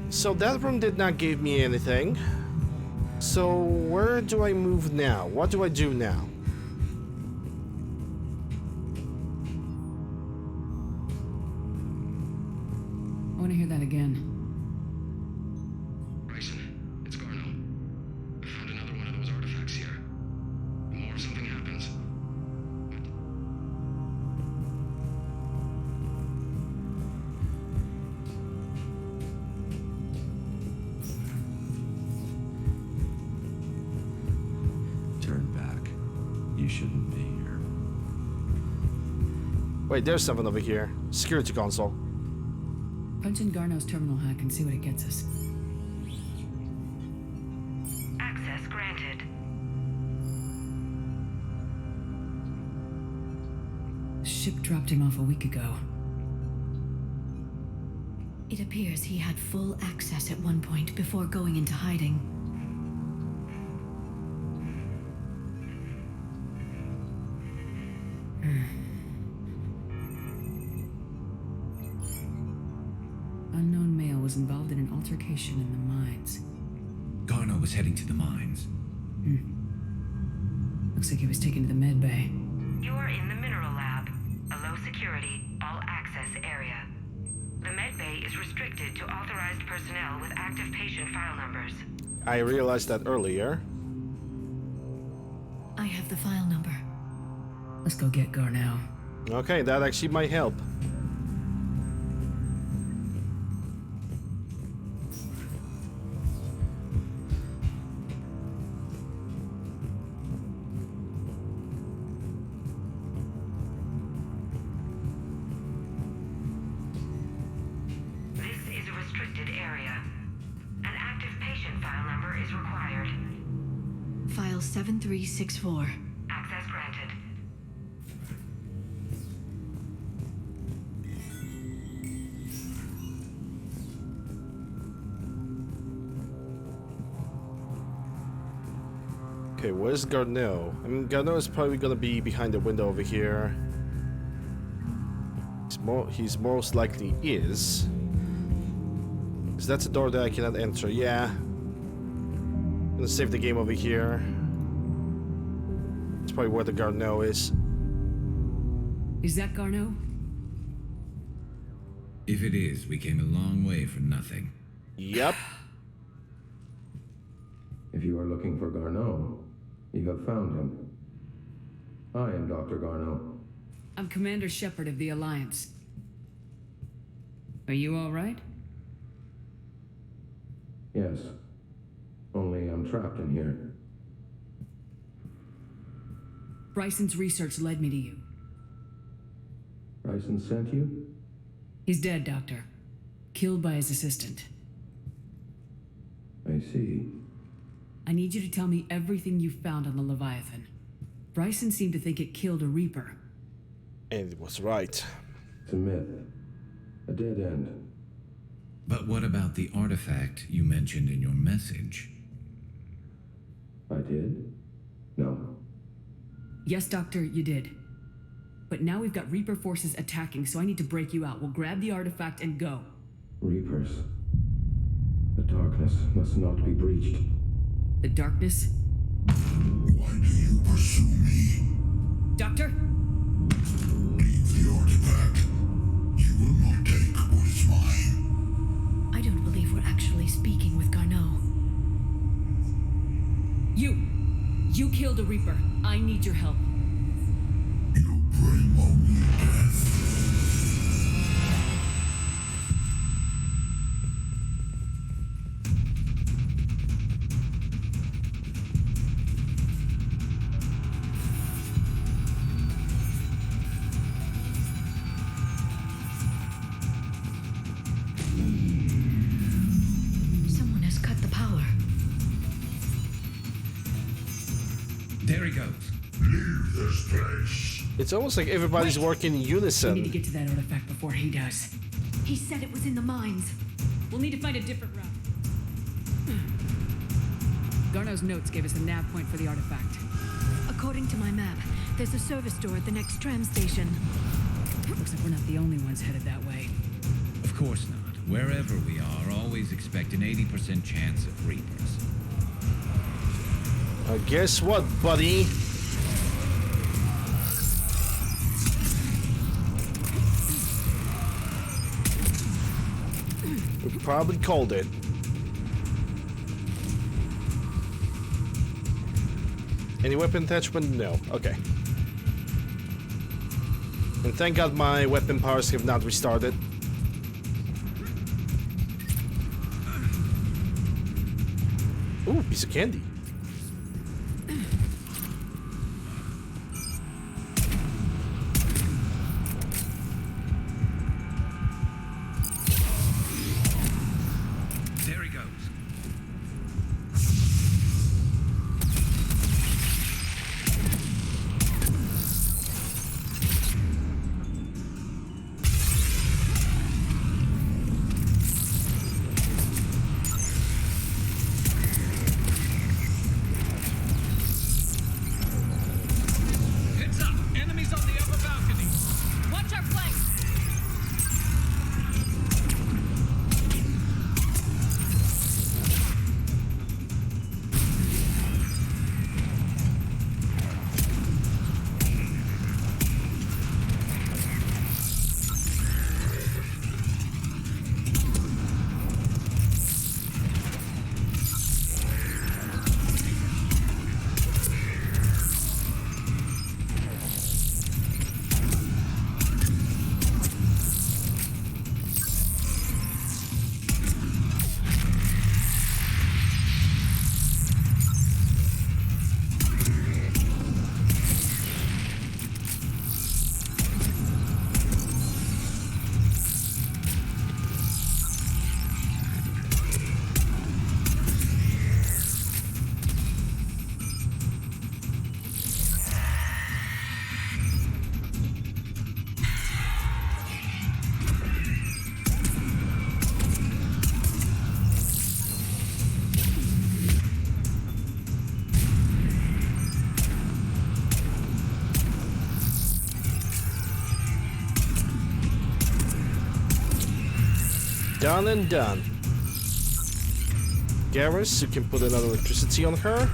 S3: So that room did not give me anything. So where do I move now? What do I do now?
S15: I want to hear that again.
S14: Bryson, it's Garneau. I found another one of those artifacts here. The more something happens.
S19: Turn back. You shouldn't be here.
S3: Wait, there's something over here. Security console.
S15: Punch in Garneau's terminal hack and see what it gets us.
S9: Access granted.
S15: The ship dropped him off a week ago.
S8: It appears he had full access at one point before going into hiding.
S15: Unknown male was involved in an altercation in the mines.
S19: Garneau was heading to the mines.
S15: Looks like he was taken to the med bay.
S9: You're in the mineral lab, a low security, all access area. The med bay is restricted to authorized personnel with active patient file numbers.
S3: I realized that earlier.
S15: I have the file number. Let's go get Garneau.
S3: Okay, that actually might help.
S9: This is a restricted area. An active patient file number is required.
S15: File 7364.
S9: Access granted.
S3: Okay, where's Garneau? I mean, Garneau is probably gonna be behind the window over here. He's most likely is. Is that the door that I cannot enter? Yeah. I'm gonna save the game over here. It's probably where the Garneau is.
S15: Is that Garneau?
S19: If it is, we came a long way for nothing.
S3: Yep.
S6: If you are looking for Garneau, you have found him. I am Dr. Garneau.
S15: I'm Commander Shepard of the Alliance. Are you all right?
S6: Yes. Only I'm trapped in here.
S15: Bryson's research led me to you.
S6: Bryson sent you?
S15: He's dead, Doctor. Killed by his assistant.
S6: I see.
S15: I need you to tell me everything you found on the Leviathan. Bryson seemed to think it killed a Reaper.
S3: And it was right.
S6: It's a myth. A dead end.
S19: But what about the artifact you mentioned in your message?
S6: I did? No.
S15: Yes, Doctor, you did. But now we've got Reaper forces attacking, so I need to break you out. We'll grab the artifact and go.
S6: Reapers. The darkness must not be breached.
S15: The darkness?
S12: Why do you pursue me?
S15: Doctor?
S12: Leave the artifact. You will not take what is mine.
S15: I don't believe we're actually speaking with Garneau. You killed a Reaper. I need your help.
S12: You bring only death.
S15: Someone has cut the power.
S19: There he goes.
S12: Leave this place.
S3: It's almost like everybody's working in unison.
S15: We need to get to that artifact before he does. He said it was in the mines. We'll need to find a different route. Garneau's notes gave us a nav point for the artifact.
S16: According to my map, there's a service door at the next tram station.
S15: Looks like we're not the only ones headed that way.
S19: Of course not. Wherever we are, always expect an 80% chance of Reapers.
S3: Guess what, buddy? We probably called it. Any weapon attachment? No. Okay. And thank God my weapon powers have not restarted. Ooh, piece of candy.
S19: There he goes.
S3: Done and done. Garrus, you can put another electricity on her.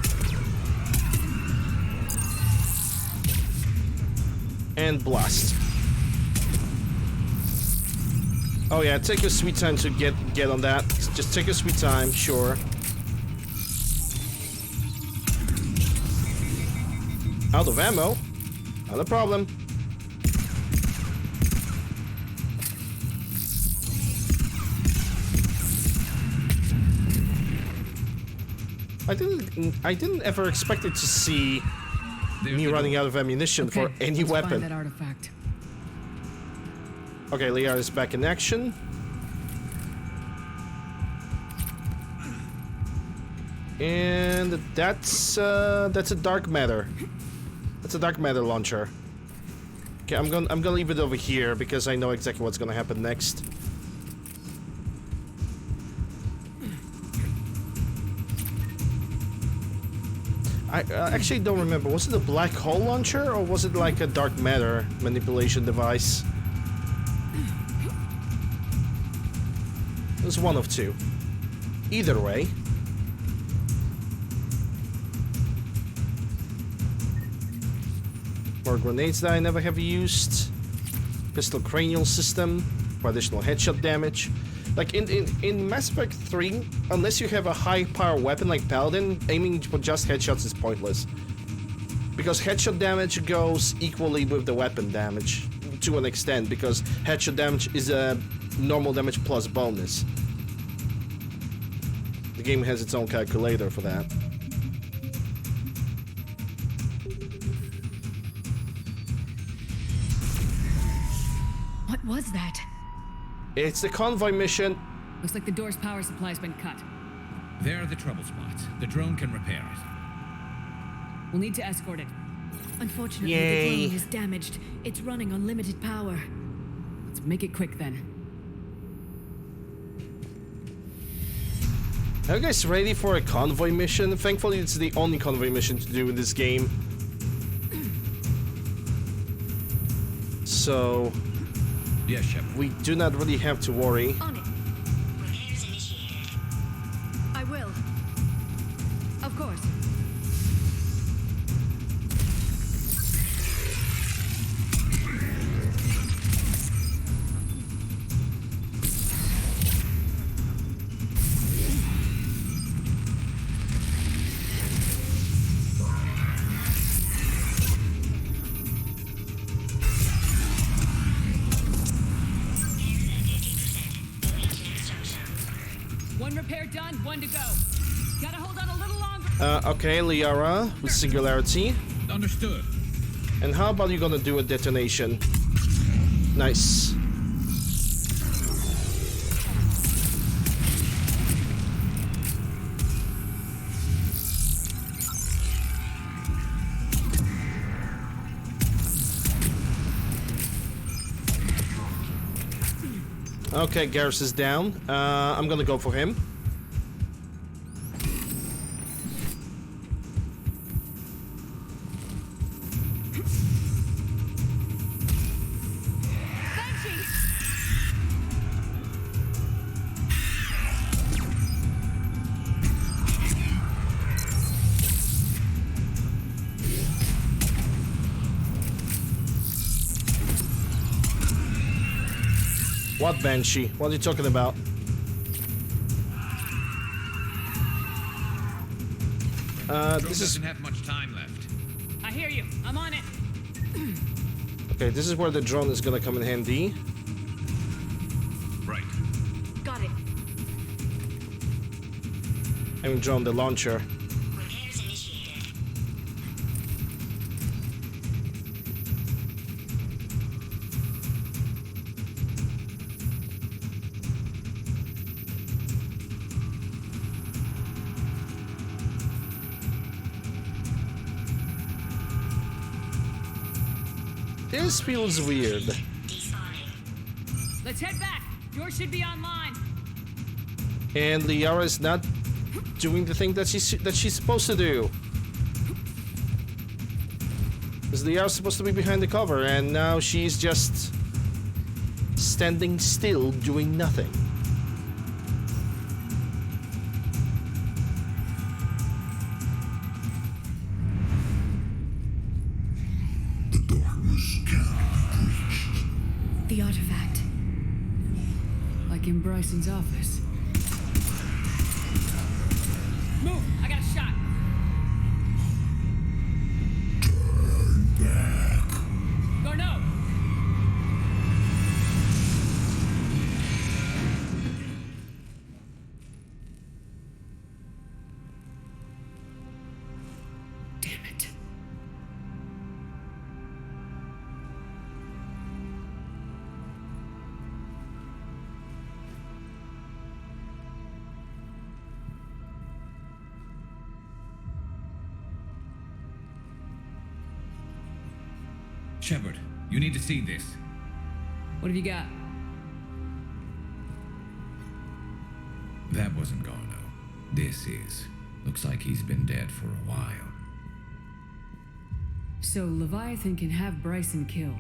S3: And blast. Oh yeah, take your sweet time to get on that. Just take your sweet time, sure. Out of ammo. Not a problem. I didn't ever expect it to see me running out of ammunition for any weapon.
S15: Find that artifact.
S3: Okay, Liara is back in action. And that's a dark matter. That's a dark matter launcher. Okay, I'm gonna leave it over here because I know exactly what's gonna happen next. I actually don't remember. Was it a black hole launcher or was it like a dark matter manipulation device? It was one of two. Either way. More grenades that I never have used. Pistol cranial system for additional headshot damage. Like in Mass Effect 3, unless you have a high power weapon like Paladin, aiming for just headshots is pointless. Because headshot damage goes equally with the weapon damage to an extent, because headshot damage is a normal damage plus bonus. The game has its own calculator for that.
S16: What was that?
S3: It's the convoy mission.
S15: Looks like the door's power supply's been cut.
S19: There are the trouble spots. The drone can repair it.
S15: We'll need to escort it.
S16: Unfortunately,
S3: Yay.
S16: the drone is damaged. It's running on limited power.
S15: Let's make it quick then.
S3: Are you guys ready for a convoy mission? Thankfully, it's the only convoy mission to do in this game. So...
S19: yes, Shepard.
S3: We do not really have to worry.
S16: On it.
S1: Repairs initiated.
S16: I will. Of course.
S15: One repair done, one to go. Gotta hold on a little longer.
S3: Okay, Liara, with Singularity.
S19: Understood.
S3: And how about you gonna do a detonation? Nice. Okay, Garrus is down. I'm gonna go for him. What Banshee? What are you talking about? This
S19: doesn't have much time left.
S15: I hear you. I'm on it.
S3: Okay, this is where the drone is gonna come in handy.
S19: Right.
S16: Got it.
S3: I mean, drone, the launcher.
S1: Repairs initiated.
S3: This feels weird.
S15: Let's head back. Yours should be online.
S3: And Liara is not doing the thing that she's supposed to do. Because Liara's supposed to be behind the cover, and now she's just standing still, doing nothing.
S16: the artifact.
S15: Like in Bryson's office. Move! I got a shot!
S12: Turn back.
S15: Garneau! Damn it.
S19: Shepard, you need to see this.
S15: What have you got?
S19: That wasn't Garneau. This is. Looks like he's been dead for a while.
S15: So Leviathan can have Bryson killed,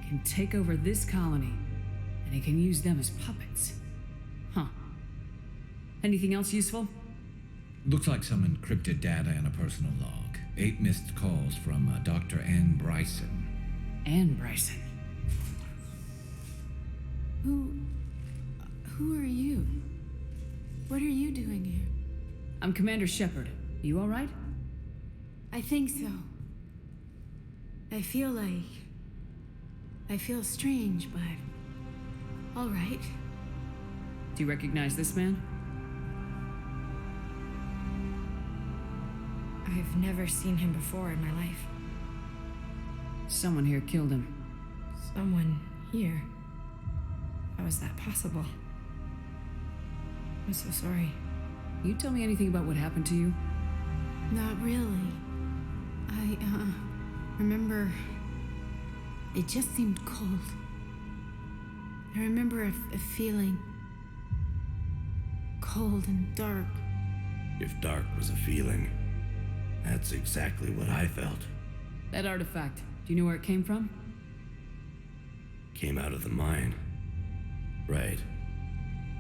S15: can take over this colony, and he can use them as puppets. Huh. Anything else useful?
S19: Looks like some encrypted data and a personal log. 8 missed calls from Dr. Ann Bryson.
S15: Ann Bryson.
S16: Who are you? What are you doing here?
S15: I'm Commander Shepard. You all right?
S16: I think so. I feel strange, but all right.
S15: Do you recognize this man?
S16: I've never seen him before in my life.
S15: Someone here killed him.
S16: Someone here? How is that possible? I'm so sorry.
S15: You tell me anything about what happened to you?
S16: Not really. I remember it just seemed cold. I remember a feeling cold and dark.
S17: If dark was a feeling, that's exactly what I felt.
S15: That artifact, do you know where it came from?
S17: Came out of the mine. Right.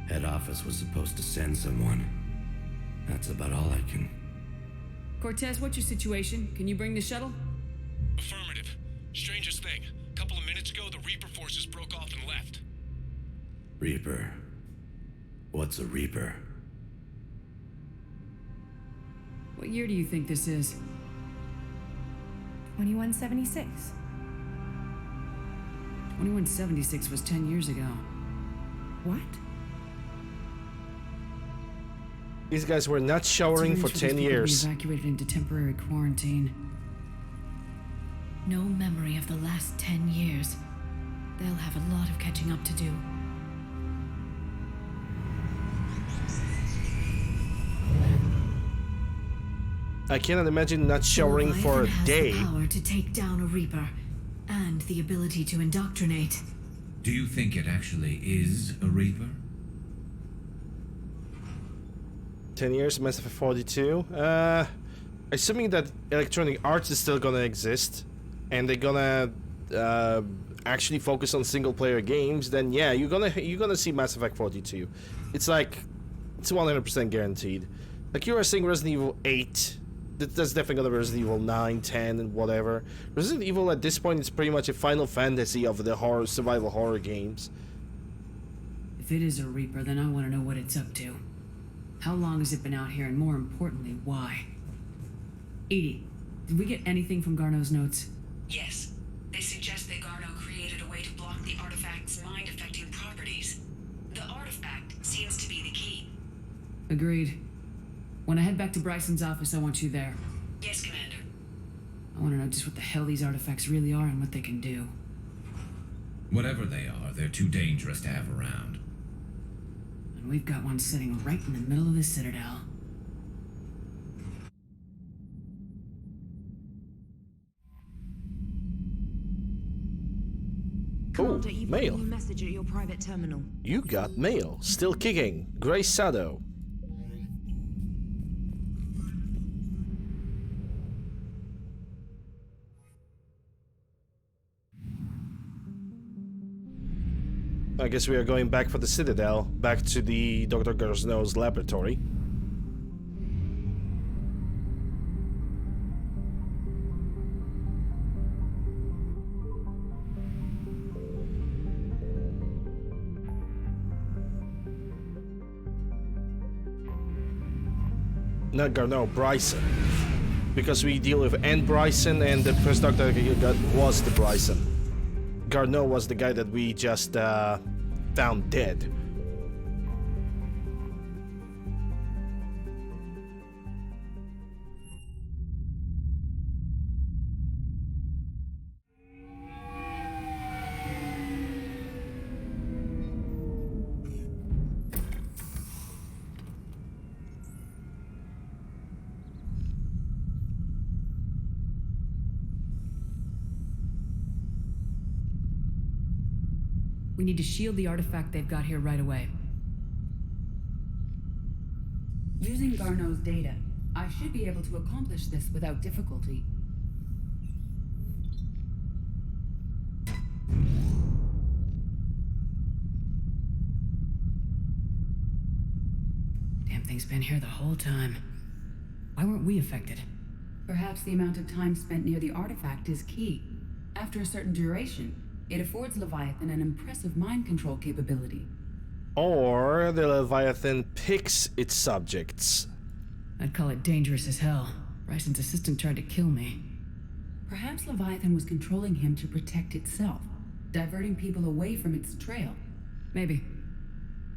S17: Head office was supposed to send someone. That's about all I can...
S15: Cortez, what's your situation? Can you bring the shuttle?
S11: Affirmative. Strangest thing. A couple of minutes ago, the Reaper forces broke off and left.
S17: Reaper. What's a Reaper?
S15: What year do you think this is?
S16: 2176.
S15: 2176 was 10 years ago.
S16: What?
S3: These guys were not showering for 10 years.
S15: Evacuated into temporary quarantine.
S16: No memory of the last 10 years. They'll have a lot of catching up to do.
S3: I cannot imagine not showering for a day.
S16: The power to take down a Reaper, and the ability to indoctrinate.
S19: Do you think it actually is a Reaper?
S3: 10 years, Mass Effect 42. Assuming that Electronic Arts is still gonna exist, and they're gonna actually focus on single-player games, then yeah, you're gonna see Mass Effect 42. It's 100% guaranteed. Like you were saying, Resident Evil 8. That's definitely gonna be Resident Evil 9, 10, and whatever. Resident Evil at this point is pretty much a Final Fantasy of the survival horror games.
S15: If it is a Reaper, then I want to know what it's up to. How long has it been out here, and more importantly, why? Edie, did we get anything from Garneau's notes?
S4: Yes. They suggest that Garneau created a way to block the artifact's mind-affecting properties. The artifact seems to be the key.
S15: Agreed. When I head back to Bryson's office, I want you there.
S4: Yes, Commander.
S15: I want to know just what the hell these artifacts really are and what they can do.
S19: Whatever they are, they're too dangerous to have around.
S15: And we've got one sitting right in the middle of the Citadel.
S16: Commander, you've got a
S3: mail.
S16: new message at your private terminal.
S3: You got mail. Still kicking. Grey Shadow. I guess we are going back for the Citadel, back to the Dr. Garneau's laboratory. Not Garneau, Bryson. Because we deal with Anne Bryson, and the first doctor that got was the Bryson. Garneau was the guy that we just found dead.
S15: We need to shield the artifact they've got here right away.
S4: Using Garneau's data, I should be able to accomplish this without difficulty.
S15: Damn thing's been here the whole time. Why weren't we affected?
S4: Perhaps the amount of time spent near the artifact is key. After a certain duration, it affords Leviathan an impressive mind control capability.
S3: Or the Leviathan picks its subjects.
S15: I'd call it dangerous as hell. Bryson's assistant tried to kill me.
S4: Perhaps Leviathan was controlling him to protect itself, diverting people away from its trail.
S15: Maybe.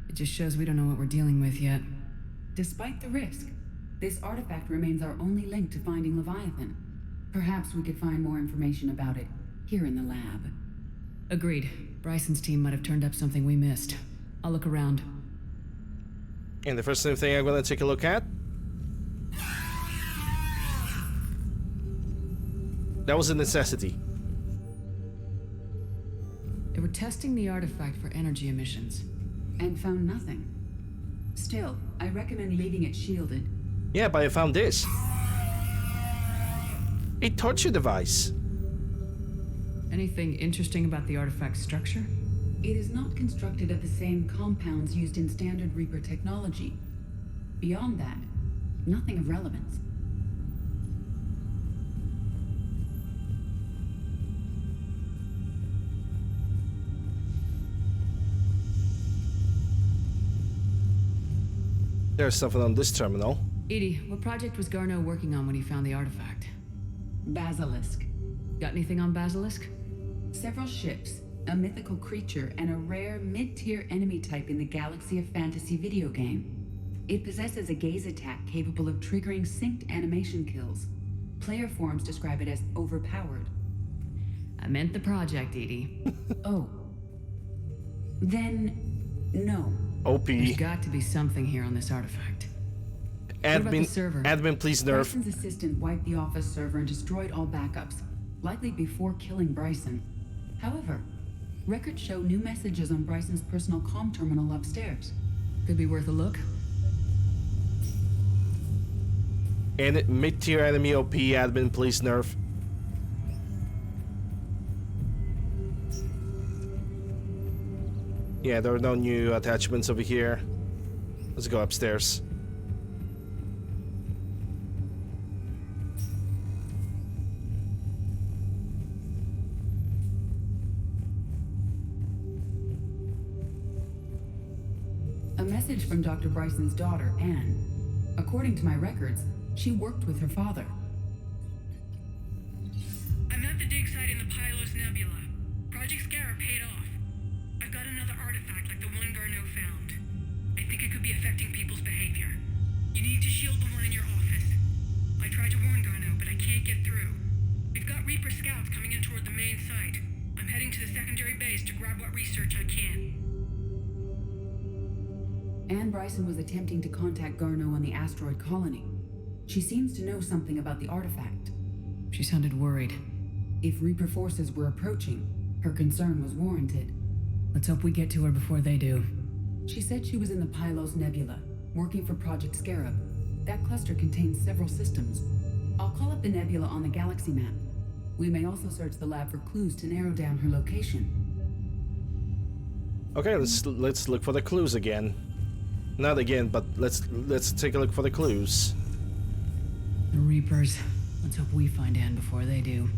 S15: It just shows we don't know what we're dealing with yet.
S4: Despite the risk, this artifact remains our only link to finding Leviathan. Perhaps we could find more information about it here in the lab.
S15: Agreed. Bryson's team might have turned up something we missed. I'll look around.
S3: And the first thing I'm gonna take a look at... that was a necessity.
S15: They were testing the artifact for energy emissions.
S4: And found nothing. Still, I recommend leaving it shielded.
S3: Yeah, but I found this. A torture device.
S15: Anything interesting about the artifact's structure?
S4: It is not constructed of the same compounds used in standard Reaper technology. Beyond that, nothing of relevance.
S3: There's something on this terminal.
S15: Edie, what project was Garneau working on when he found the artifact?
S4: Basilisk.
S15: Got anything on Basilisk?
S4: Several ships, a mythical creature, and a rare mid-tier enemy type in the Galaxy of Fantasy video game. It possesses a gaze attack capable of triggering synced animation kills. Player forums describe it as overpowered.
S15: I meant the project, Edie.
S4: Oh. Then, no.
S3: OP.
S15: There's got to be something here on this artifact.
S3: Admin, please nerf.
S4: Bryson's assistant wiped the office server and destroyed all backups, likely before killing Bryson. However, records show new messages on Bryson's personal comm terminal upstairs.
S15: Could be worth a look.
S3: And mid-tier enemy OP, admin, please nerf. Yeah, there are no new attachments over here. Let's go upstairs.
S4: A message from Dr. Bryson's daughter, Anne. According to my records, she worked with her father.
S1: I'm at the dig site in the Pylos Nebula. Project Scarab paid off. I've got another artifact like the one Garneau found. I think it could be affecting people's behavior. You need to shield the one in your office. I tried to warn Garneau, but I can't get through. We've got Reaper scouts coming in toward the main site. I'm heading to the secondary base to grab what research I can.
S4: Anne Bryson was attempting to contact Garneau on the asteroid colony. She seems to know something about the artifact.
S15: She sounded worried.
S4: If Reaper forces were approaching, her concern was warranted.
S15: Let's hope we get to her before they do.
S4: She said she was in the Pylos Nebula, working for Project Scarab. That cluster contains several systems. I'll call up the nebula on the galaxy map. We may also search the lab for clues to narrow down her location.
S3: Okay, let's look for the clues again. Not again, but let's take a look for the clues.
S15: The Reapers. Let's hope we find Anne before they do.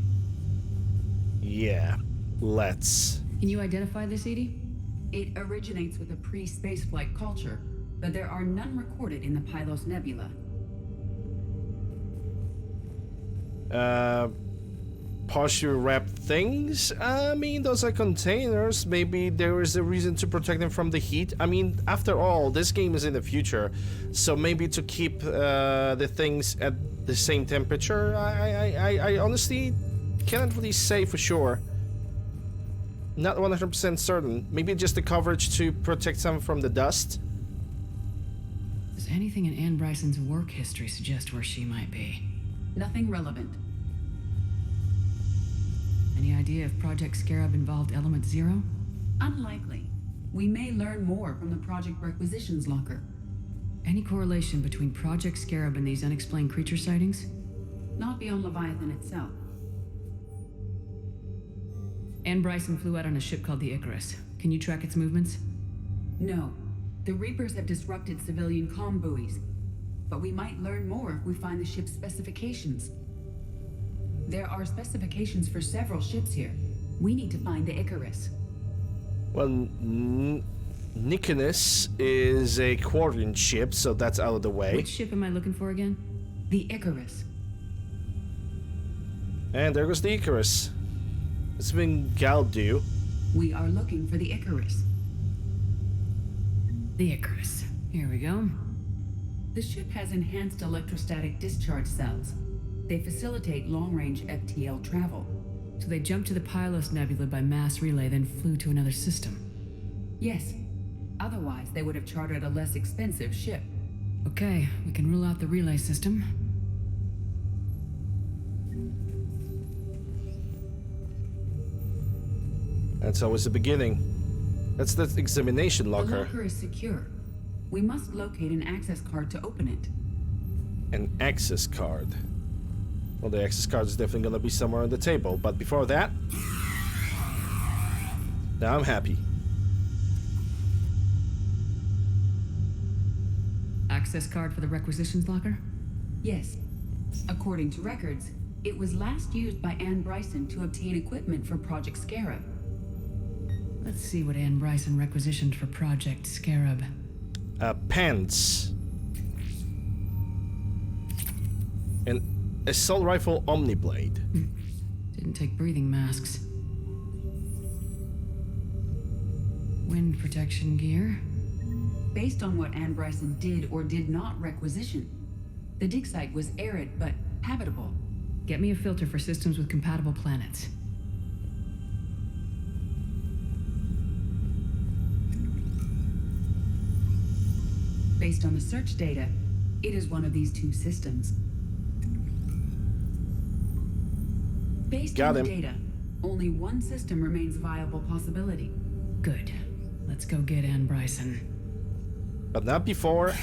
S3: Yeah, let's.
S15: Can you identify this, Edie?
S4: It originates with a pre-spaceflight culture, but there are none recorded in the Pylos Nebula.
S3: partially wrapped things. I mean, those are containers. Maybe there is a reason to protect them from the heat. I mean, after all, this game is in the future, so maybe to keep the things at the same temperature. I honestly cannot really say for sure. Not 100% certain. Maybe just the coverage to protect some from the dust.
S15: Does anything in Anne Bryson's work history suggest where she might be?
S4: Nothing relevant.
S15: Any idea if Project Scarab involved Element Zero?
S4: Unlikely. We may learn more from the Project Requisitions Locker.
S15: Any correlation between Project Scarab and these unexplained creature sightings?
S4: Not beyond Leviathan itself.
S15: Anne Bryson flew out on a ship called the Icarus. Can you track its movements?
S4: No. The Reapers have disrupted civilian comm buoys. But we might learn more if we find the ship's specifications. There are specifications for several ships here. We need to find the Icarus.
S3: Well, Nikonus is a Quarian ship, so that's out of the way.
S15: Which ship am I looking for again?
S4: The Icarus.
S3: And there goes the Icarus. It's been Galdu.
S4: We are looking for the Icarus.
S15: The Icarus. Here we go.
S4: The ship has enhanced electrostatic discharge cells. They facilitate long-range FTL travel.
S15: So they jumped to the Pylos Nebula by mass relay, then flew to another system.
S4: Yes. Otherwise, they would have chartered a less expensive ship.
S15: Okay, we can rule out the relay system.
S3: That's always the beginning. That's the examination locker.
S4: The locker is secure. We must locate an access card to open it.
S3: An access card. Well, the access card is definitely gonna be somewhere on the table, but before that... Now I'm happy.
S15: Access card for the requisitions locker?
S4: Yes. According to records, it was last used by Anne Bryson to obtain equipment for Project Scarab.
S15: Let's see what Anne Bryson requisitioned for Project Scarab.
S3: Pants. An assault rifle Omniblade.
S15: Didn't take breathing masks. Wind protection gear.
S4: Based on what Anne Bryson did or did not requisition, the dig site was arid but habitable.
S15: Get me a filter for systems with compatible planets.
S4: Based on the search data, it is one of these two systems. Based on the data, only one system remains a viable possibility.
S15: Good. Let's go get Anne Bryson.
S3: But not before.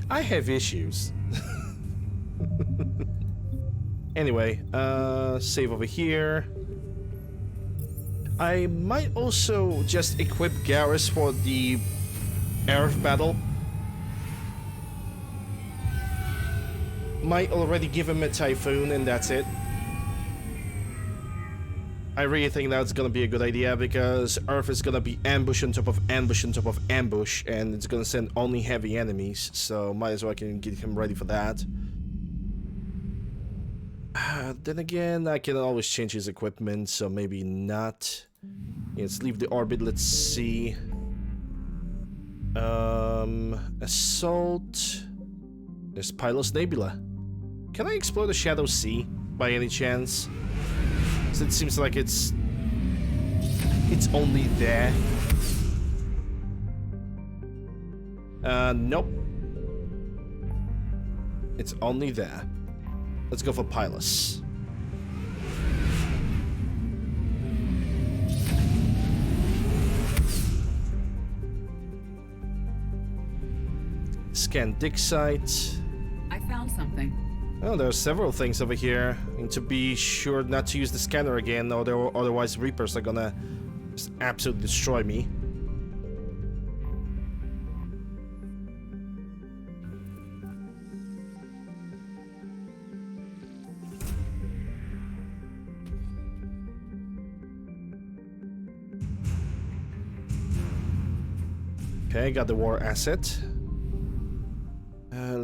S3: I have issues. Anyway, save over here. I might also just equip Garrus for the Earth battle. Might already give him a Typhoon and that's it. I really think that's gonna be a good idea because Earth is gonna be ambush on top of ambush on top of ambush and it's gonna send only heavy enemies, so might as well I can get him ready for that. Then again, I can always change his equipment, so maybe not. Yeah, let's leave the orbit, let's see. Assault. There's Pylos Nebula. Can I explore the Shadow Sea by any chance? So it seems like it's only there. Nope. It's only there. Let's go for Pylos. Scan dig site.
S4: I found something.
S3: Oh, there are several things over here. And to be sure not to use the scanner again, or otherwise Reapers are gonna just absolutely destroy me. Okay, got the war asset.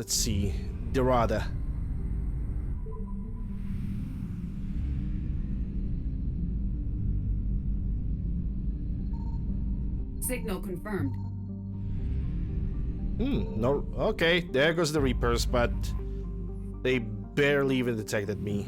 S3: let's see. Dorada.
S4: Signal confirmed.
S3: No. Okay, there goes the Reapers, but they barely even detected me.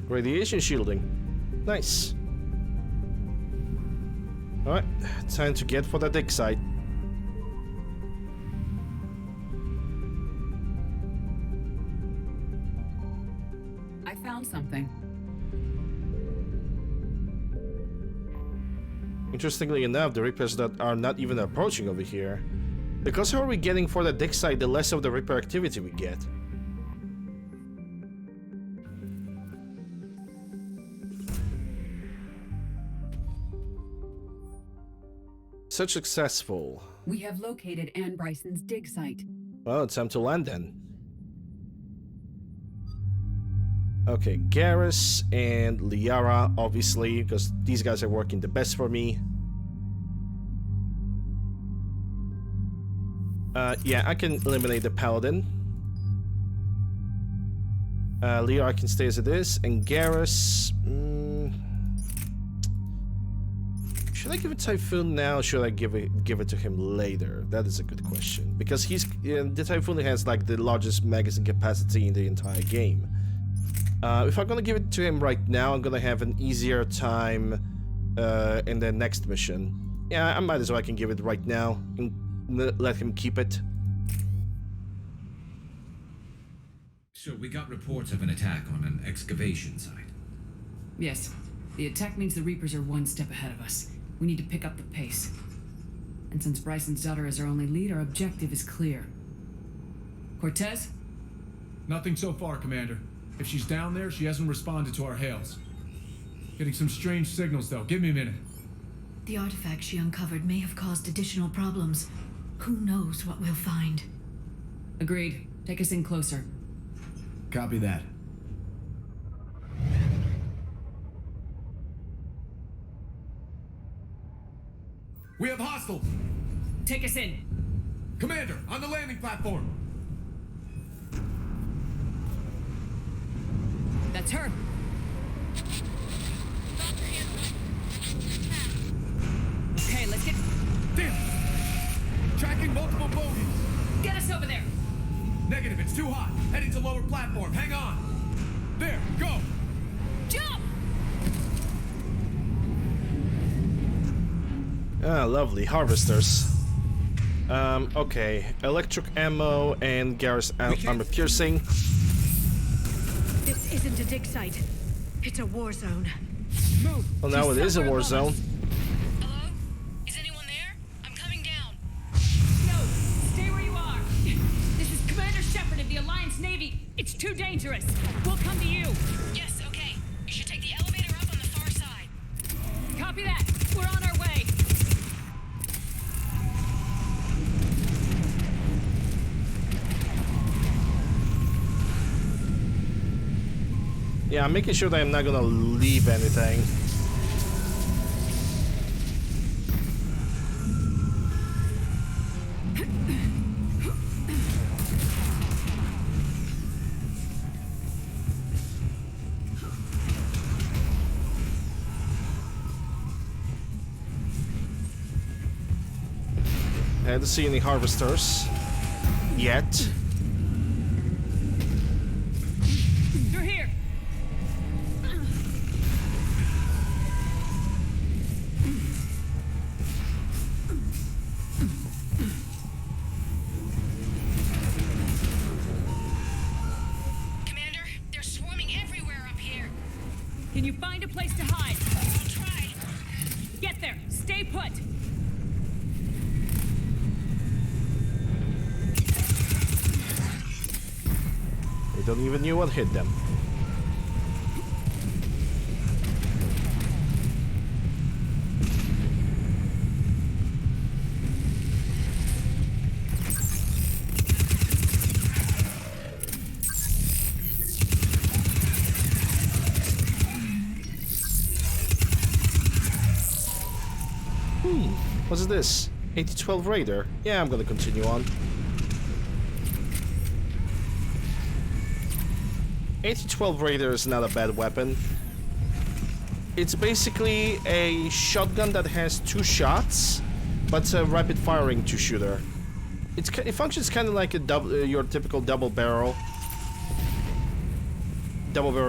S3: Radiation shielding. Nice. Alright, time to get for the dig site.
S4: I found something.
S3: Interestingly enough, the Reapers that are not even approaching over here. The closer we're getting for the dig site, the less of the Reaper activity we get. Such successful.
S4: We have located Anne Bryson's dig site.
S3: Well, it's time to land then. Okay, Garrus and Liara, obviously, because these guys are working the best for me. Yeah, I can eliminate the Paladin. Liara can stay as it is, and Garrus... should I give it Typhoon now, or should I give it to him later? That is a good question. Because the Typhoon has like the largest magazine capacity in the entire game. If I'm gonna give it to him right now, I'm gonna have an easier time in the next mission. Yeah, I might as well can give it right now and let him keep it.
S19: So we got reports of an attack on an excavation site.
S4: Yes. The attack means the Reapers are one step ahead of us. We need to pick up the pace. And since Bryson's daughter is our only lead, our objective is clear. Cortez?
S7: Nothing so far, Commander. If she's down there, she hasn't responded to our hails. Getting some strange signals, though. Give me a minute.
S16: The artifact she uncovered may have caused additional problems. Who knows what we'll find?
S4: Agreed. Take us in closer.
S7: Copy that. We have hostiles!
S4: Take us in.
S7: Commander, on the landing platform!
S4: That's her. Okay, let's get...
S7: Damn! Tracking multiple bogies!
S4: Get us over there!
S7: Negative, it's too hot. Heading to lower platform. Hang on! There, go!
S4: Jump!
S3: Ah, lovely. Harvesters. Okay. Electric ammo and Garrus armor piercing.
S10: This isn't a dig site. It's a war zone.
S7: Move!
S3: Well, now it is a war zone.
S1: Hello? Is anyone there? I'm coming down.
S4: No! Stay where you are! This is Commander Shepard of the Alliance Navy. It's too dangerous. We'll come to you.
S1: Yes, okay. You should take the elevator up on the far side.
S4: Copy that. We're on our way.
S3: Yeah, I'm making sure that I'm not gonna leave anything. I haven't seen any harvesters yet.
S4: They're here.
S1: Commander, they're swarming everywhere up here.
S4: Can you find a place to hide?
S1: I'll try.
S4: Get there. Stay put.
S3: They don't even know what hit them. What's this? 8012 Raider. Yeah, I'm gonna continue on. 8012 Raider is not a bad weapon. It's basically a shotgun that has 2 shots, but it's a rapid firing 2-shooter. It functions kind of like a your typical double barrel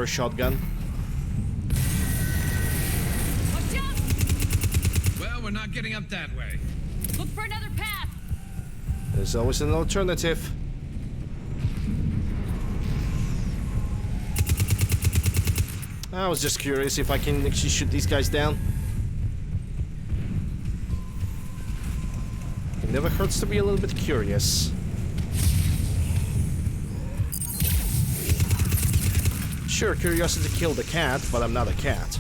S3: shotgun.
S10: Watch out!
S19: Well, we're not getting up that way.
S10: Look for another path.
S3: There's always an alternative. I was just curious if I can actually shoot these guys down. It never hurts to be a little bit curious. Sure, curiosity killed a cat, but I'm not a cat.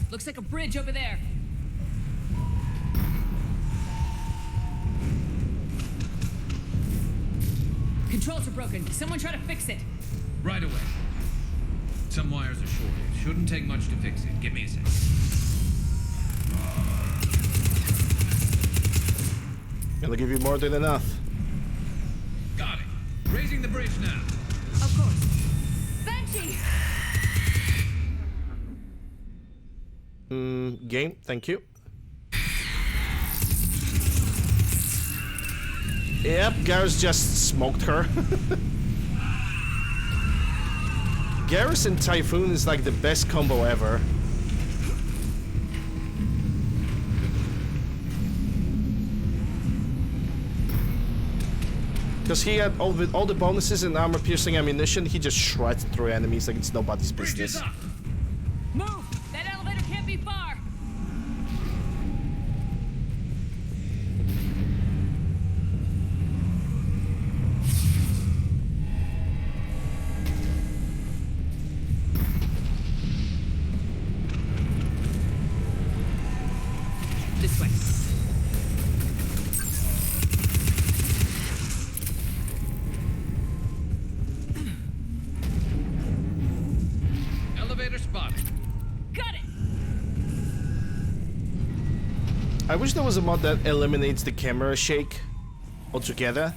S10: Looks like a bridge over there. Controls are broken. Someone try to fix it.
S19: Right away. Some wires are shorted. Shouldn't take much to fix it. Give me a sec.
S3: Gonna give you more than enough.
S19: Got it. Raising the bridge now.
S10: Of course. Banshee!
S3: Game, thank you. Yep, Garrus just smoked her. Garrus and Typhoon is like the best combo ever. Because he had all the bonuses and armor-piercing ammunition, he just shreds through enemies like it's nobody's business.
S10: Move! That elevator can't be far! This way.
S19: Elevator spotted.
S10: Got it!
S3: I wish there was a mod that eliminates the camera shake altogether.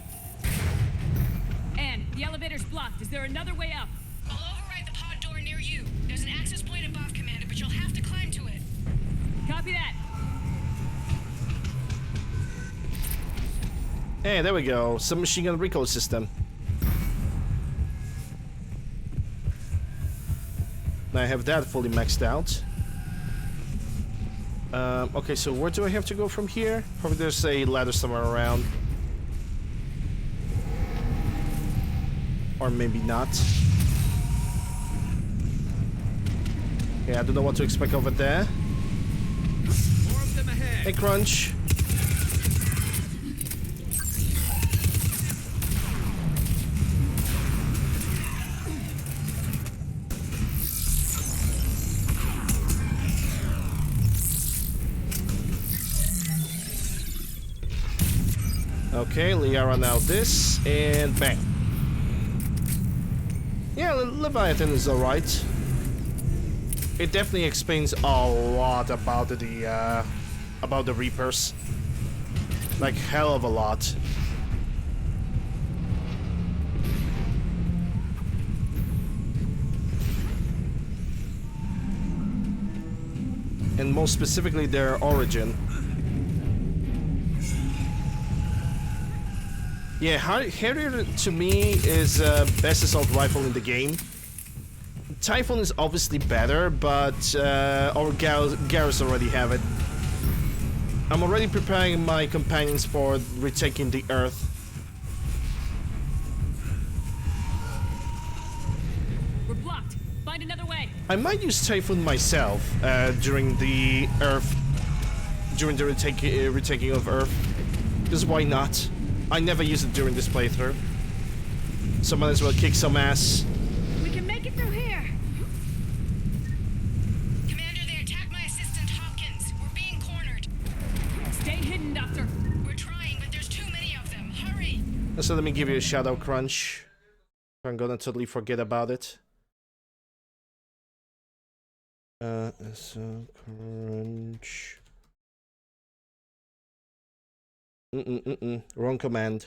S10: Anne, the elevator's blocked. Is there another way up?
S1: I'll override the pod door near you. There's an access point above, Commander, but you'll have to climb to it.
S10: Copy that.
S3: Hey, there we go. Submachine gun recoil system. Now I have that fully maxed out. Okay, so where do I have to go from here? Probably there's a ladder somewhere around. Or maybe not. Yeah, I don't know what to expect over there.
S19: More of them ahead.
S3: Hey, Crunch. Okay, Liara now this, and bang. Yeah, Leviathan is alright. It definitely explains a lot about the Reapers. Like, hell of a lot. And most specifically, their origin. Yeah, Harrier to me is best assault rifle in the game. Typhoon is obviously better, but Garrus already have it. I'm already preparing my companions for retaking the Earth.
S10: We're blocked. Find another way.
S3: I might use Typhoon myself during the retaking of Earth. Because why not? I never used it during this playthrough. So might as well kick some ass.
S10: We can make it through here.
S1: Commander, they attacked my assistant, Hopkins. We're being cornered.
S10: Stay hidden, Doctor.
S1: We're trying, but there's too many of them. Hurry!
S3: So let me give you a shadow crunch. I'm gonna totally forget about it. So crunch. Wrong command.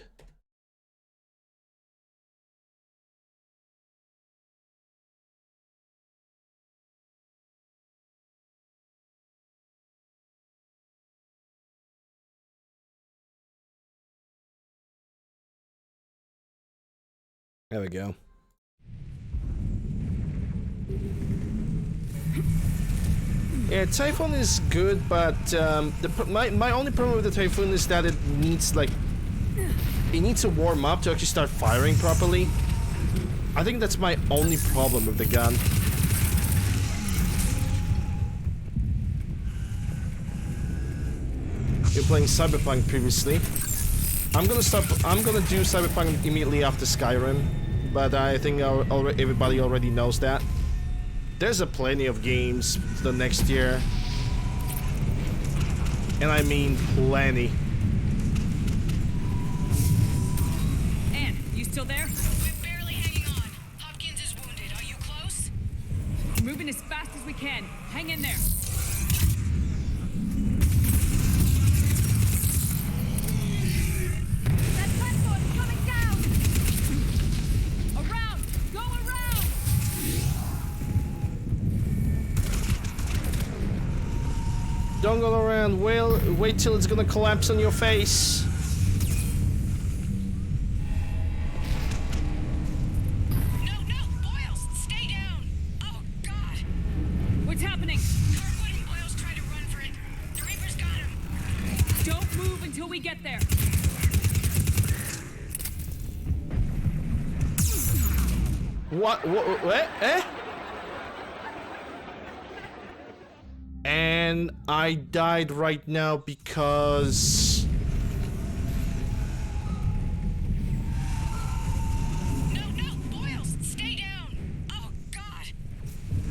S3: There we go. Yeah, Typhoon is good, but my only problem with the Typhoon is that it needs to warm up to actually start firing properly. I think that's my only problem with the gun. You're playing Cyberpunk previously. I'm gonna do Cyberpunk immediately after Skyrim, but I think everybody already knows that. There's a plenty of games the next year. And I mean plenty.
S10: Ann, you still there?
S1: We're barely hanging on. Hopkins is wounded. Are you close?
S10: Moving as fast as we can. Hang in there.
S1: That platform's coming down!
S10: Around! Go around!
S3: Don't go around, wait till it's gonna collapse on your face.
S1: No, Boyles, stay down! Oh, God!
S10: What's happening?
S1: Kirkwood and Boyles tried to run for it. The Reaper's got him.
S10: Don't move until we get there.
S3: What? Eh? And I died right now because...
S1: No, Boyles, stay down! Oh, God!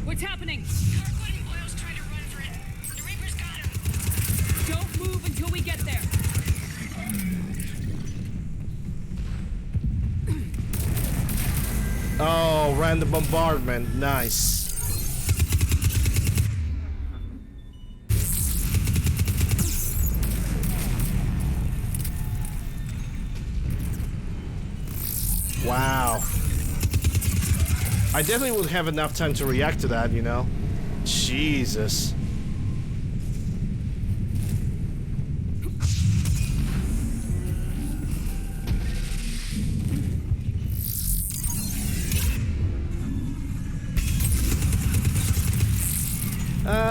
S10: What's happening?
S1: Kirkwood and Boyles tried to run for it. The Reaper's got him.
S10: Don't move until we get there.
S3: Oh, random bombardment. Nice. Wow. I definitely would have enough time to react to that, you know? Jesus.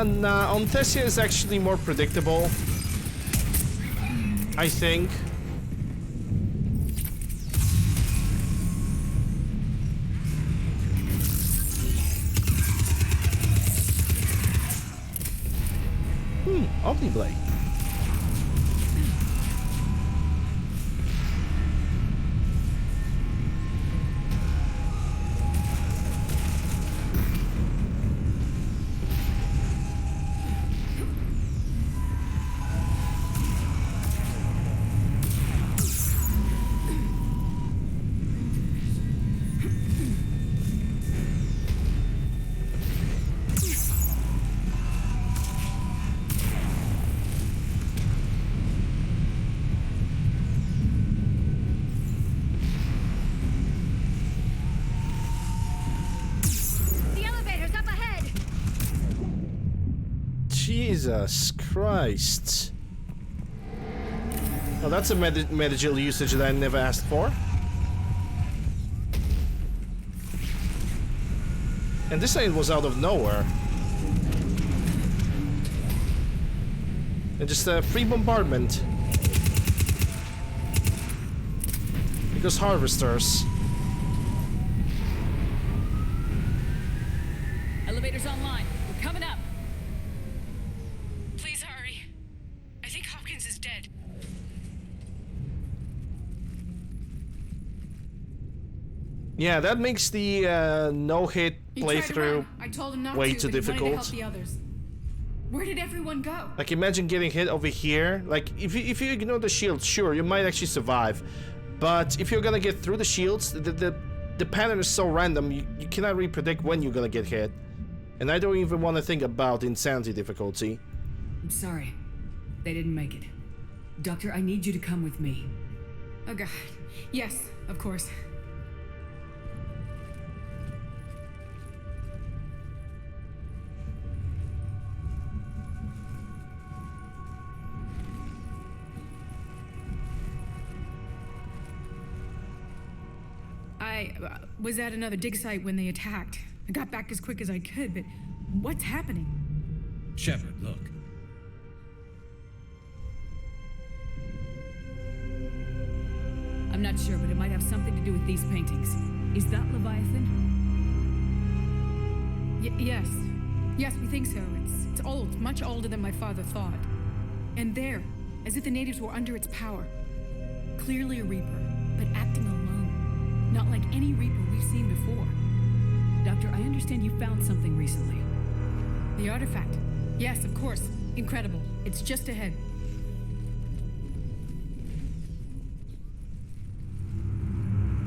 S3: Nah, Onthesia is actually more predictable, I think. Omniblade. Jesus Christ. Oh, that's a medical usage that I never asked for. And this thing was out of nowhere. And just a free bombardment. Because harvesters.
S10: Elevator's online. We're coming up.
S1: Please hurry. I think Hopkins is dead.
S3: Yeah, that makes the no-hit playthrough
S4: I told him not
S3: way
S4: to,
S3: too
S4: but he wanted to
S3: difficult.
S4: help the others. Where did everyone go?
S3: Like, imagine getting hit over here. Like, if you ignore the shields, sure, you might actually survive. But if you're gonna get through the shields, the pattern is so random, you cannot really predict when you're gonna get hit. And I don't even want to think about insanity difficulty.
S15: I'm sorry. They didn't make it. Doctor, I need you to come with me.
S10: Oh god. Yes, of course. I was at another dig site when they attacked. I got back as quick as I could, but what's happening?
S19: Shepard, look.
S15: I'm not sure, but it might have something to do with these paintings. Is that Leviathan?
S10: Yes. Yes, we think so. It's old, much older than my father thought. And there, as if the natives were under its power. Clearly a Reaper, but acting alone. Not like any Reaper we've seen before.
S15: Doctor, I understand you found something recently.
S10: The artifact. Yes, of course. Incredible. It's just ahead.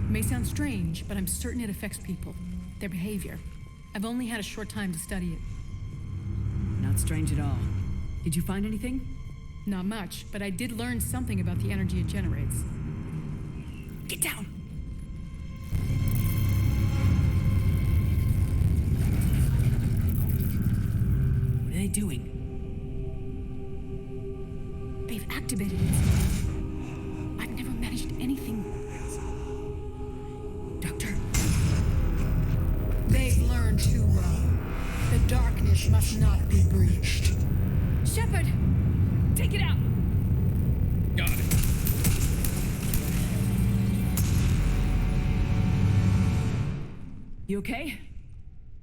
S10: May sound strange, but I'm certain it affects people. Their behavior. I've only had a short time to study it.
S15: Not strange at all. Did you find anything?
S10: Not much, but I did learn something about the energy it generates. Get down!
S15: What are they doing?
S10: They've activated it. I've never managed anything. Doctor. They've learned too well. The darkness must not be breached. Shepard! Take it out!
S19: Got it.
S15: You okay?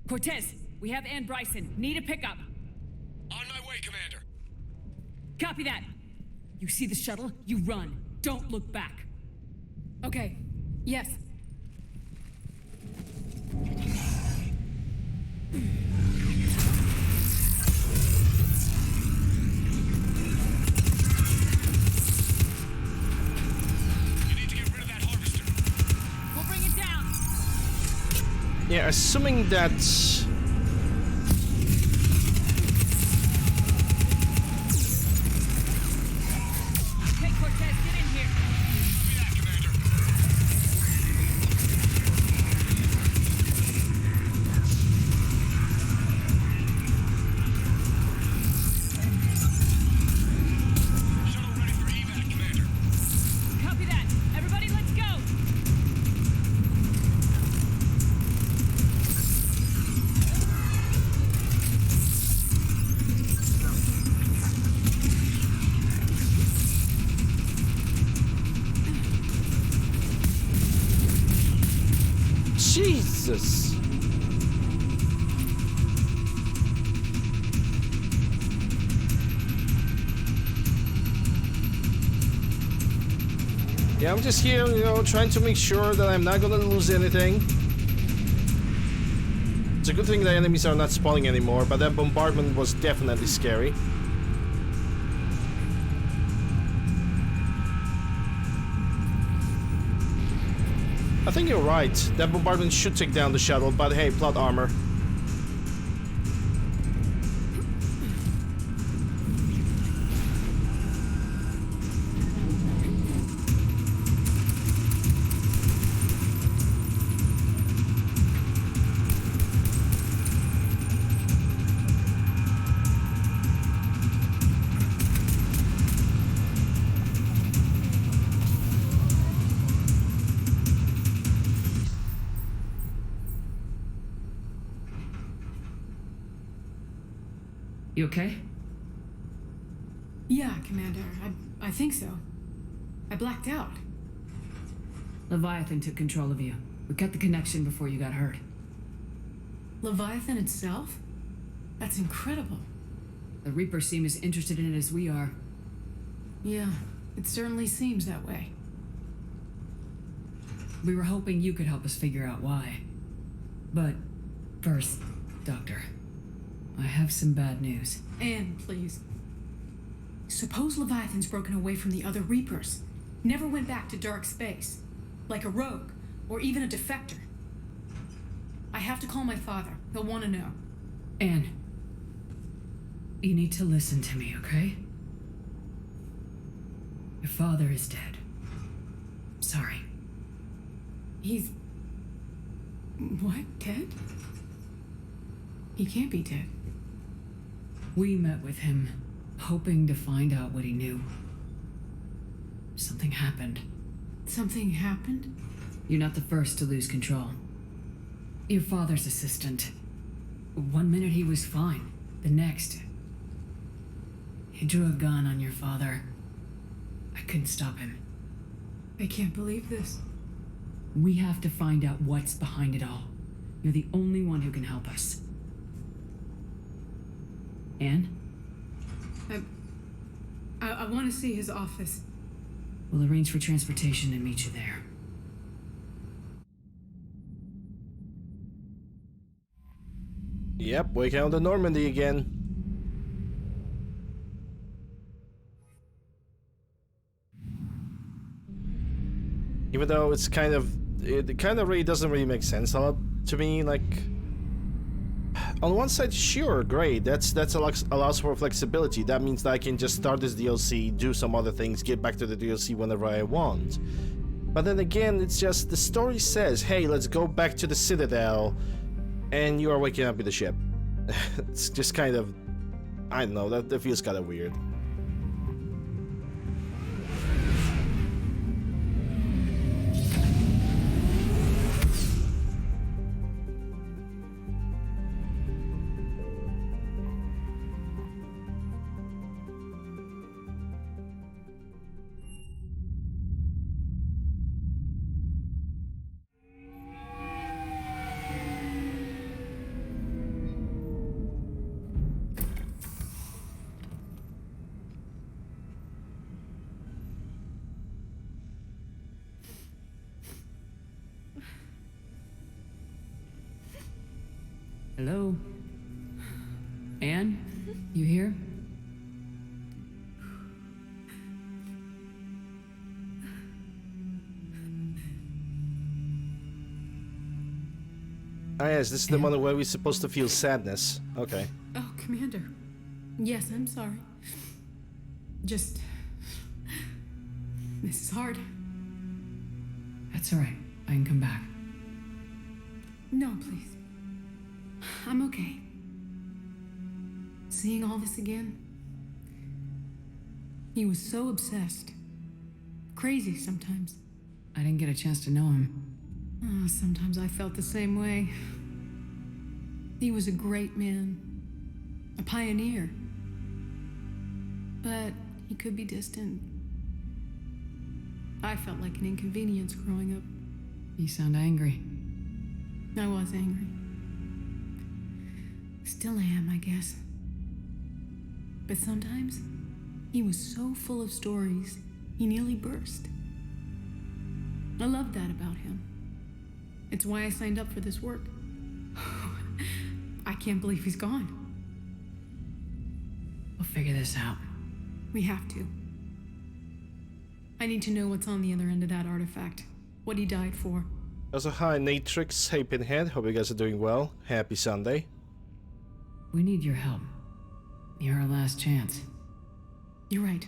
S15: Cortez, we have Ann Bryson. Need a pickup.
S11: On my way, Commander.
S15: Copy that. You see the shuttle? You run. Don't look back.
S10: Okay. Yes.
S3: Yeah, assuming that...
S10: Okay, Cortez, get in here.
S11: Yeah, Commander. Shuttle ready for evac, Commander.
S10: Copy that. Everybody, let's go!
S3: Jesus! Yeah, I'm just here, you know, trying to make sure that I'm not gonna lose anything. It's a good thing the enemies are not spawning anymore, but that bombardment was definitely scary. I think you're right. That bombardment should take down the shuttle, but hey, plot armor.
S15: You okay?
S10: Yeah, Commander. I think so. I blacked out.
S15: Leviathan took control of you. We cut the connection before you got hurt.
S10: Leviathan itself? That's incredible.
S15: The Reapers seem as interested in it as we are.
S10: Yeah, it certainly seems that way.
S15: We were hoping you could help us figure out why. But first, Doctor, I have some bad news.
S10: Anne, please. Suppose Leviathan's broken away from the other Reapers. Never went back to dark space. Like a rogue, or even a defector. I have to call my father. He'll want to know.
S15: Anne, you need to listen to me, okay? Your father is dead. Sorry.
S10: He's... What? Dead? He can't be dead.
S15: We met with him, hoping to find out what he knew. Something happened.
S10: Something happened?
S15: You're not the first to lose control. Your father's assistant. One minute he was fine. The next... he drew a gun on your father. I couldn't stop him.
S10: I can't believe this.
S15: We have to find out what's behind it all. You're the only one who can help us. Anne?
S10: I want to see his office.
S15: We'll arrange for transportation and meet you there.
S3: Yep, we count the Normandy again. Even though it's kind of, it kind of really doesn't really make sense a lot to me. Like, on one side, sure, great, that's allows for flexibility. That means that I can just start this DLC, do some other things, get back to the DLC whenever I want. But then again, it's just the story says, hey, let's go back to the Citadel, and you are waking up in the ship. It's just kind of, I don't know, that feels kind of weird.
S15: Hello? Anne? You here?
S3: Ah yes, this is the one where we're supposed to feel sadness. Okay.
S10: Oh, Commander. Yes, I'm sorry. Just... this is hard.
S15: That's alright. I can come back.
S10: No, please. I'm okay. Seeing all this again... he was so obsessed. Crazy sometimes.
S15: I didn't get a chance to know him.
S10: Oh, sometimes I felt the same way. He was a great man. A pioneer. But he could be distant. I felt like an inconvenience growing up.
S15: You sound angry.
S10: I was angry. Still am, I guess. But sometimes, he was so full of stories, he nearly burst. I loved that about him. It's why I signed up for this work. I can't believe he's gone.
S15: We'll figure this out.
S10: We have to. I need to know what's on the other end of that artifact. What he died for.
S3: Also, hi Natrix, hey Pinhead, hope you guys are doing well. Happy Sunday.
S15: We need your help. You're our last chance.
S10: You're right.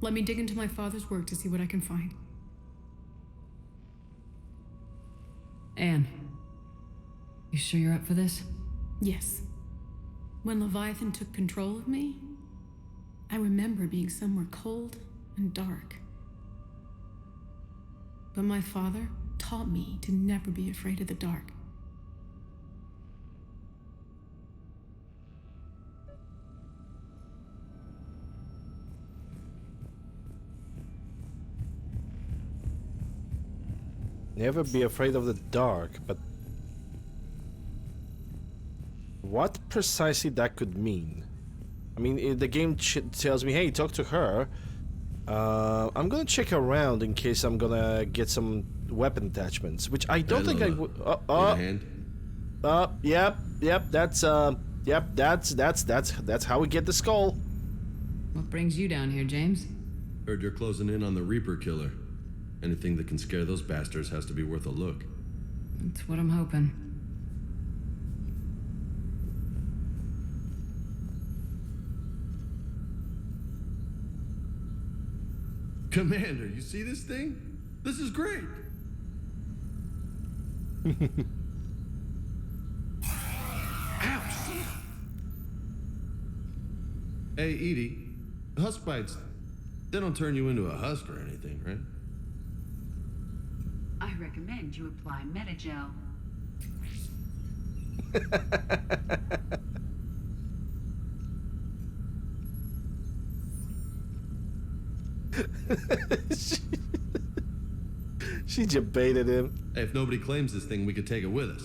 S10: Let me dig into my father's work to see what I can find.
S15: Anne, you sure you're up for this?
S10: Yes. When Leviathan took control of me, I remember being somewhere cold and dark. But my father taught me to never be afraid of the dark.
S3: Never be afraid of the dark, but what precisely that could mean? I mean, the game tells me, hey, talk to her. I'm gonna check around in case I'm gonna get some weapon attachments, which I don't think I would. Yep. That's how we get the skull.
S15: What brings you down here, James?
S2: Heard you're closing in on the Reaper killer. Anything that can scare those bastards has to be worth a look.
S15: That's what I'm hoping.
S2: Commander, you see this thing? This is great. Ouch! Hey, Edie, husk bites, they don't turn you into a husk or anything, right?
S4: I recommend you apply Metagel.
S3: She just baited him.
S2: Hey, if nobody claims this thing, we could take it with us.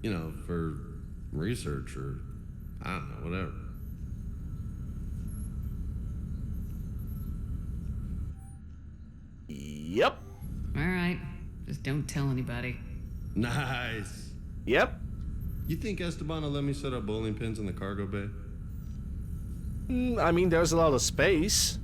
S2: You know, for research or, I don't know, whatever.
S3: Yep.
S15: All right. Just don't tell anybody.
S2: Nice.
S3: Yep.
S2: You think Esteban will let me set up bowling pins in the cargo bay?
S3: I mean, there's a lot of space.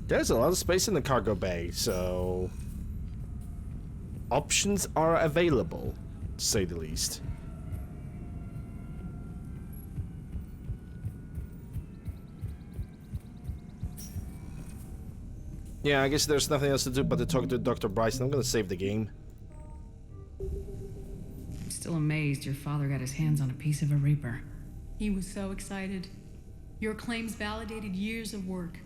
S3: There's a lot of space in the cargo bay, so options are available, to say the least. Yeah, I guess there's nothing else to do but to talk to Dr. Bryson. I'm gonna save the game.
S15: I'm still amazed your father got his hands on a piece of a Reaper.
S10: He was so excited. Your claims validated years of work.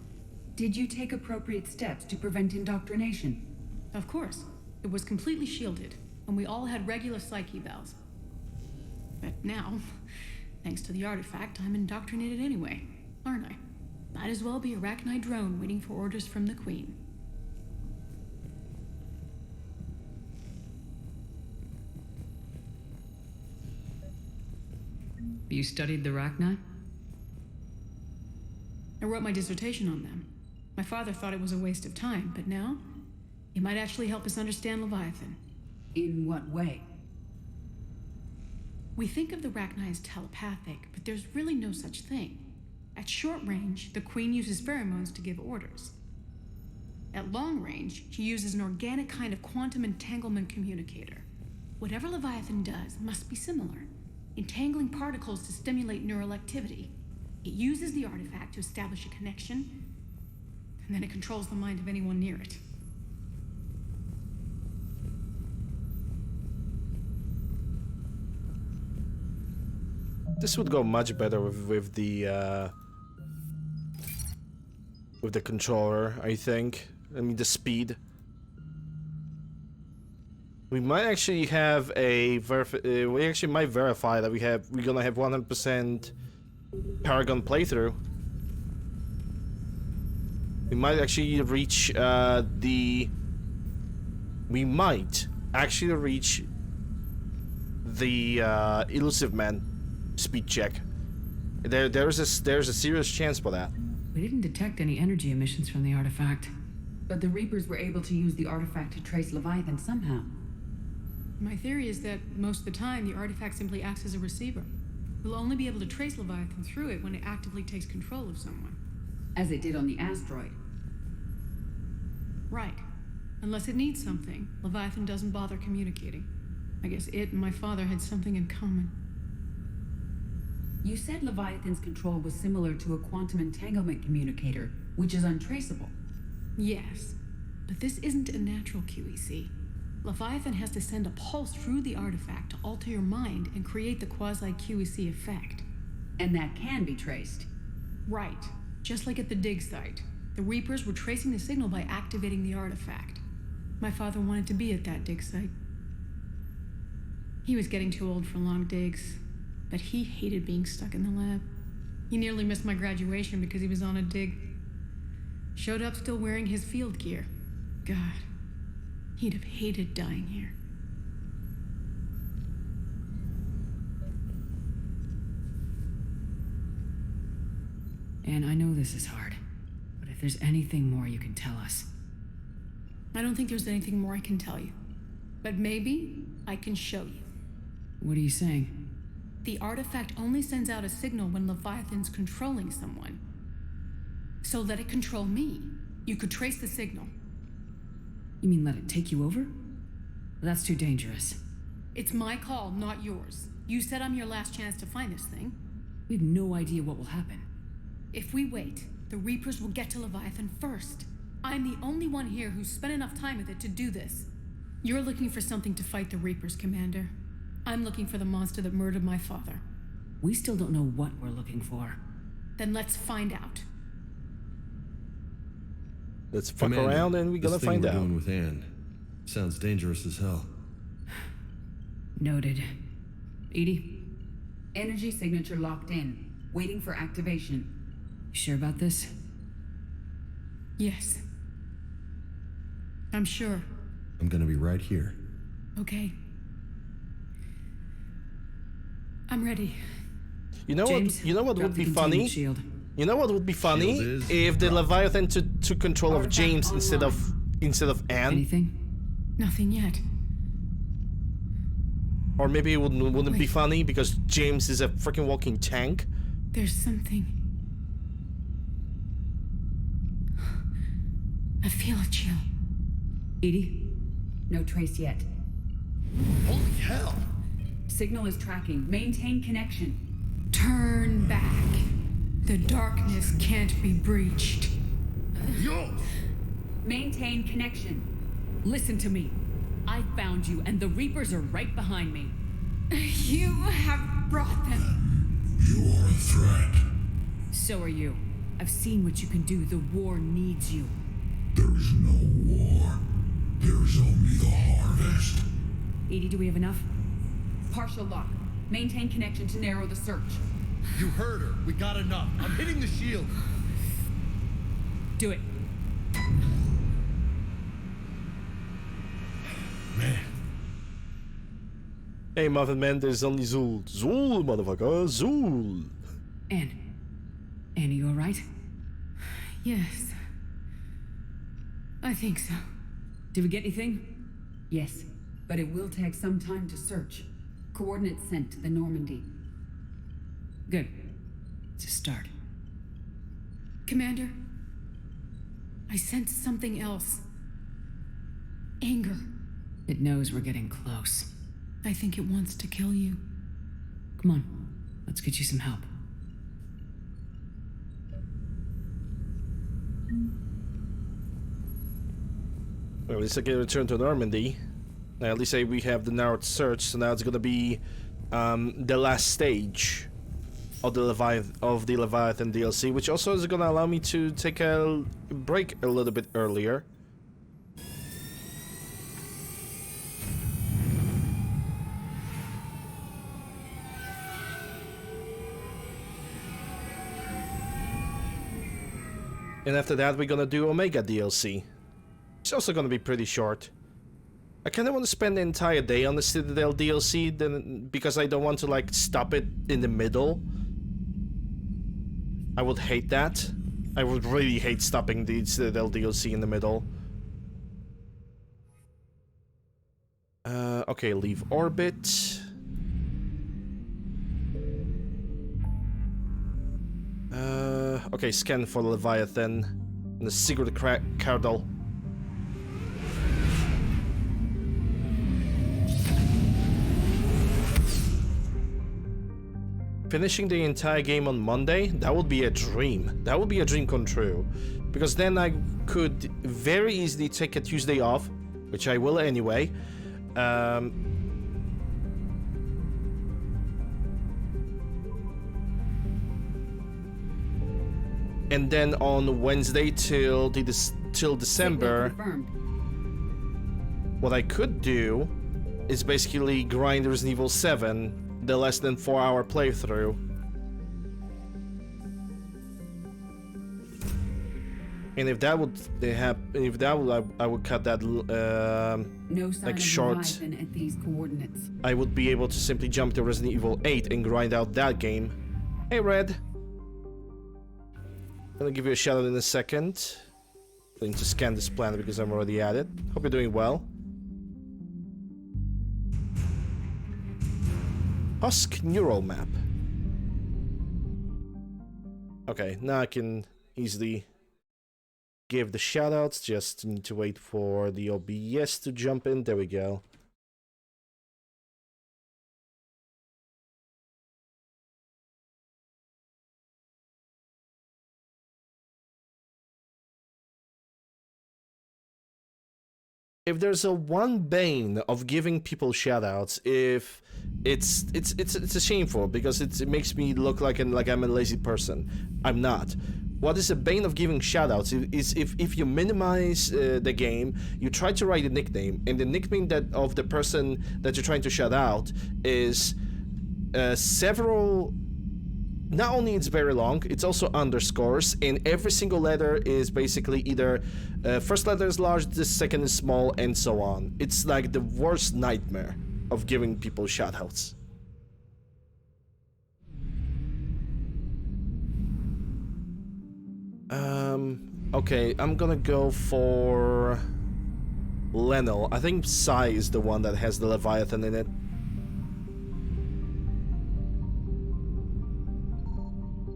S4: Did you take appropriate steps to prevent indoctrination?
S10: Of course. It was completely shielded, and we all had regular psych evals. But now, thanks to the artifact, I'm indoctrinated anyway, aren't I? Might as well be a Arachnite drone waiting for orders from the Queen.
S15: You studied the Arachnite?
S10: I wrote my dissertation on them. My father thought it was a waste of time, but now, it might actually help us understand Leviathan.
S4: In what way?
S10: We think of the Arachnite as telepathic, but there's really no such thing. At short range, the Queen uses pheromones to give orders. At long range, she uses an organic kind of quantum entanglement communicator. Whatever Leviathan does must be similar, entangling particles to stimulate neural activity. It uses the artifact to establish a connection, and then it controls the mind of anyone near it.
S3: This would go much better with the controller, I think. I mean, the speed. We might actually have a we actually might verify that we're gonna have 100% Paragon playthrough. We might actually reach we might actually reach the Elusive Man speed check. There's a serious chance for that.
S15: We didn't detect any energy emissions from the artifact.
S4: But the Reapers were able to use the artifact to trace Leviathan somehow.
S10: My theory is that most of the time, the artifact simply acts as a receiver. We'll only be able to trace Leviathan through it when it actively takes control of someone.
S4: As it did on the asteroid.
S10: Right. Unless it needs something, Leviathan doesn't bother communicating. I guess it and my father had something in common.
S4: You said Leviathan's control was similar to a quantum entanglement communicator, which is untraceable.
S10: Yes, but this isn't a natural QEC. Leviathan has to send a pulse through the artifact to alter your mind and create the quasi-QEC effect.
S4: And that can be traced.
S10: Right. Just like at the dig site. The Reapers were tracing the signal by activating the artifact. My father wanted to be at that dig site. He was getting too old for long digs, but he hated being stuck in the lab. He nearly missed my graduation because he was on a dig. Showed up still wearing his field gear. God, he'd have hated dying here.
S15: And I know this is hard, but if there's anything more you can tell us.
S10: I don't think there's anything more I can tell you. But maybe I can show you.
S15: What are you saying?
S10: The artifact only sends out a signal when Leviathan's controlling someone. So let it control me. You could trace the signal.
S15: You mean let it take you over? That's too dangerous.
S10: It's my call, not yours. You said I'm your last chance to find this thing.
S4: We have no idea what will happen.
S10: If we wait, the Reapers will get to Leviathan first. I'm the only one here who's spent enough time with it to do this. You're looking for something to fight the Reapers, Commander. I'm looking for the monster that murdered my father.
S4: We still don't know what we're looking for.
S10: Then let's find out.
S3: Let's fuck
S2: Commander,
S3: around and we're gonna
S2: this thing
S3: find
S2: we're
S3: out.
S2: doing with Anne sounds dangerous as hell.
S4: Noted. Edie?
S13: Energy signature locked in. Waiting for activation.
S4: You sure about this?
S10: Yes. I'm sure.
S2: I'm gonna be right here.
S10: Okay. I'm ready.
S3: You know
S4: James,
S3: what? You know what
S4: drop
S3: would
S4: the
S3: be funny?
S4: containment shield.
S3: You know what would be funny
S2: Shield is
S3: if the
S2: dropped.
S3: Leviathan took control of James instead of Anne,
S4: Anything?
S10: Nothing yet.
S3: or maybe it wouldn't be
S10: Wait.
S3: funny because James is a freaking walking tank.
S10: There's something. I feel a chill.
S4: Edie?
S13: No trace yet.
S2: Holy hell!
S13: Signal is tracking. Maintain connection.
S10: Turn back. The darkness can't be breached.
S2: Yo!
S13: Maintain connection.
S4: Listen to me. I found you, and the Reapers are right behind me.
S10: You have brought them.
S12: You are a threat.
S4: So are you. I've seen what you can do. The war needs you.
S12: There is no war. There is only the harvest.
S4: Edie, do we have enough?
S13: Partial lock. Maintain connection to narrow the search.
S2: You heard her. We got enough. I'm hitting the shield.
S4: Do it.
S2: Man.
S3: Hey, Muffin Man, there's only Zool. Zool, motherfucker, Zool.
S4: Anne, are you alright?
S10: Yes. I think so.
S4: Did we get anything?
S13: Yes, but it will take some time to search. Coordinates sent to the Normandy.
S4: Good. It's a start.
S10: Commander, I sense something else. Anger.
S4: It knows we're getting close.
S10: I think it wants to kill you.
S4: Come on, let's get you some help.
S3: Well, at least I can return to Normandy. At least we have the narrowed search, so now it's gonna be the last stage of the Leviathan DLC, which also is gonna allow me to take a break a little bit earlier. And after that, we're gonna do Omega DLC. It's also gonna be pretty short. I kinda want to spend the entire day on the Citadel DLC, then because I don't want to like stop it in the middle. I would hate that. I would really hate stopping the Citadel DLC in the middle. Okay, leave orbit. Okay, scan for Leviathan and the secret cardinal. Finishing the entire game on Monday, that would be a dream. That would be a dream come true. Because then I could very easily take a Tuesday off, which I will anyway. And then on Wednesday till December, what I could do is basically grind Resident Evil 7, the less than 4-hour playthrough. And if that would I would cut that
S13: No sign
S3: like
S13: of
S3: short.
S13: Leviathan at these coordinates.
S3: I would be able to simply jump to Resident Evil 8 and grind out that game. Hey, Red. Gonna give you a shout out in a second. Going to scan this planet because I'm already at it. Hope you're doing well. Husk neural map. Okay, now I can easily give the shoutouts. Just need to wait for the OBS to jump in. There we go. if there's a one bane of giving people shoutouts, if it's a shameful because it makes me look like I'm a lazy person. I'm not. What is a bane of giving shoutouts is if you minimize the game, you try to write a nickname, and the nickname of the person that you're trying to shout out is several. Not only it's very long, it's also underscores, and every single letter is basically either first letter is large, the second is small, and so on. It's like the worst nightmare of giving people shoutouts. Okay, I'm gonna go for Lenel. I think Psy is the one that has the Leviathan in it.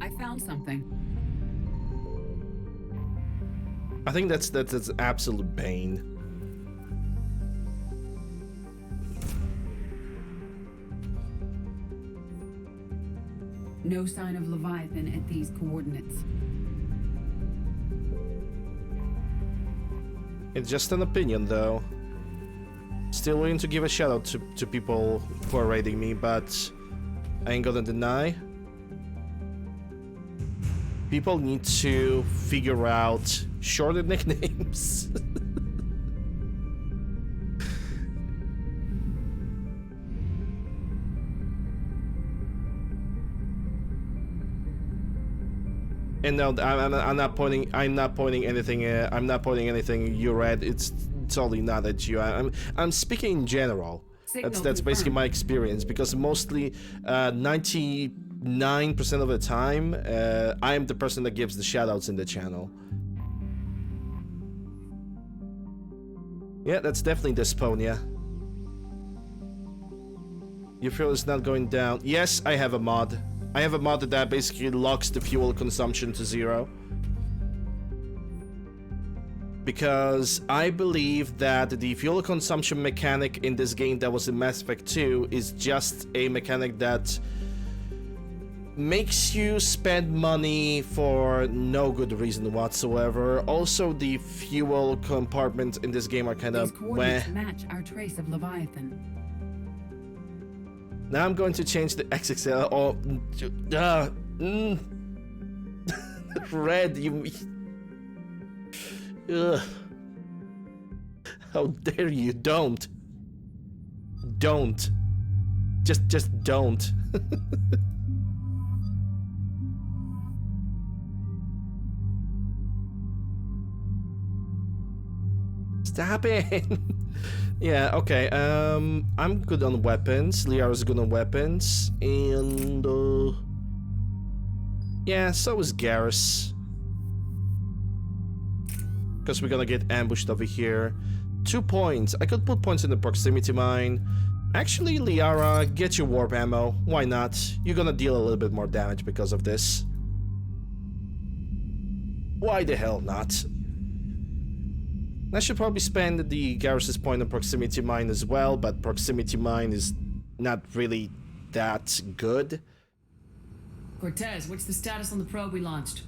S4: I found something.
S3: I think that's absolute bane.
S4: No sign of Leviathan at these coordinates.
S3: It's just an opinion, though. Still willing to give a shout out to people who are raiding me, but I ain't gonna deny. People need to figure out shorter nicknames. And no, I'm not pointing anything. I'm not pointing anything you read. It's totally not at you. I'm speaking in general. That's basically my experience, because mostly 99% of the time I am the person that gives the shoutouts in the channel. Yeah, that's definitely Desponia. Your fuel is not going down. Yes, I have a mod. I have a mod that basically locks the fuel consumption to 0. Because I believe that the fuel consumption mechanic in this game that was in Mass Effect 2 is just a mechanic that makes you spend money for no good reason whatsoever. Also, the fuel compartments in this game are kind of
S4: These coordinates match our trace of Leviathan.
S3: Now I'm going to change the XXL. Oh, red. You. How dare you? Don't. Just don't. Stop it. Yeah, okay, I'm good on weapons. Liara's good on weapons. And, yeah, so is Garrus. Because we're gonna get ambushed over here. 2 points. I could put points in the proximity mine. Actually, Liara, get your warp ammo. Why not? You're gonna deal a little bit more damage because of this. Why the hell not? I should probably spend the Garrus's point on proximity mine as well, but proximity mine is not really that good.
S15: Cortez, what's the status on the probe we launched?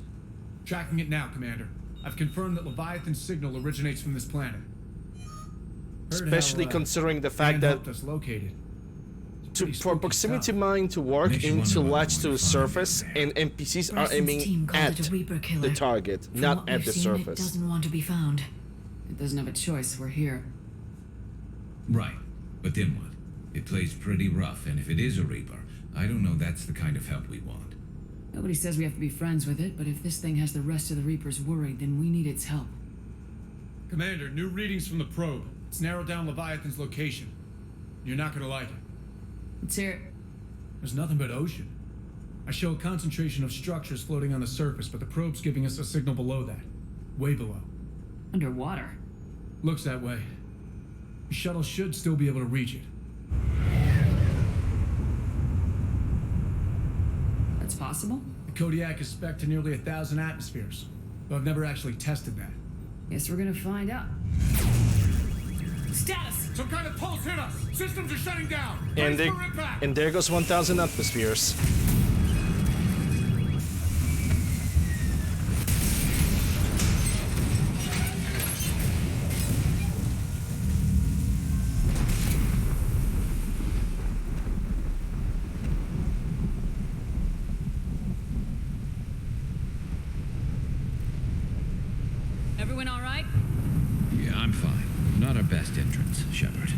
S7: Tracking it now, Commander. I've confirmed that Leviathan's signal originates from this planet.
S3: Especially considering the fact that
S7: us located.
S3: for proximity mine to work, you need to latch to the surface, and NPCs are aiming at the target, not at the surface.
S15: It doesn't want to be found. It doesn't have a choice. We're here.
S19: Right. But then what? It plays pretty rough, and if it is a Reaper, I don't know that's the kind of help we want.
S15: Nobody says we have to be friends with it, but if this thing has the rest of the Reapers worried, then we need its help.
S7: Commander, new readings from the probe. It's narrowed down Leviathan's location. You're not gonna like it.
S15: Let's hear it.
S7: There's nothing but ocean. I show a concentration of structures floating on the surface, but the probe's giving us a signal below that. Way below.
S15: Underwater?
S7: Looks that way. The shuttle should still be able to reach it.
S15: That's possible?
S7: The Kodiak is spec'd to nearly 1,000 atmospheres, but I've never actually tested that.
S15: Guess we're gonna find out. Status!
S7: Some kind of pulse hit us! Systems are shutting down!
S3: And there goes 1,000 atmospheres.
S15: Everyone all right?
S19: Yeah, I'm fine. Not our best entrance, Shepard.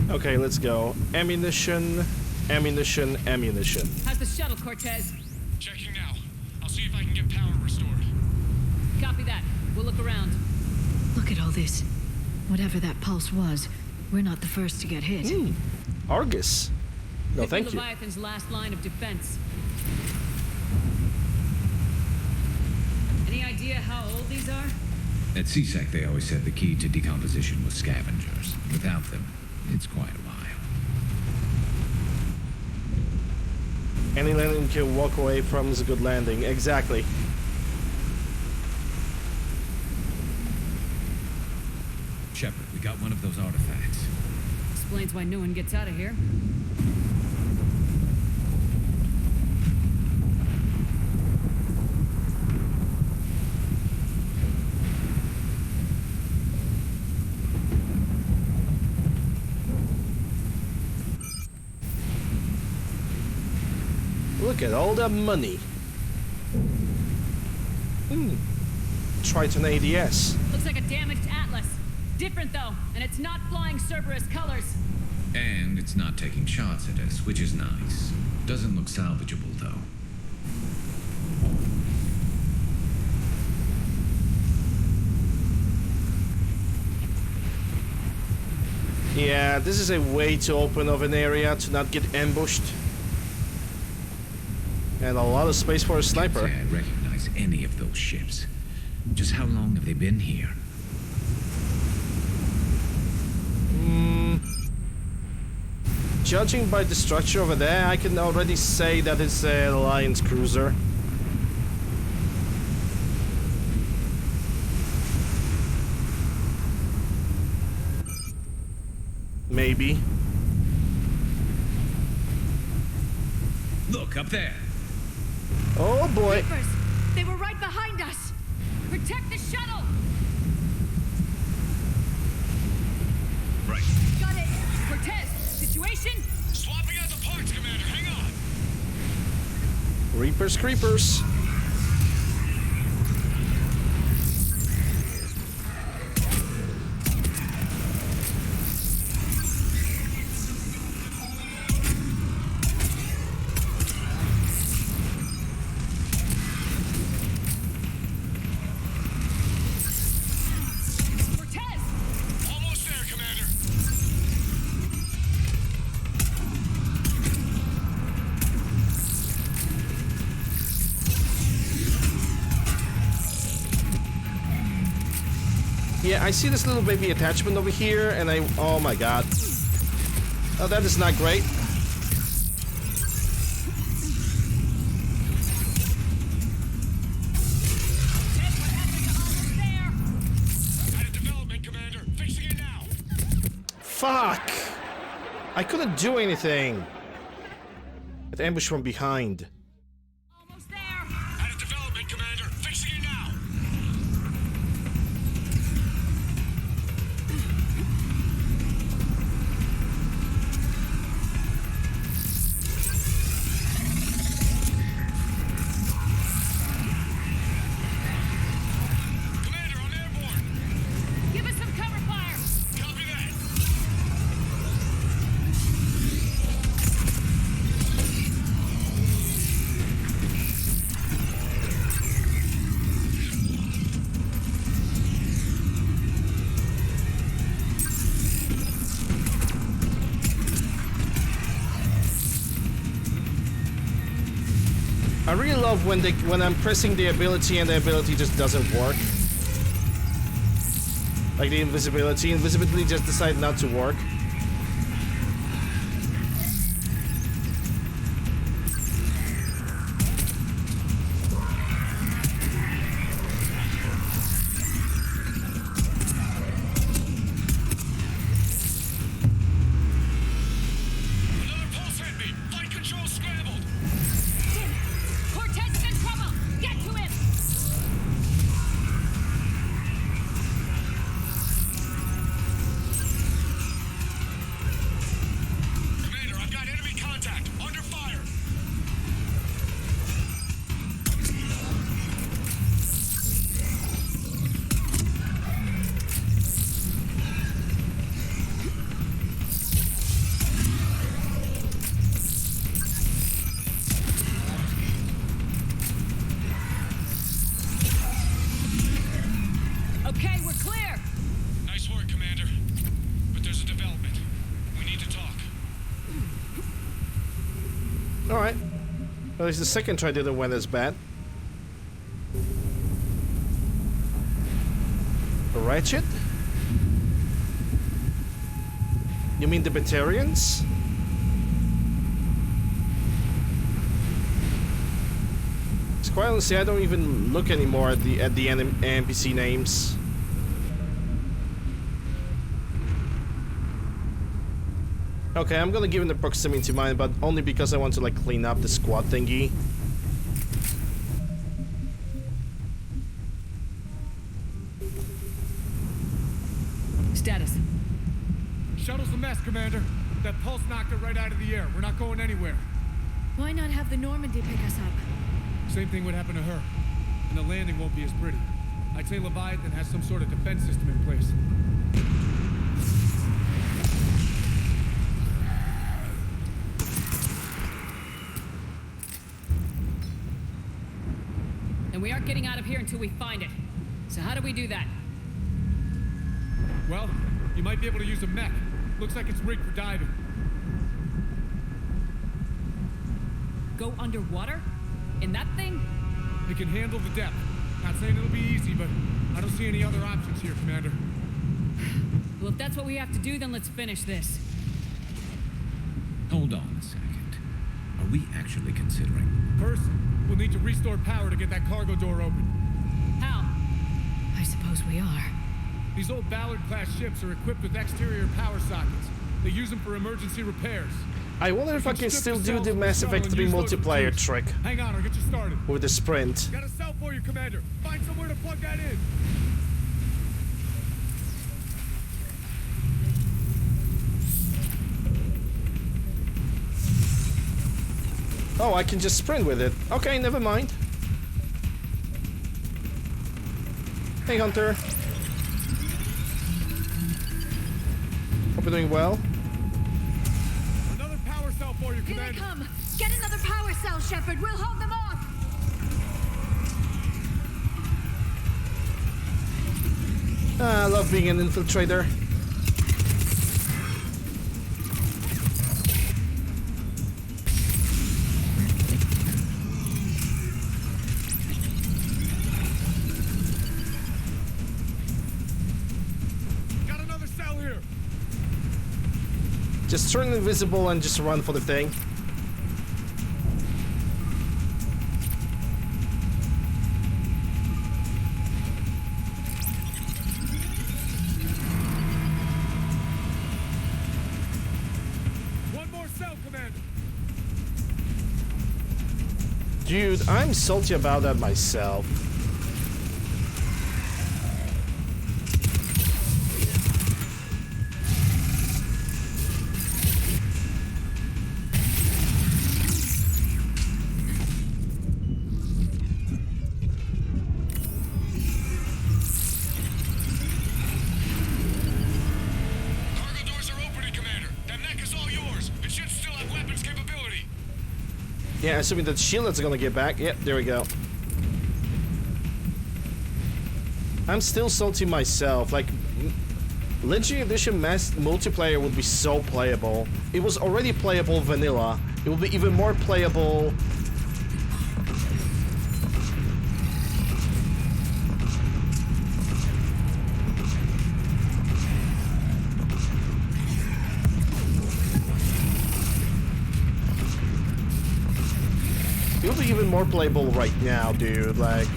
S3: Okay, let's go. Ammunition, ammunition, ammunition.
S15: How's the shuttle, Cortez?
S11: Checking now. I'll see if I can get power restored.
S15: Copy that. We'll look around.
S16: Look at all this. Whatever that pulse was, we're not the first to get hit.
S3: Argus. No,
S15: Could be
S3: thank you.
S15: Leviathan's last line of defense. Any idea how old these are?
S19: At CSEC, they always said the key to decomposition was scavengers. Without them, it's quite a while.
S3: Any landing you can walk away from is a good landing. Exactly.
S19: Shepard, we got one of those artifacts.
S15: Explains why no one gets out of here.
S3: Look at all that money. Triton ADS.
S15: Looks like a damaged Atlas. Different though, and it's not flying Cerberus colors.
S19: And it's not taking shots at us, which is nice. Doesn't look salvageable, though.
S3: Yeah, this is a way too open of an area to not get ambushed. And a lot of space for a sniper.
S19: Can't say I recognize any of those ships. Just how long have they been here?
S3: Judging by the structure over there, I can already say that it's an Alliance cruiser. Maybe.
S19: Look, up there!
S3: Oh boy!
S15: Reapers! They were right behind us! Protect the shuttle!
S19: Right.
S15: Got it! Cortez, situation?
S11: Swapping out the parts, Commander. Hang on.
S3: Reapers, creepers.
S11: Cortez! Almost there, Commander.
S3: Yeah, I see this little baby attachment over here, and oh my god. Oh, that is not great.
S11: Out of development, Commander. Fixing it now.
S3: Fuck! I couldn't do anything. It ambushed from behind.
S11: Out of development, Commander. Fixing it now. Commander, I'm airborne.
S15: Give us some cover fire!
S11: Copy that.
S3: I really love when I'm pressing the ability and the ability just doesn't work. Like the invisibility. Invisibility just decided not to work.
S11: Another pulse hit me. Flight control scrambled.
S15: Cortez is in trouble! Get to him!
S3: Alright. At least the second try didn't went as bad. A ratchet? You mean the Batarians? Quite honestly, I don't even look anymore at the NPC names. Okay, I'm gonna give him the proximity mine, but only because I want to like clean up the squad thingy.
S15: Status.
S7: Shuttle's a mess, Commander. That pulse knocked it right out of the air. We're not going anywhere.
S16: Why not have the Normandy pick us up?
S7: Same thing would happen to her. And the landing won't be as pretty. I'd say Leviathan has some sort of defense system in place.
S15: And we aren't getting out of here until we find it. So how do we do that?
S7: Well, you might be able to use a mech. Looks like it's rigged for diving.
S15: Go underwater? In that thing?
S7: It can handle the depth. Not saying it'll be easy, but I don't see any other options here, Commander.
S15: Well, if that's what we have to do, then let's finish this.
S19: Hold on a second. Are we actually considering?
S7: First, we'll need to restore power to get that cargo door open.
S15: How?
S16: I suppose we are.
S7: These old Ballard-class ships are equipped with exterior power sockets. They use them for emergency repairs.
S3: I wonder if I can still do the Mass Effect 3 multiplayer trick.
S7: Hang on, I'll get you started.
S3: With the sprint.
S7: Got a cell for you, Commander. Find somewhere to plug that in.
S3: Oh, I can just sprint with it. Okay, never mind. Hey, Hunter. Hope you're doing well.
S7: Another power cell for you, Commander.
S16: Here they come! Get another power cell, Shepard! We'll hold them off!
S3: Ah, I love being an infiltrator.
S7: Got another cell here.
S3: Just turn invisible and just run for the thing.
S7: One more cell, Commander.
S3: Dude, I'm salty about that myself. Yeah, assuming that Shield's gonna get back. Yep, there we go. I'm still salty myself. Like, Legendary Edition Mass multiplayer would be so playable. It was already playable vanilla. It will be even more playable. It'll be even more playable right now, dude. Like,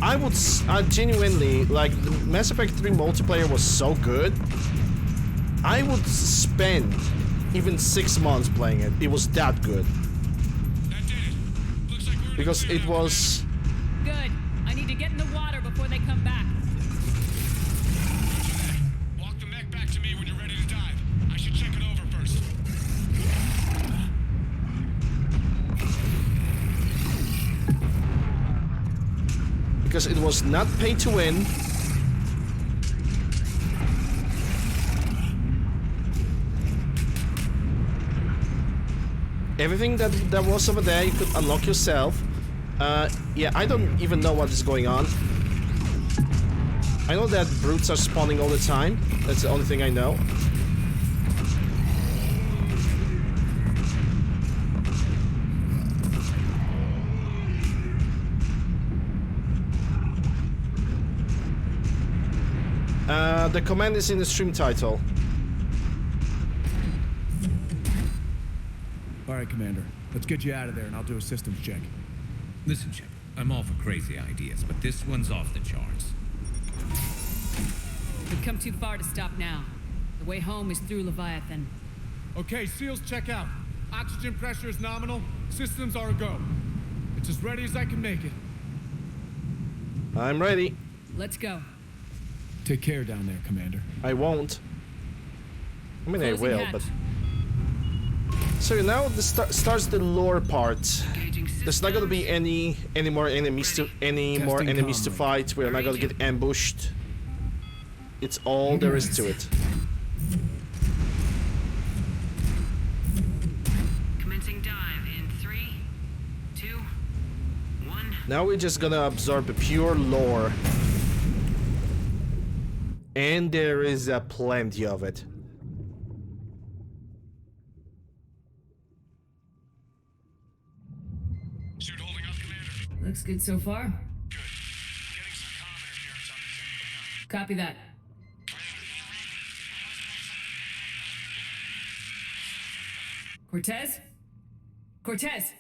S3: I genuinely, like, the Mass Effect 3 multiplayer was so good. I would spend even 6 months playing it. It was that good. Because it was...
S15: Good. I need to get in the water before they come back.
S11: Walk the mech back to me when you're ready to dive. I should check it over first.
S3: Because it was not pay to win. Everything that was over there, you could unlock yourself. Yeah, I don't even know what is going on. I know that brutes are spawning all the time. That's the only thing I know. The command is in the stream title.
S7: All right, Commander. Let's get you out of there, and I'll do a systems check.
S19: Listen, Shepard, I'm all for crazy ideas, but this one's off the charts.
S15: We've come too far to stop now. The way home is through Leviathan.
S7: Okay, SEALs check out. Oxygen pressure is nominal. Systems are a go. It's as ready as I can make it.
S3: I'm ready.
S15: Let's go.
S7: Take care down there, Commander.
S3: I won't. I mean,
S15: Closing
S3: I will,
S15: hatch.
S3: but... So now this starts the lore part. There's not gonna be any more enemies to fight. We're not gonna get ambushed. It's all there is to it.
S8: Commencing dive in 3, 2, 1.
S3: Now we're just gonna absorb the pure lore. And there is plenty of it.
S11: Suit holding up, Commander.
S15: Looks good so far.
S11: Good. Getting some comm interference on this end.
S15: Copy that. Cortez? Cortez!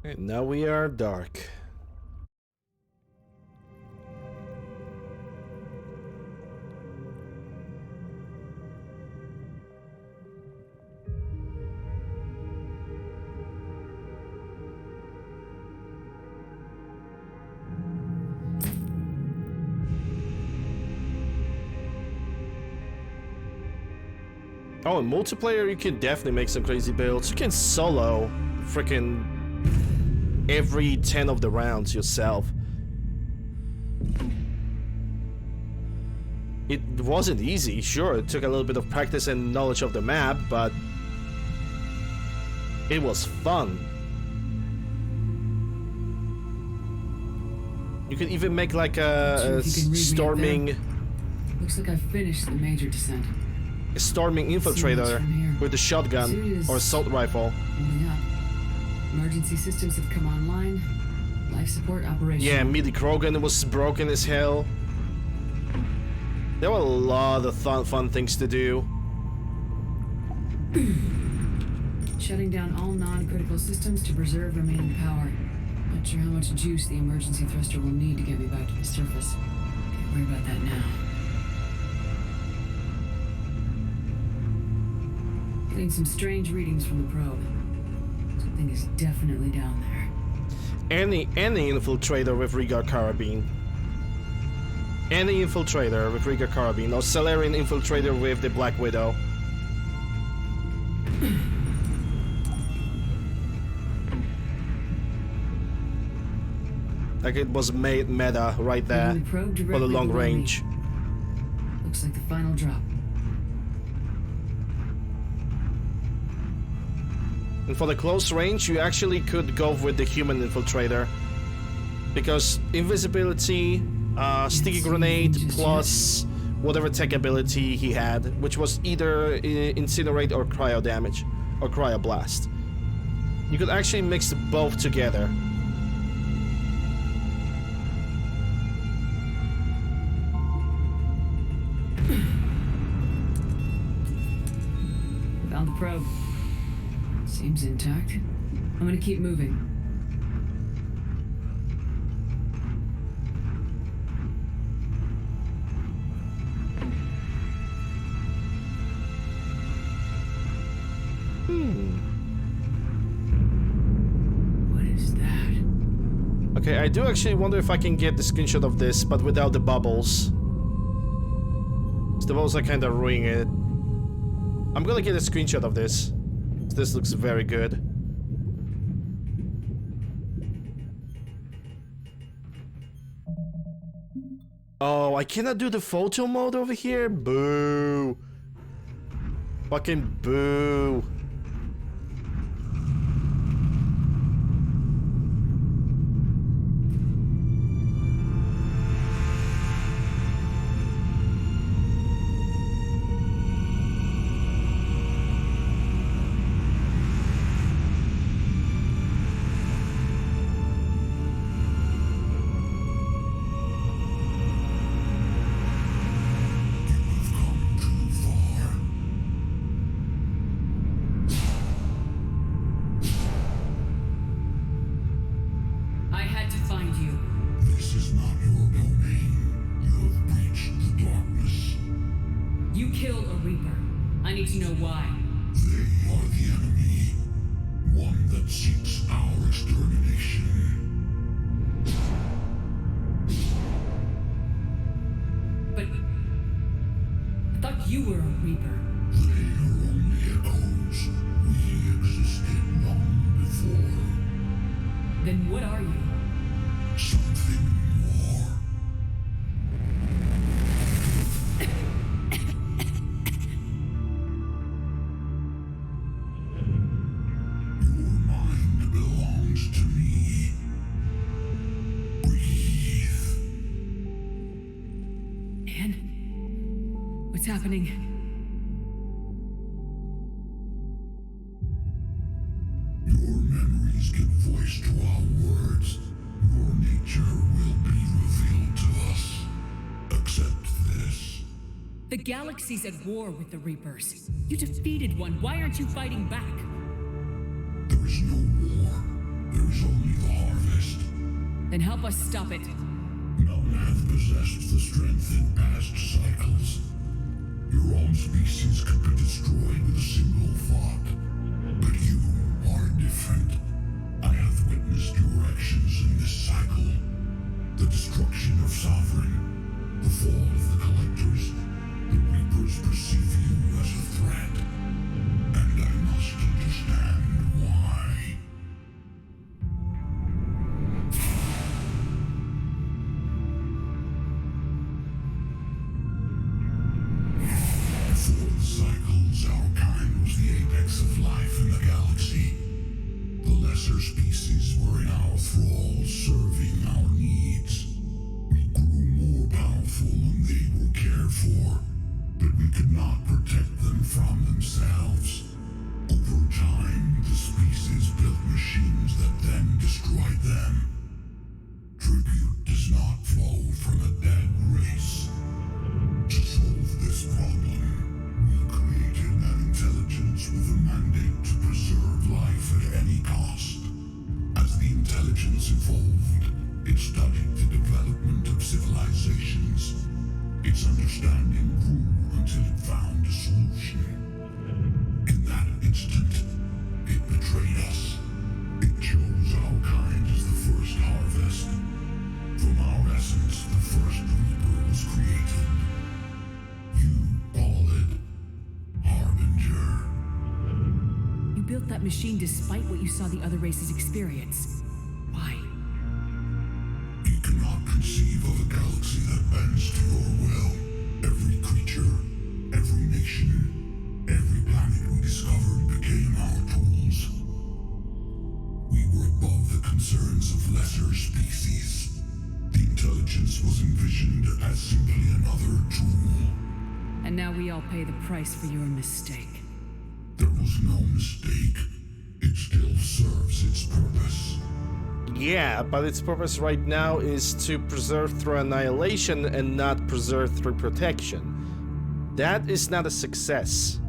S3: And now we are dark. Oh, in multiplayer, you can definitely make some crazy builds. You can solo freaking every 10 of the rounds yourself. It wasn't easy, sure. It took a little bit of practice and knowledge of the map, but it was fun. You can even make like a storming...
S15: Looks like I finished the major descent.
S3: A storming infiltrator with a shotgun or assault rifle.
S15: Holding up. Emergency systems have come online. Life support operation.
S3: Yeah, Midi Krogan was broken as hell. There were a lot of fun things to do.
S15: Shutting down all non-critical systems to preserve remaining power. Not sure how much juice the emergency thruster will need to get me back to the surface. Can't worry about that now. Getting some strange readings from the probe. Something is definitely down there.
S3: Any infiltrator with Riga Carabine. Any infiltrator with Riga Carabine, or Salarian infiltrator with the Black Widow. Like it was made meta right there for the long range.
S15: Looks like the final drop.
S3: And for the close range, you actually could go with the human infiltrator. Because invisibility, sticky grenade, plus whatever tech ability he had, which was either incinerate or cryo damage, or cryo blast. You could actually mix both together.
S15: Found the probe. Seems intact. I'm gonna keep moving. What is that?
S3: Okay, I do actually wonder if I can get the screenshot of this, but without the bubbles. The bubbles are kind of ruining it. I'm gonna get a screenshot of this. This looks very good. Oh, I cannot do the photo mode over here? Boo. Fucking boo.
S15: Reaper. I need to know why.
S12: They are the enemy. One that seeks our extermination.
S15: But I thought you were a Reaper.
S12: They are only echoes. We existed long before.
S15: Then what are you?
S12: Something more. Your mind belongs to me. Breathe.
S15: Anne? What's happening?
S12: Your memories give voice to our words. Your nature will be revealed to us. Accept this.
S15: The galaxy's at war with the Reapers. You defeated one. Why aren't you fighting back?
S12: There is no war. There is only the harvest.
S15: Then help us stop it.
S12: None have possessed the strength in past cycles. Your own species could be destroyed with a single thought. But you are different. I have witnessed your actions in this cycle. The destruction of Sovereign, the fall of the Collectors. The Reapers perceive you as a threat. And I must understand why. Before the cycles, our kind was the apex of life in the galaxy. The lesser species were in our thrall, serving our needs. We grew more powerful and they were cared for, but we could not protect them from themselves. Over time, the species built machines that then destroyed them. Tribute does not flow from a dead race. To solve this problem, we created an intelligence with a mandate to preserve life at any cost. As the intelligence evolved, it studied the development of civilizations. Its understanding grew until it found a solution. In that instant, it betrayed us. It chose our kind as the first harvest. From our essence, the first Reaper was created. You call it Harbinger.
S15: You built that machine despite what you saw the other races experience. Why?
S12: You cannot conceive of a galaxy that bends to your will. Every creature, every nation, every planet we discovered became our tools. We were above the concerns of lesser species. The intelligence was envisioned as simply another tool.
S15: And now we all pay the price for your mistake.
S12: There was no mistake. It still serves its purpose.
S3: Yeah, but its purpose right now is to preserve through annihilation and not preserve through protection. That is not a success.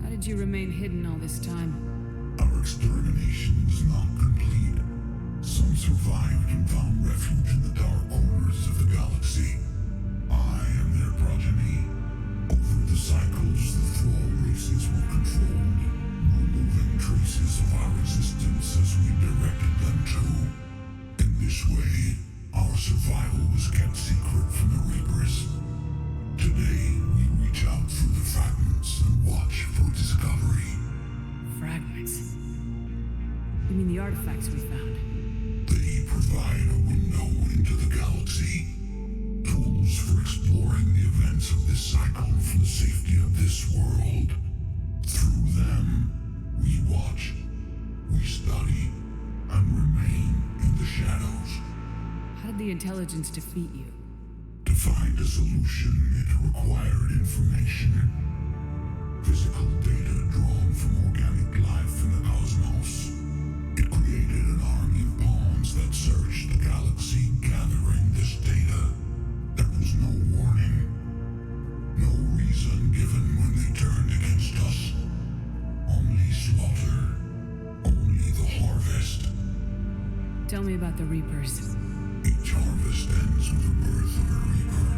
S15: How did you remain hidden all this time?
S12: Our extermination is not complete. Some survived and found refuge in the dark corners of the galaxy. I am their progeny. Over the cycles, the thrall races were controlled, removing traces of our existence as we directed them to. In this way, our survival was kept secret from the Reapers. Today, we reach out through the fragments and watch for discovery.
S15: Fragments? You mean the artifacts we found?
S12: They provide a window into the galaxy. Tools for exploring the events of this cycle from the safety of this world. Through them, we watch, we study, and remain in the shadows.
S15: How did the intelligence defeat you?
S12: To find a solution, it required information. Physical data drawn from organic life in the cosmos. It created an army of pawns that searched the galaxy, gathering this data. There was no warning. No reason given when they turned against us. Only slaughter. Only the harvest.
S15: Tell me about the Reapers.
S12: Each harvest ends with the birth of a Reaper.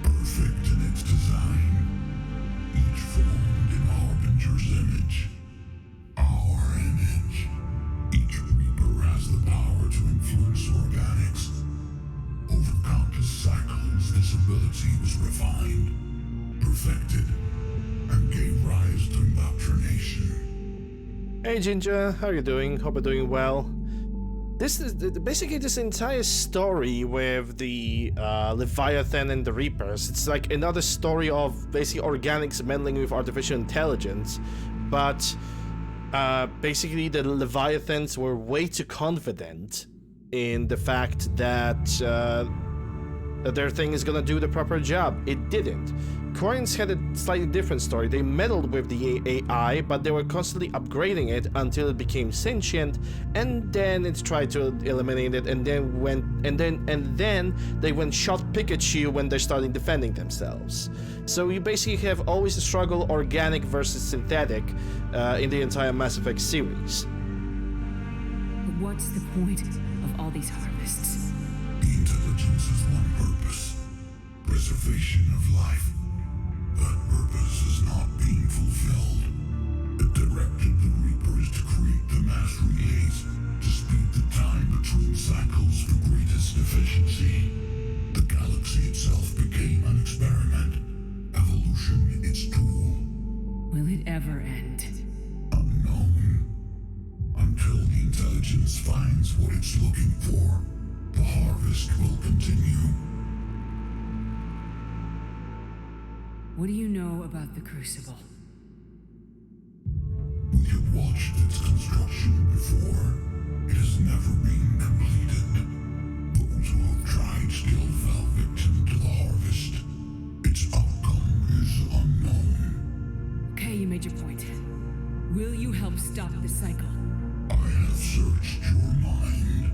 S12: Perfect in its design. each formed in Harbinger's image. Our image. Each Reaper has the power to influence organics. Over countless cycles, this ability was refined, perfected, and gave rise to indoctrination.
S3: Hey Ginger, how are you doing? Hope you're doing well. This is basically this entire story with the Leviathan and the Reapers. It's like another story of basically organics meddling with artificial intelligence, but basically the Leviathans were way too confident in the fact that their thing is gonna do the proper job. It didn't. Quarians had a slightly different story. They meddled with the AI, but they were constantly upgrading it until it became sentient, and then it tried to eliminate it, and then they went shot Pikachu when they're starting defending themselves. So you basically have always a struggle, organic versus synthetic, in the entire Mass Effect series.
S4: But what's the point of all these harvests?
S12: The intelligence has one purpose: preservation of life. That purpose is not being fulfilled. It directed the Reapers to create the mass relays to speed the time between cycles for greatest efficiency. The galaxy itself became an experiment. Evolution its tool.
S4: Will it ever end?
S12: Unknown. Until the intelligence finds what it's looking for, the harvest will continue.
S4: What do you know about the Crucible?
S12: We have watched its construction before. It has never been completed. Those who have tried still fell victim to the harvest. Its outcome is unknown.
S4: Okay, you made your point. Will you help stop the cycle?
S12: I have searched your mind.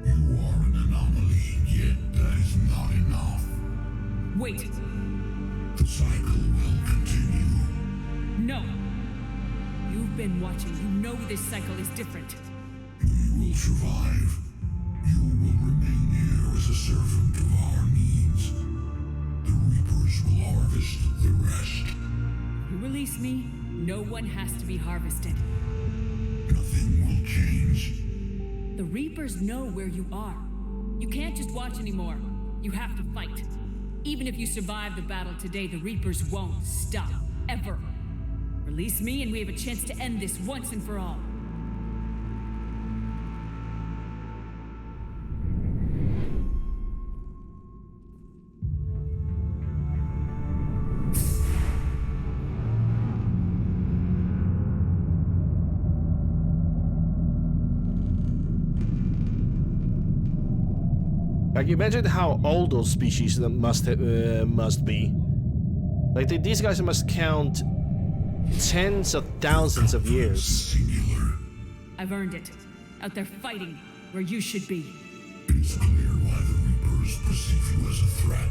S12: You are an anomaly, yet that is not enough.
S4: Wait!
S12: The cycle will continue.
S4: No! You've been watching. You know this cycle is different.
S12: We will survive. You will remain here as a servant of our needs. The Reapers will harvest the rest.
S4: You release me, no one has to be harvested.
S12: Nothing will change.
S4: The Reapers know where you are. You can't just watch anymore. You have to fight. Even if you survive the battle today, the Reapers won't stop. Ever. Release me and we have a chance to end this once and for all.
S3: Like, imagine how old those species must be. Like, these guys must count tens of thousands of years.
S4: I've earned it. Out there fighting where you should be.
S12: It's clear why the Reapers perceive you as a threat.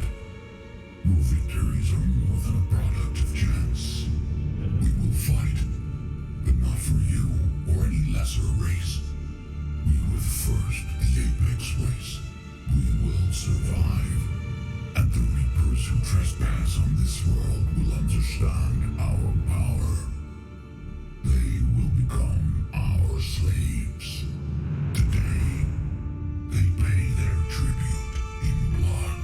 S12: Your victories are more than a product of chance. We will fight, but not for you or any lesser race. We were first, the Apex race. We will survive, and the Reapers who trespass on this world will understand our power. They will become our slaves. Today, they pay their tribute in blood.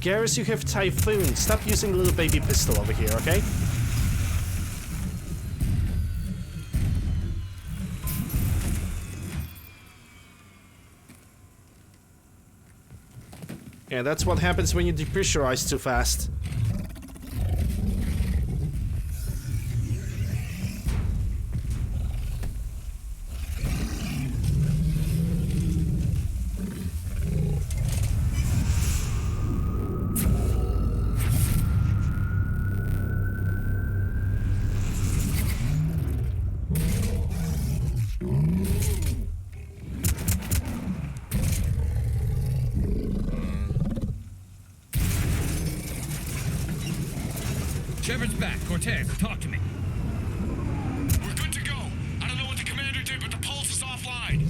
S3: Garrus, you have Typhoon. Stop using little baby pistol over here, okay? Yeah, that's what happens when you depressurize too fast.
S11: Shepard's back. Cortez, talk to me. We're good to go. I don't know what the commander did, but the pulse is offline.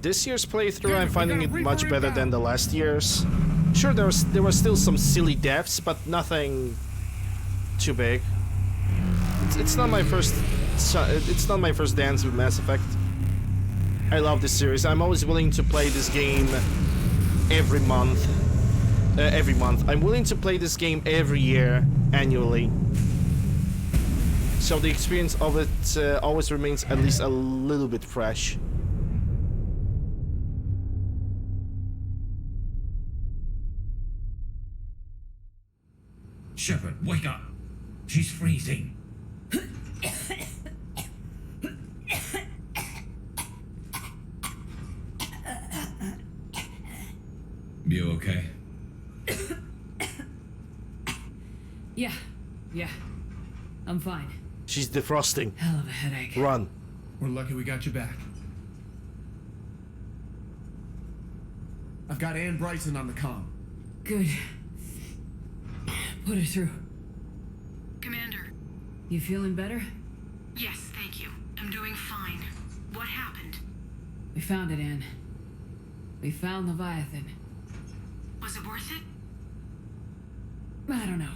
S3: This year's playthrough, I'm finding it much better than the last year's. Sure, there were still some silly deaths, but nothing too big. It's not my first. It's not my first dance with Mass Effect. I love this series. I'm always willing to play this game every month. I'm willing to play this game every year, annually. So the experience of it always remains at least a little bit fresh.
S19: Shepard, wake up. She's freezing. You okay?
S15: Yeah. I'm fine.
S3: She's defrosting.
S15: Hell of a headache.
S3: Run.
S7: We're lucky we got you back. I've got Ann Bryson on the comm.
S15: Good. Put her through.
S1: Commander.
S15: You feeling better?
S1: Yes, thank you. I'm doing fine. What happened?
S15: We found it, Ann. We found Leviathan.
S1: Was it worth it?
S15: I don't know.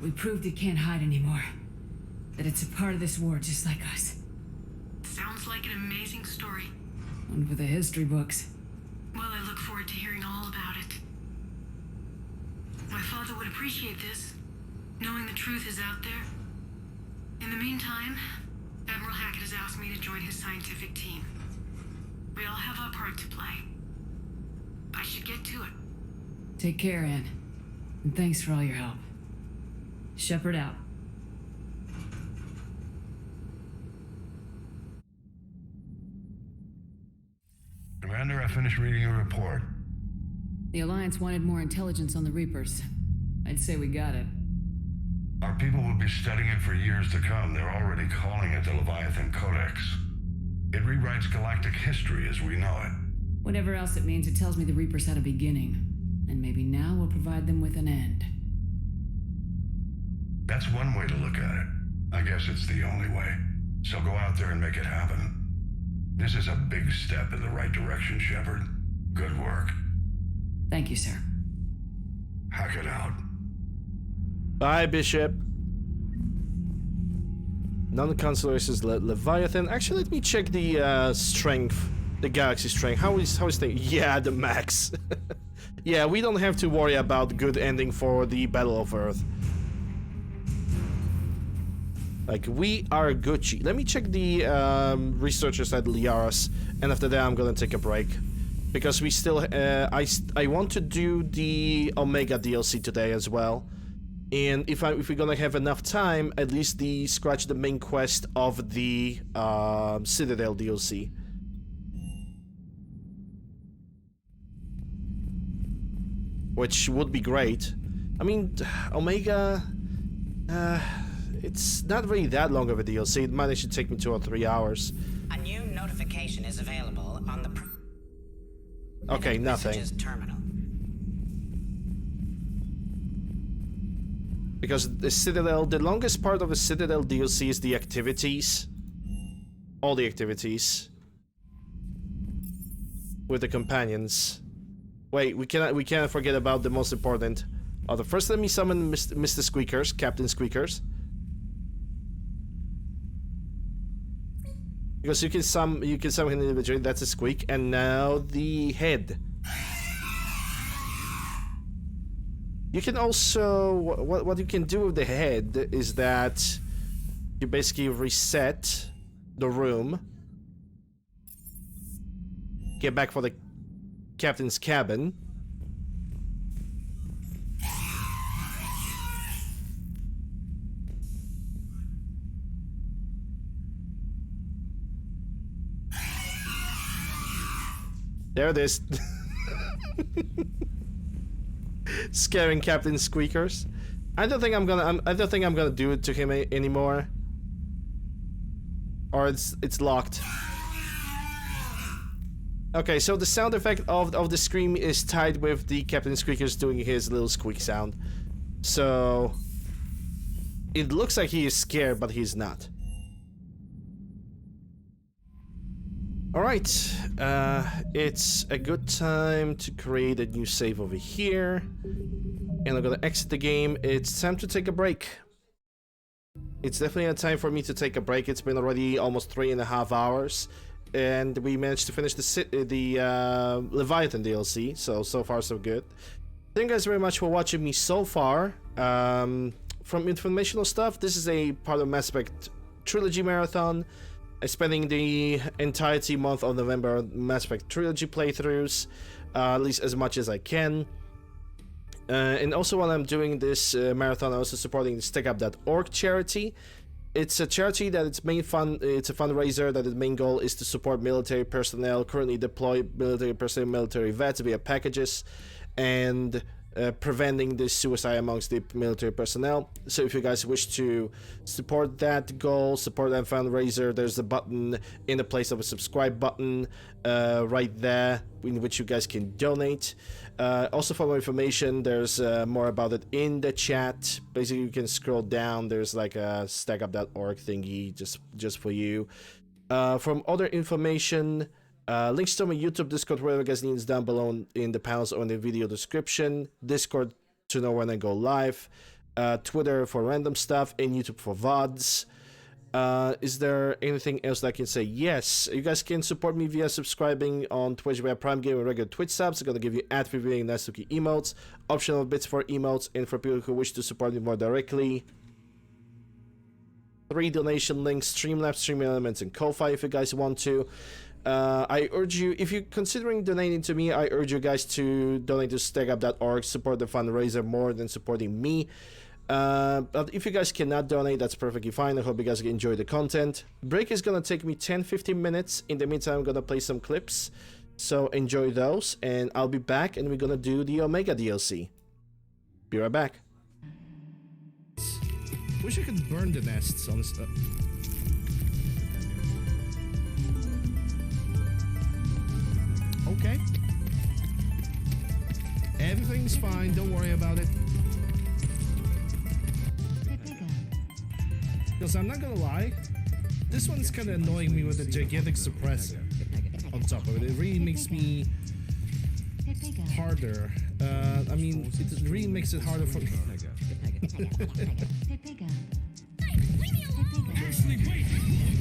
S15: We proved it can't hide anymore. That it's a part of this war just like us.
S1: Sounds like an amazing story.
S15: One for the history books.
S1: Well, I look forward to hearing all about it. My father would appreciate this, knowing the truth is out there. In the meantime, Admiral Hackett has asked me to join his scientific team. We all have our part to play. I should get to it.
S15: Take care, Ann. And thanks for all your help. Shepard out.
S12: Commander, I finished reading your report.
S15: The Alliance wanted more intelligence on the Reapers. I'd say we got it.
S12: Our people will be studying it for years to come. They're already calling it the Leviathan Codex. It rewrites galactic history as we know it.
S15: Whatever else it means, it tells me the Reapers had a beginning. And maybe now we'll provide them with an end.
S12: That's one way to look at it. I guess it's the only way. So go out there and make it happen. This is a big step in the right direction, Shepard. Good work.
S15: Thank you, sir.
S12: Hackett out.
S3: Bye, Bishop. Non-consular says Leviathan. Actually, let me check the strength, the galaxy strength. How is the? Yeah, the max. Yeah, we don't have to worry about good ending for the Battle of Earth. Like, we are Gucci. Let me check the researchers at Liara's, and after that I'm gonna take a break. Because we still, I want to do the Omega DLC today as well. And if we're gonna have enough time, at least scratch the main quest of the Citadel DLC. Which would be great. I mean, Omega, it's not really that long of a DLC. It might actually take me 2 or 3 hours.
S18: A new notification is available on the
S3: Okay, nothing.
S18: Terminal.
S3: Because the Citadel, the longest part of the Citadel DLC is the activities. All the activities. With the companions. Wait, we cannot forget about the most important. First, let me summon Mr. Squeakers, Captain Squeakers. Because you can summon him individually. That's a Squeak, and now the head. You can also what you can do with the head is that you basically reset the room. Get back for the captain's cabin. There it is. Scaring Captain Squeakers. I don't think I'm gonna do it to him anymore. Or it's locked. Okay, so the sound effect of the scream is tied with the Captain Squeakers doing his little squeak sound. So it looks like he is scared, but he's not. Alright, it's a good time to create a new save over here. And I'm gonna exit the game. It's time to take a break. It's definitely a time for me to take a break. It's been already almost 3.5 hours. And we managed to finish the Leviathan DLC, so far so good. Thank you guys very much for watching me so far. From informational stuff, this is a part of Mass Effect Trilogy Marathon. I'm spending the entirety month of November on Mass Effect Trilogy playthroughs, at least as much as I can. And also while I'm doing this marathon, I'm also supporting the StackUp.org charity. It's a charity that it's a fundraiser that its main goal is to support military personnel, currently deployed military personnel, military vets via packages, and preventing the suicide amongst the military personnel. So if you guys wish to support that goal, support that fundraiser, there's a button in the place of a subscribe button right there in which you guys can donate. Also for more information, there's more about it in the chat. Basically you can scroll down, there's like a stackup.org thingy just for you. From other information, links to my YouTube, Discord, whatever you guys need is down below in the panels or in the video description. Discord to know when I go live, Twitter for random stuff, and YouTube for VODs. Is there anything else that I can say? Yes, you guys can support me via subscribing on Twitch via Prime Game and regular Twitch subs. I'm gonna give you ad-free viewing and nice looking emotes, optional bits for emotes, and for people who wish to support me more directly, 3 donation links: Streamlabs, Stream Elements, and Ko-Fi if you guys want to. I urge you, if you're considering donating to me, I urge you guys to donate to StackUp.org, support the fundraiser more than supporting me. But if you guys cannot donate, that's perfectly fine. I hope you guys enjoy the content. Break is gonna take me 10-15 minutes. In the meantime, I'm gonna play some clips, so enjoy those, and I'll be back and we're gonna do the Omega DLC. Be right back.
S20: Wish I could burn the nests on stuff. Okay. Everything's fine, don't worry about it. Because I'm not gonna lie, this one's kind of annoying me with the gigantic suppressor on top of it. It really makes me harder. I mean, it really makes it harder for me.
S11: Ashley, wait!